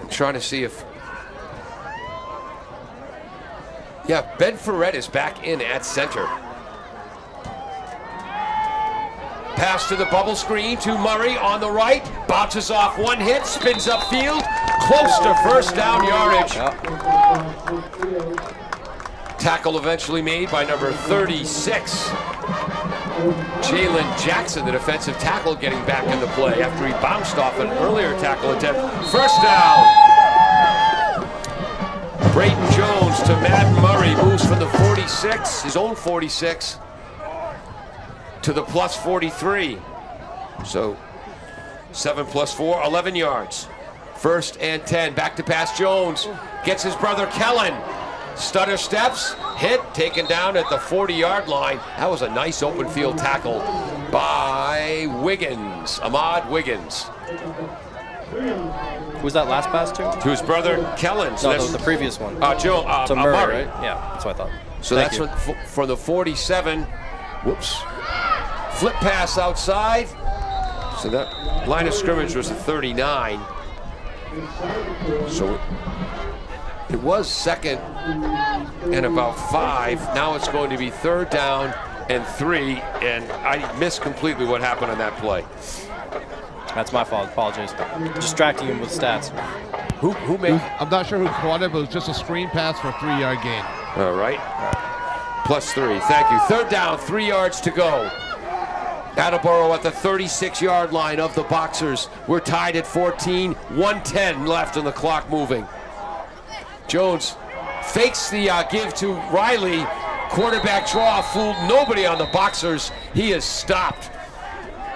I'm trying to see if... Yeah, Ben Ferret is back in at center. Pass to the bubble screen to Murray on the right. Bounces off one hit, spins upfield. Close to 1st down yardage. Tackle eventually made by number 36. Jalen Jackson, the defensive tackle, getting back into play after he bounced off an earlier tackle attempt. 1st down. Brayton Jones to Madden Murray, moves from the 46, his own 46, to the plus 43. So 7 plus 4, 11 yards. 1st and 10, back to pass Jones. Gets his brother Kellen. Stutter steps, hit, taken down at the 40-yard line. That was a nice open field tackle by Wiggins, Ahmad Wiggins. Who's that last pass to? To his brother, Kellen. So No, the previous one. Joe, To Murray, Murray. right? Yeah, that's what I thought. So Thank that's you. for the 47. Whoops. Flip pass outside. So that line of scrimmage was the 39. So it was 2nd and about 5. Now it's going to be 3rd down and 3. And I missed completely what happened on that play. That's my fault. Apologies. Distracting him with stats. Who made? I'm not sure who caught it, but it was just a screen pass for a 3-yard gain. All right. +3. Thank you. 3rd down, 3 yards to go. Attleboro at the 36-yard line of the Boxers. We're tied at 14. 1:10 left and the clock moving. Jones fakes the give to Riley. Quarterback draw fooled nobody on the Boxers. He is stopped.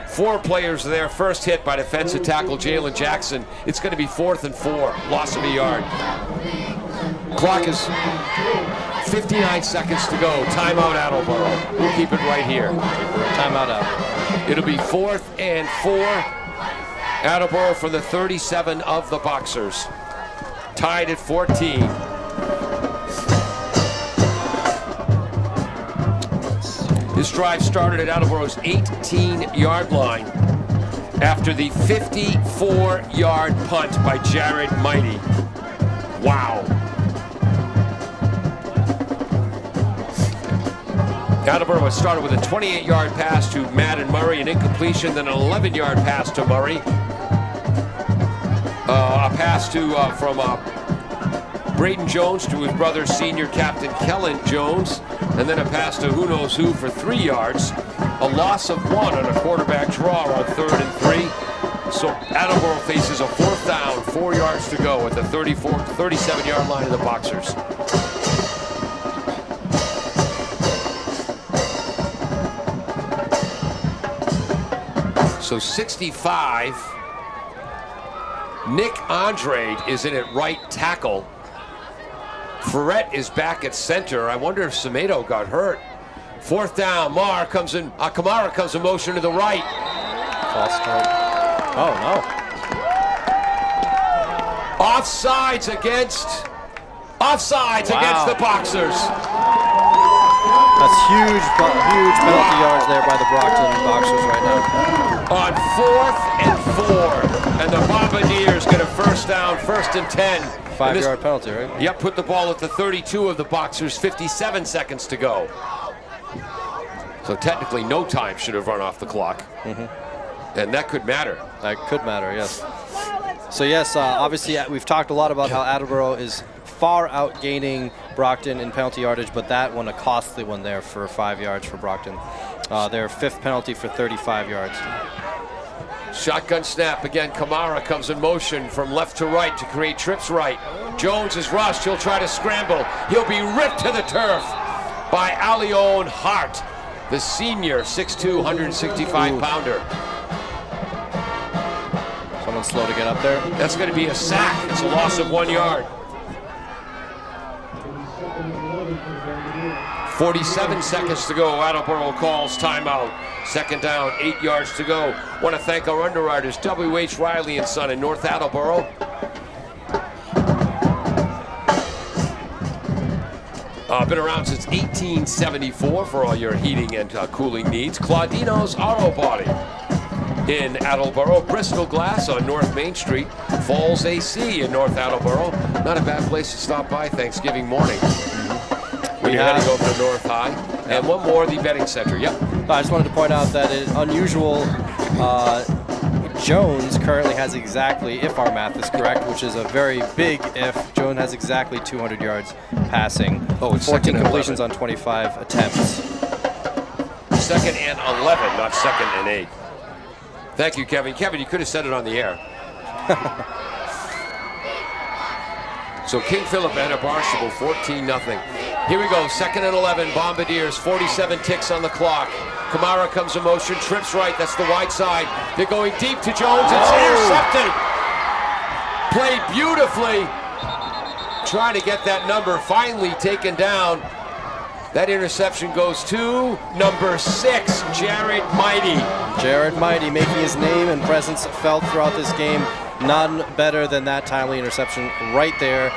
4 players there. First hit by defensive tackle Jalen Jackson. It's going to be 4th and 4. Loss of a yard. Clock is 59 seconds to go. Timeout Attleboro. We'll keep it right here. Timeout out. It'll be 4th and 4. Attleboro for the 37 of the Boxers. Tied at 14. This drive started at Attleboro's 18-yard line after the 54-yard punt by Jared Mighty. Wow. Attleboro has started with a 28-yard pass to Madden Murray, an incompletion, then an 11-yard pass to Murray. A pass to from Braden Jones to his brother, senior captain Kellen Jones, and then a pass to who knows who for 3 yards. A loss of 1 on a quarterback draw on 3rd and 3. So Attleboro faces a 4th down, 4 yards to go at the 37-yard line of the Boxers. So 65. Nick Andrade is in at right tackle. Ferret is back at center. I wonder if Semedo got hurt. 4th down. Kamara comes in motion to the right. False start. Oh, no. Offsides against the Boxers. That's huge penalty yards there by the Brockton Boxers right now. On 4th and 4. And the Bombardiers get a 1st down, 1st and 10. 5-yard penalty, right? Yep, put the ball at the 32 of the Boxers, 57 seconds to go. So technically no time should have run off the clock. And that could matter. That could matter, yes. So yes, obviously we've talked a lot about how Attleboro is far outgaining Brockton in penalty yardage, but that one a costly one there for 5 yards for Brockton. Their 5th penalty for 35 yards. Shotgun snap again. Kamara comes in motion from left to right to create trips right. Jones is rushed. He'll try to scramble. He'll be ripped to the turf by Alion Hart, the senior 6'2", 165-pounder. Someone slow to get up there. That's going to be a sack. It's a loss of 1 yard. 47 seconds to go. Attleboro calls timeout. 2nd down, 8 yards to go. Want to thank our underwriters, W.H. Riley and Son in North Attleboro. Been around since 1874 for all your heating and cooling needs. Claudino's Auto Body in Attleboro. Bristol Glass on North Main Street. Falls AC in North Attleboro. Not a bad place to stop by Thanksgiving morning. When you're heading over to North High. And one more, the betting center. Yep. I just wanted to point out that it's unusual. Jones currently has exactly, if our math is correct, which is a very big if, Jones has exactly 200 yards passing. Oh, it's 14 2nd and completions 11. on 25 attempts. 2nd and 11, not 2nd and 8. Thank you, Kevin. Kevin, you could have said it on the air. So King Philip and a Barnstable, 14-0. Here we go, 2nd and 11, Bombardiers, 47 ticks on the clock. Kamara comes in motion, trips right, that's the wide side. They're going deep to Jones, it's intercepted. Played beautifully. Trying to get that number, finally taken down. That interception goes to number 6, Jared Mighty. Jared Mighty making his name and presence felt throughout this game. none better than that timely interception right there,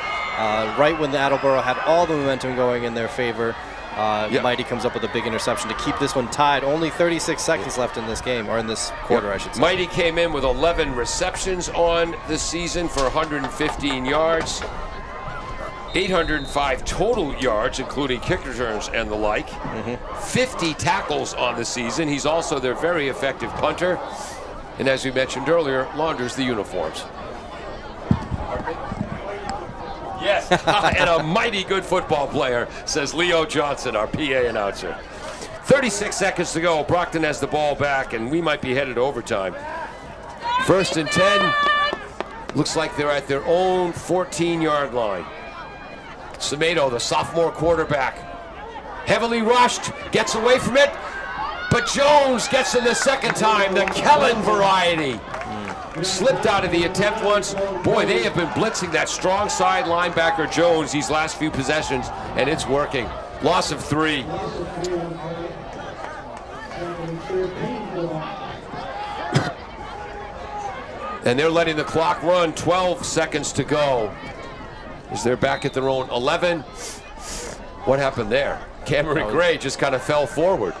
right when the Attleboro had all the momentum going in their favor. Mighty comes up with a big interception to keep this one tied. Only 36 seconds left in this game, or in this quarter, I should say. Mighty came in with 11 receptions on the season for 115 yards. 805 total yards, including kick returns and the like. 50 tackles on the season. He's also their very effective punter. And as we mentioned earlier, launders the uniforms. Yes, and a mighty good football player, says Leo Johnson, our PA announcer. 36 seconds to go. Brockton has the ball back, and we might be headed to overtime. 1st and 10. Looks like they're at their own 14-yard line. Semedo, the sophomore quarterback, heavily rushed, gets away from it, but Jones gets in the second time, the Kellen variety. Slipped out of the attempt once. Boy, they have been blitzing that strong side linebacker Jones these last few possessions, and it's working. Loss of 3. And they're letting the clock run. 12 seconds to go. As they're back at their own 11. What happened there? Cameron Gray just kind of fell forward.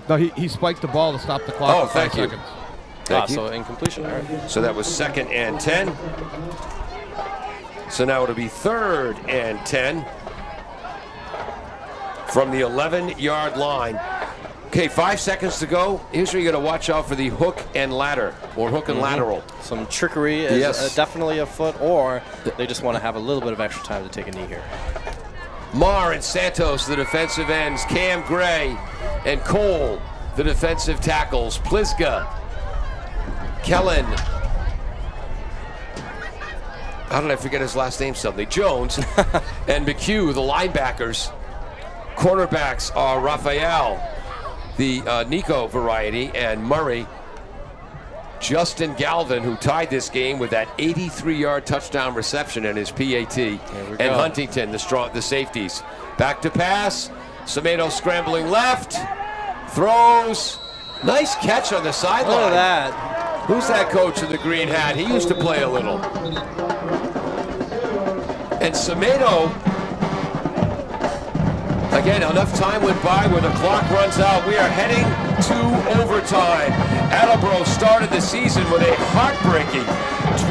No, he spiked the ball to stop the clock. Oh, for 5 thank you. seconds. So incompletion. All right. So that was 2nd and 10. So now it'll be 3rd and 10 from the 11-yard line. Okay, 5 seconds to go. Here's where you got to watch out for the hook and ladder, or hook and lateral. Some trickery is definitely afoot, or they just want to have a little bit of extra time to take a knee here. Marr and Santos, the defensive ends. Cam Gray and Cole, the defensive tackles. Plisga, Kellen, how did I forget his last name suddenly? Jones and McHugh, the linebackers. Cornerbacks are Raphael, the Nico variety, and Murray. Justin Galvin, who tied this game with that 83-yard touchdown reception in his PAT. And Huntington, the safeties. Back to pass. Semedo scrambling left. Throws. Nice catch on the sideline. Look at that. Who's that coach in the green hat? He used to play a little. And Semedo, again, enough time went by where the clock runs out. We are heading to overtime. Attleboro started the season with a heartbreaking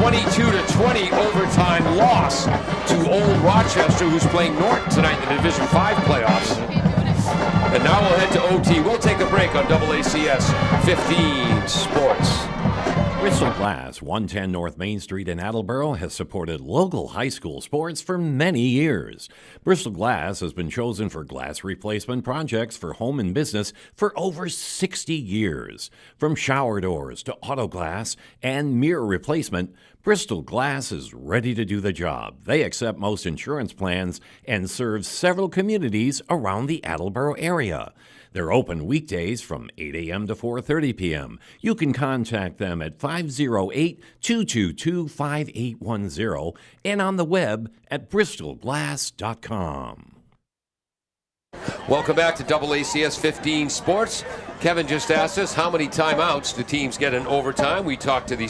22-20 overtime loss to Old Rochester, who's playing Norton tonight in the Division 5 playoffs. And now we'll head to OT. We'll take a break on AACS 15 Sports. Bristol Glass, 110 North Main Street in Attleboro, has supported local high school sports for many years. Bristol Glass has been chosen for glass replacement projects for home and business for over 60 years. From shower doors to auto glass and mirror replacement, Bristol Glass is ready to do the job. They accept most insurance plans and serve several communities around the Attleboro area. They're open weekdays from 8 a.m. to 4:30 p.m. You can contact them at 508-222-5810 and on the web at bristolglass.com. Welcome back to AACS 15 Sports. Kevin just asked us how many timeouts do teams get in overtime. We talked to the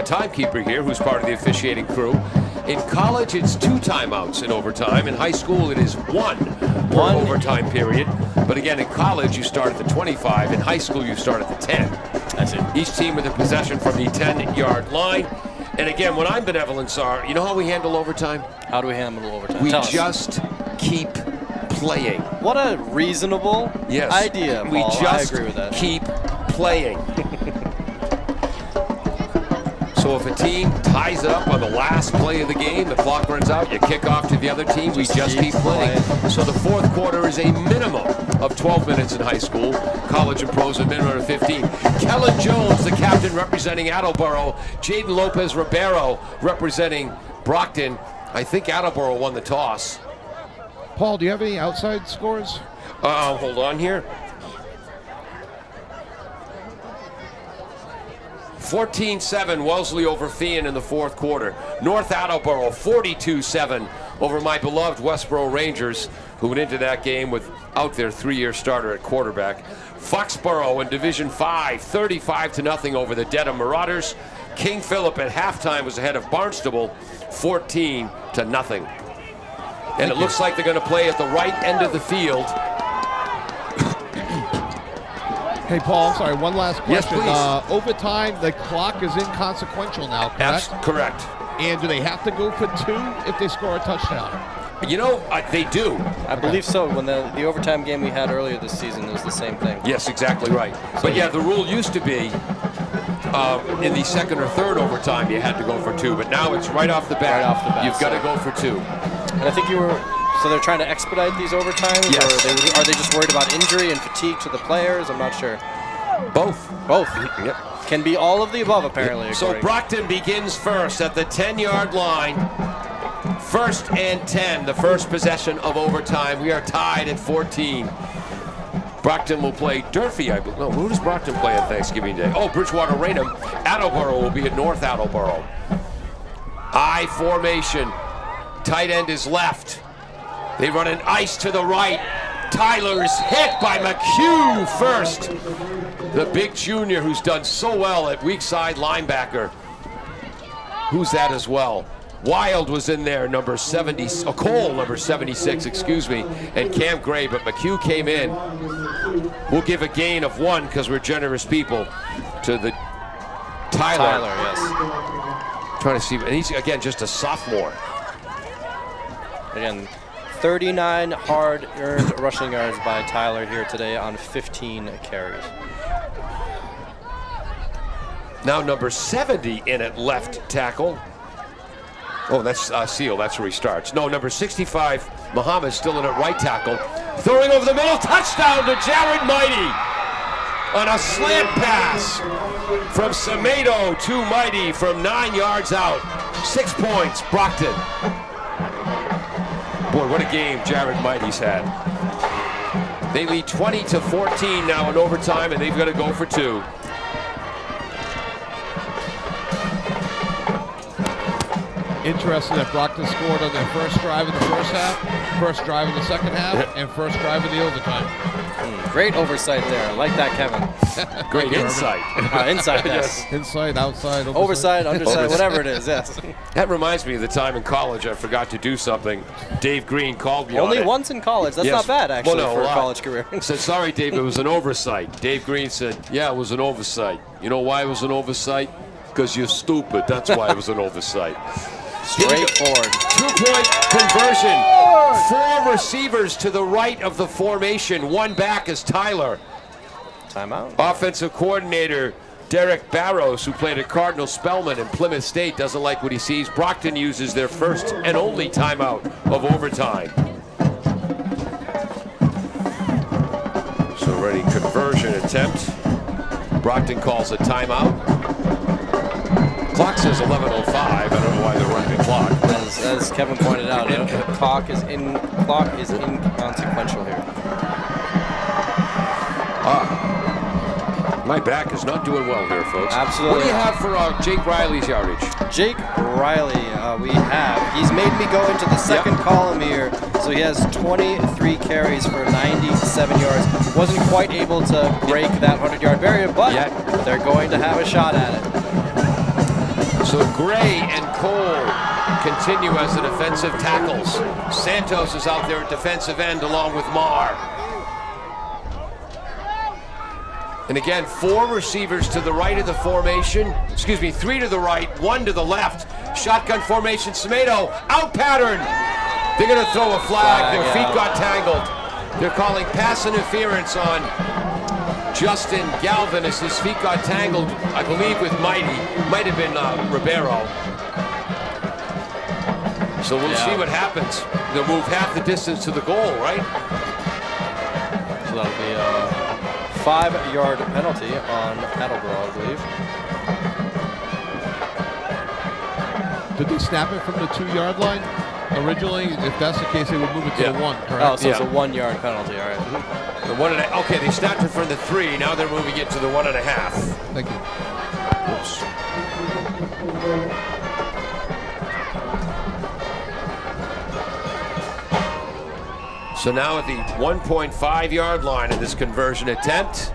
timekeeper here, who's part of the officiating crew. In college, it's 2 timeouts in overtime. In high school, it is 1 per overtime period. But again, in college, you start at the 25. In high school, you start at the 10. That's it. Each team with a possession from the 10-yard line. And again, what I'm benevolence are, you know how we handle overtime? How do we handle overtime? We just keep playing. What a reasonable idea, Paul. We just I agree with that. keep playing. So if a team ties it up on the last play of the game, the clock runs out, you kick off to the other team, we just keep playing. So the fourth quarter is a minimum of 12 minutes in high school. College and pros a minimum of 15. Kellen Jones, the captain representing Attleboro. Jaden Lopez Ribeiro representing Brockton. I think Attleboro won the toss. Paul, do you have any outside scores? Hold on here. 14-7 Wellesley over Feehan in the fourth quarter. North Attleboro 42-7 over my beloved Westboro Rangers, who went into that game without their 3-year starter at quarterback. Foxborough in Division 5 35-0 over the Dedham Marauders. King Philip at halftime was ahead of Barnstable 14-0. And it looks like they're going to play at the right end of the field. Hey, Paul, I'm sorry, one last Yes, question. please. Overtime, the clock is inconsequential now, correct? That's correct. And do they have to go for 2 if they score a touchdown? You know, they do. I believe so. When the overtime game we had earlier this season was the same thing. Yes, exactly right. But yeah, the rule used to be in the second or third overtime you had to go for 2, but now it's right off the bat. Right off the bat, You've got to go for 2. And I think so they're trying to expedite these overtimes? Yes. Or are they just worried about injury and fatigue to the players? I'm not sure. Both. Both. Yep. Can be all of the above, apparently. So Brockton begins first at the 10-yard line. 1st and 10, the first possession of overtime. We are tied at 14. Brockton will play Durfee, I believe. No, who does Brockton play on Thanksgiving Day? Oh, Bridgewater Raynham. Attleboro will be at North Attleboro. I formation. Tight end is left. They run an ice to the right. Tyler's hit by McHugh first. The big junior who's done so well at weak side linebacker. Who's that as well? Wild was in there, number 70, Cole, number 76, excuse me, and Cam Gray, but McHugh came in. We'll give a gain of 1 because we're generous people to the Tyler. Yes. Trying to see, and he's, again, just a sophomore. Again, 39 hard-earned rushing yards by Tyler here today on 15 carries. Now number 70 in at left tackle. Oh, that's Seal. That's where he starts. No, number 65, Muhammad, still in at right tackle. Throwing over the middle, touchdown to Jared Mighty on a slant pass from Semedo to Mighty from 9 yards out. 6 points, Brockton. Boy, what a game Jared Mighty's had. They lead 20-14 now in overtime, and they've got to go for 2. Interesting that Brockton scored on their first drive in the first half, first drive in the second half, and first drive in the overtime. Great oversight there. I like that, Kevin. Great insight. Insight, yes. Inside, outside, Oversight, underside, whatever it is, yes. That reminds me of the time in college I forgot to do something. Dave Green called me Only on it. once in college. That's Yes. not bad, actually, Well, no, for a lot. college career. I said, sorry, Dave, it was an oversight. Dave Green said, yeah, it was an oversight. You know why it was an oversight? Because you're stupid. That's why it was an oversight. Straightforward. 2-point conversion. 4 receivers to the right of the formation. 1 back is Tyler. Timeout. Offensive coordinator Derek Barrows, who played at Cardinal Spellman in Plymouth State, doesn't like what he sees. Brockton uses their first and only timeout of overtime. So ready, conversion attempt. Brockton calls a timeout. Clock says 11:05. I don't know why they're running the clock. As Kevin pointed out, clock is inconsequential here. My back is not doing well here, folks. Absolutely. What do you have for Jake Riley's yardage? Jake Riley, he's made me go into the second column here. So he has 23 carries for 97 yards. Wasn't quite able to break that 100-yard barrier, but they're going to have a shot at it. So Gray and Cole continue as the defensive tackles. Santos is out there at defensive end along with Marr. And again, 4 receivers to the right of the formation. 3 to the right, 1 to the left. Shotgun formation, Semedo, out pattern. They're going to throw a flag. Their feet got tangled. They're calling pass interference on Justin Galvin as his feet got tangled, I believe, with Mighty. Might have been Ribeiro. So we'll see what happens. They'll move half the distance to the goal, right? So that'll be a 5-yard penalty on Attleboro, I believe. Did they snap it from the 2-yard line originally? If that's the case, they would move it to the 1, correct? Oh, so it's a 1-yard penalty, all right. The 1.5. Okay, they snapped it from the 3. Now they're moving it to the 1.5. Thank you. Oops. So now at the 1.5-yard line in this conversion attempt.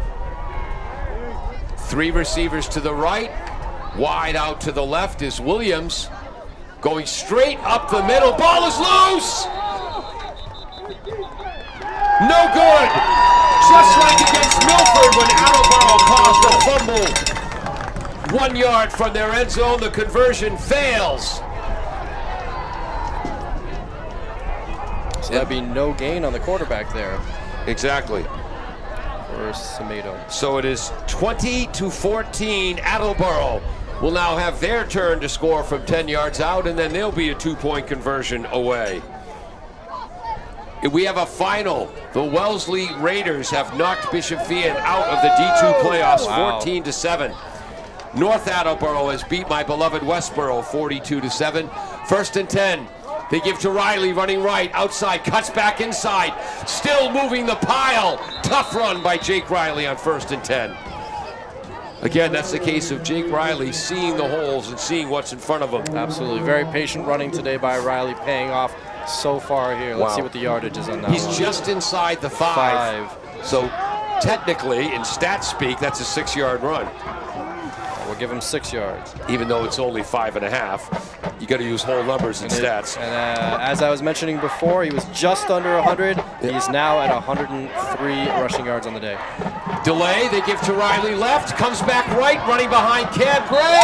3 receivers to the right. Wide out to the left is Williams. Going straight up the middle. Ball is loose! No good! Just like against Milford when Attleboro caused a fumble. 1 yard from their end zone, the conversion fails. So that'd be no gain on the quarterback there Exactly. for Semedo. So it is 20-14. Attleboro will now have their turn to score from 10 yards out, and then they'll be a 2-point conversion away. We have a final. The Wellesley Raiders have knocked Bishop Fian out of the D2 playoffs, 14-7. North Attleboro has beat my beloved Westboro 42-7. 1st and 10. They give to Riley running right, outside, cuts back inside, still moving the pile. Tough run by Jake Riley on 1st and 10. Again, that's the case of Jake Riley seeing the holes and seeing what's in front of him. Absolutely. Very patient running today by Riley, paying off so far here. Let's Wow. see what the yardage is on that He's one. just inside the 5. So technically, in stat speak, that's a 6-yard run. We'll give him 6 yards. Even though it's only 5.5, you got to use whole numbers in stats. And as I was mentioning before, he was just under 100. He's now at 103 rushing yards on the day. Delay, they give to Riley left, comes back right, running behind Cam Gray.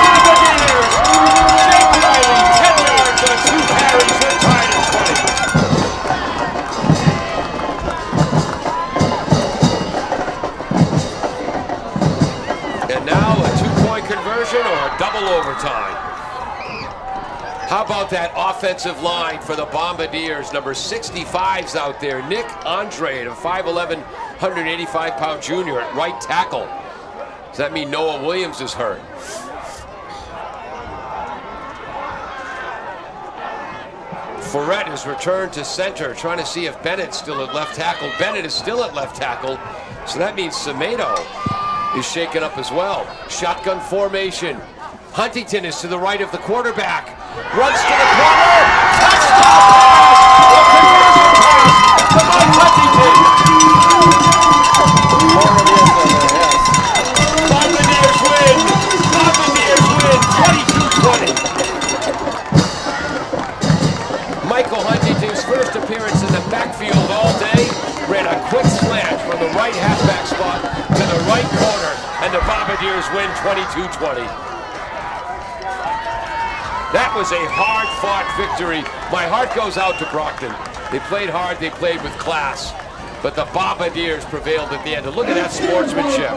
Bombardiers! Jake Riley, 10 yards on 2 carries, they're tied at 20. And now a 2-point conversion or a double overtime. How about that offensive line for the Bombardiers? Number 65's out there. Nick Andre, a 5'11", 185-pound junior at right tackle. Does that mean Noah Williams is hurt? Ferret is returned to center, trying to see if Bennett's still at left tackle. Bennett is still at left tackle, so that means Semedo is shaken up as well. Shotgun formation. Huntington is to the right of the quarterback. Runs to the corner. Touchdown pass! The conversion pass to Mike Huntington. Bombardiers win. Bombardiers win 22-20. Michael Huntington's first appearance in the backfield all day ran a quick slant from the right halfback spot to the right corner, and the Bombardiers win 22-20. That was a hard-fought victory. My heart goes out to Brockton. They played hard, they played with class, but the Bombardiers prevailed at the end. And look at that sportsmanship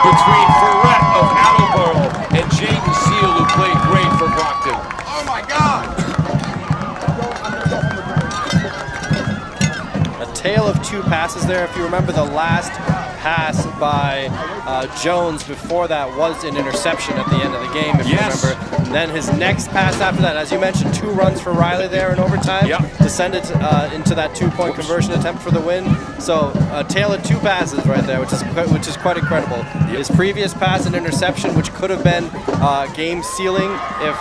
between Ferret of Attleboro and Jaden Seal, who played great for Brockton. Oh my God! A tale of 2 passes there. If you remember, the last pass by Jones before that was an interception at the end of the game, if you remember. And then his next pass after that, as you mentioned, 2 runs for Riley there in overtime to send it into that 2-point conversion attempt for the win. So a tale of 2 passes right there, which is quite incredible. His previous pass, an interception, which could have been game sealing if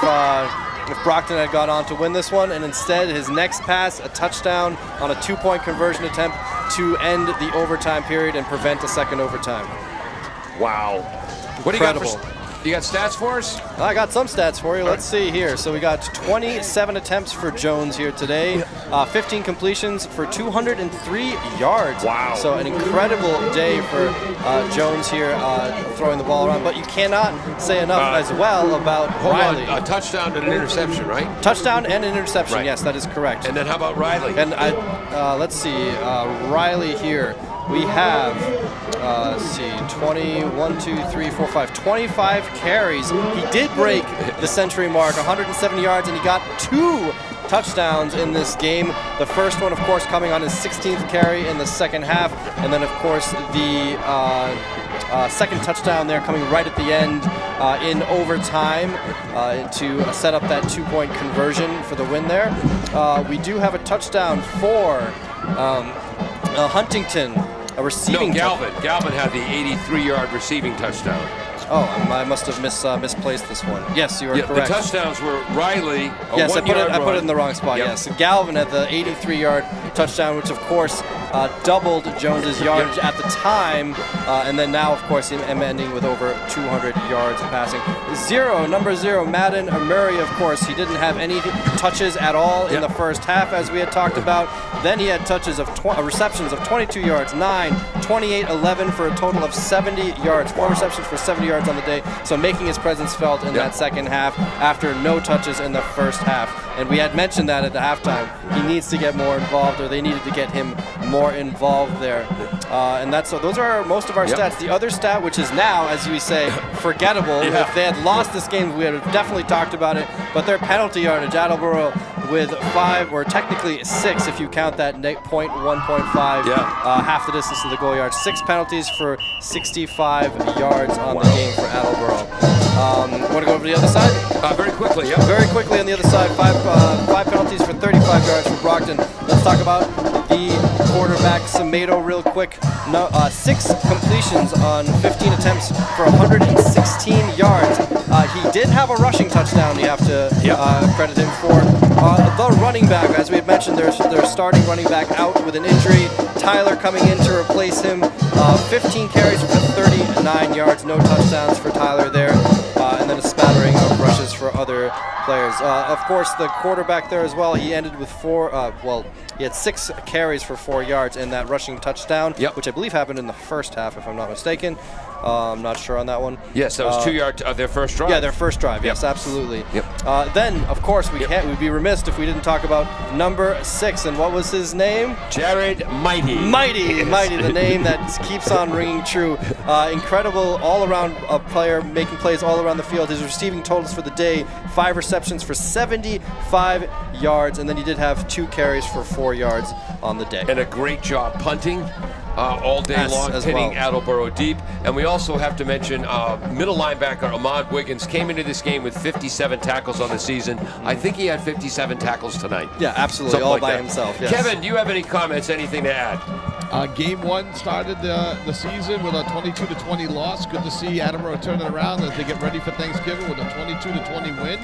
Brockton had gone on to win this one, and instead his next pass, a touchdown on a 2-point conversion attempt to end the overtime period and prevent a second overtime. Wow. What do you got for, you got stats for us? I got some stats for you. Let's see here. So we got 27 attempts for Jones here today, 15 completions for 203 yards. Wow. So an incredible day for Jones here throwing the ball around. But you cannot say enough as well about Riley. A touchdown and an interception, right? Touchdown and an interception, Right. Yes, that is correct. And then how about Riley? And let's see, Riley here. We have, let's see, 25 carries. He did break the century mark, 170 yards, and he got 2 touchdowns in this game. The first one, of course, coming on his 16th carry in the second half, and then, of course, the second touchdown there coming right at the end in overtime to set up that 2-point conversion for the win there. We do have a touchdown for Huntington, a receiving Galvin. Galvin had the 83-yard receiving touchdown. Oh, I must have misplaced this one. Yes, you are correct. The touchdowns were Riley. Yes, I put it in the wrong spot. Yep. Yes, Galvin had the 83-yard touchdown, which of course doubled Jones's yardage at the time, and then now, of course, him ending with over 200 yards passing. Number 0, Madden Murray. Of course, he didn't have any touches at all in the first half, as we had talked about. Then he had touches of receptions of 22 yards, 9, 28, 11 for a total of 70 yards. 4 receptions for 70 yards on the day, so making his presence felt in that second half after no touches in the first half. And we had mentioned that at the halftime. He needs to get more involved, or they needed to get him more involved there. And those are most of our stats. The other stat, which is now, as you say, forgettable. If they had lost this game, we would have definitely talked about it. But their penalty yardage, Attleboro with 5, or technically 6 if you count that 1.5, half the distance to the goal yard. 6 penalties for 65 yards on the game for Attleboro. Want to go over to the other side? Very quickly, Very quickly on the other side, 5 penalties for 35 yards for Brockton. Let's talk about the quarterback, Semedo, real quick. 6 completions on 15 attempts for 116 yards. He did have a rushing touchdown, you have to credit him for. The running back, as we had mentioned, their starting running back out with an injury. Tyler coming in to replace him. 15 carries for 39 yards, no touchdowns for Tyler there. And then a smattering of rushes for other players. Of course, the quarterback there as well, he ended with 4, he had 6 carries for 4 yards in that rushing touchdown, which I believe happened in the first half, if I'm not mistaken. I'm not sure on that one. Yes, that was 2 yards of their first drive. Yeah, their first drive. Yes, absolutely. Then, of course, we'd be remiss if we didn't talk about number 6. And what was his name? Jared Mighty. Mighty, the name that keeps on ringing true. Incredible all-around player, making plays all around the field. His receiving totals for the day, 5 receptions for 75 yards, and then he did have 2 carries for 4 yards on the day. And a great job punting. All day long, hitting Attleboro deep. And we also have to mention middle linebacker Ahmad Wiggins came into this game with 57 tackles on the season. I think he had 57 tackles tonight. Yeah, absolutely, all by himself. Yes. Kevin, do you have any comments, anything to add? Game 1 started the season with a 22-20 loss. Good to see Attleboro turn it around as they get ready for Thanksgiving with a 22-20 win.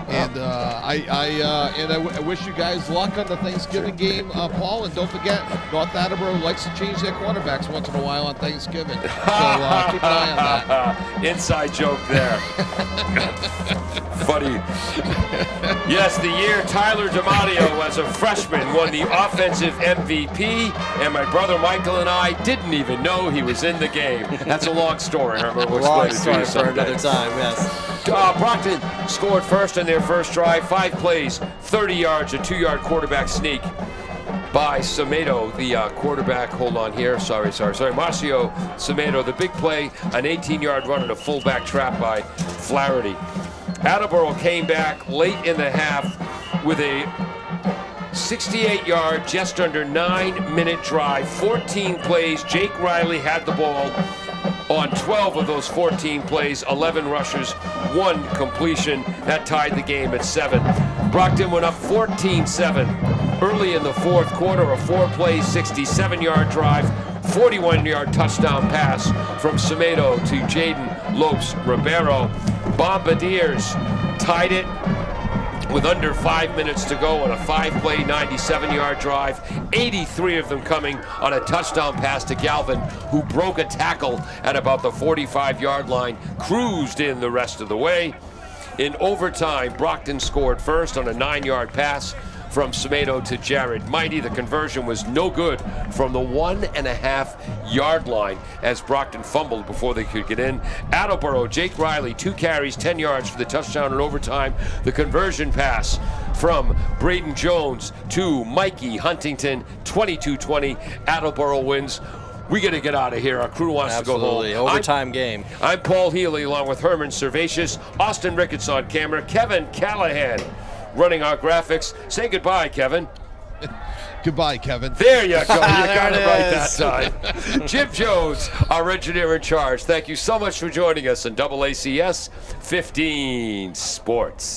I wish you guys luck on the Thanksgiving game, Paul. And don't forget, North Attleboro likes to change their quarterbacks once in a while on Thanksgiving. So keep an eye on that. Inside joke there. Funny. Yes, the year Tyler DiMatteo, as a freshman, won the offensive MVP, and my brother Michael and I didn't even know he was in the game. That's a long story. We'll long story for another time, yes. Brockton scored first on their first drive, 5 plays, 30 yards, a 2-yard quarterback sneak by Semedo, the quarterback. Hold on here. Sorry. Marcio Semedo, the big play, an 18-yard run and a fullback trap by Flaherty. Attleboro came back late in the half with a 68-yard, just under 9-minute drive, 14 plays. Jake Riley had the ball on 12 of those 14 plays, 11 rushes, 1 completion. That tied the game at 7. Brockton went up 14-7 early in the fourth quarter, a 4-play, 67-yard drive, 41-yard touchdown pass from Semedo to Jaden Lopes-Ribeiro. Bombardiers tied it with under 5 minutes to go on a 5-play, 97-yard drive, 83 of them coming on a touchdown pass to Galvin, who broke a tackle at about the 45-yard line, cruised in the rest of the way. In overtime, Brockton scored first on a 9-yard pass from Semedo to Jared Mighty. The conversion was no good from the 1.5-yard line as Brockton fumbled before they could get in. Attleboro, Jake Riley, 2 carries, 10 yards for the touchdown in overtime. The conversion pass from Braden Jones to Mikey Huntington, 22-20. Attleboro wins. We got to get out of here. Our crew wants to go home. Overtime game. I'm Paul Healy along with Herman Servatius, Austin Ricketts on camera, Kevin Callahan running our graphics. Say goodbye, Kevin. Goodbye, Kevin. There you go. You got it right that time. Jim Jones, our engineer in charge. Thank you so much for joining us in AACS 15 Sports.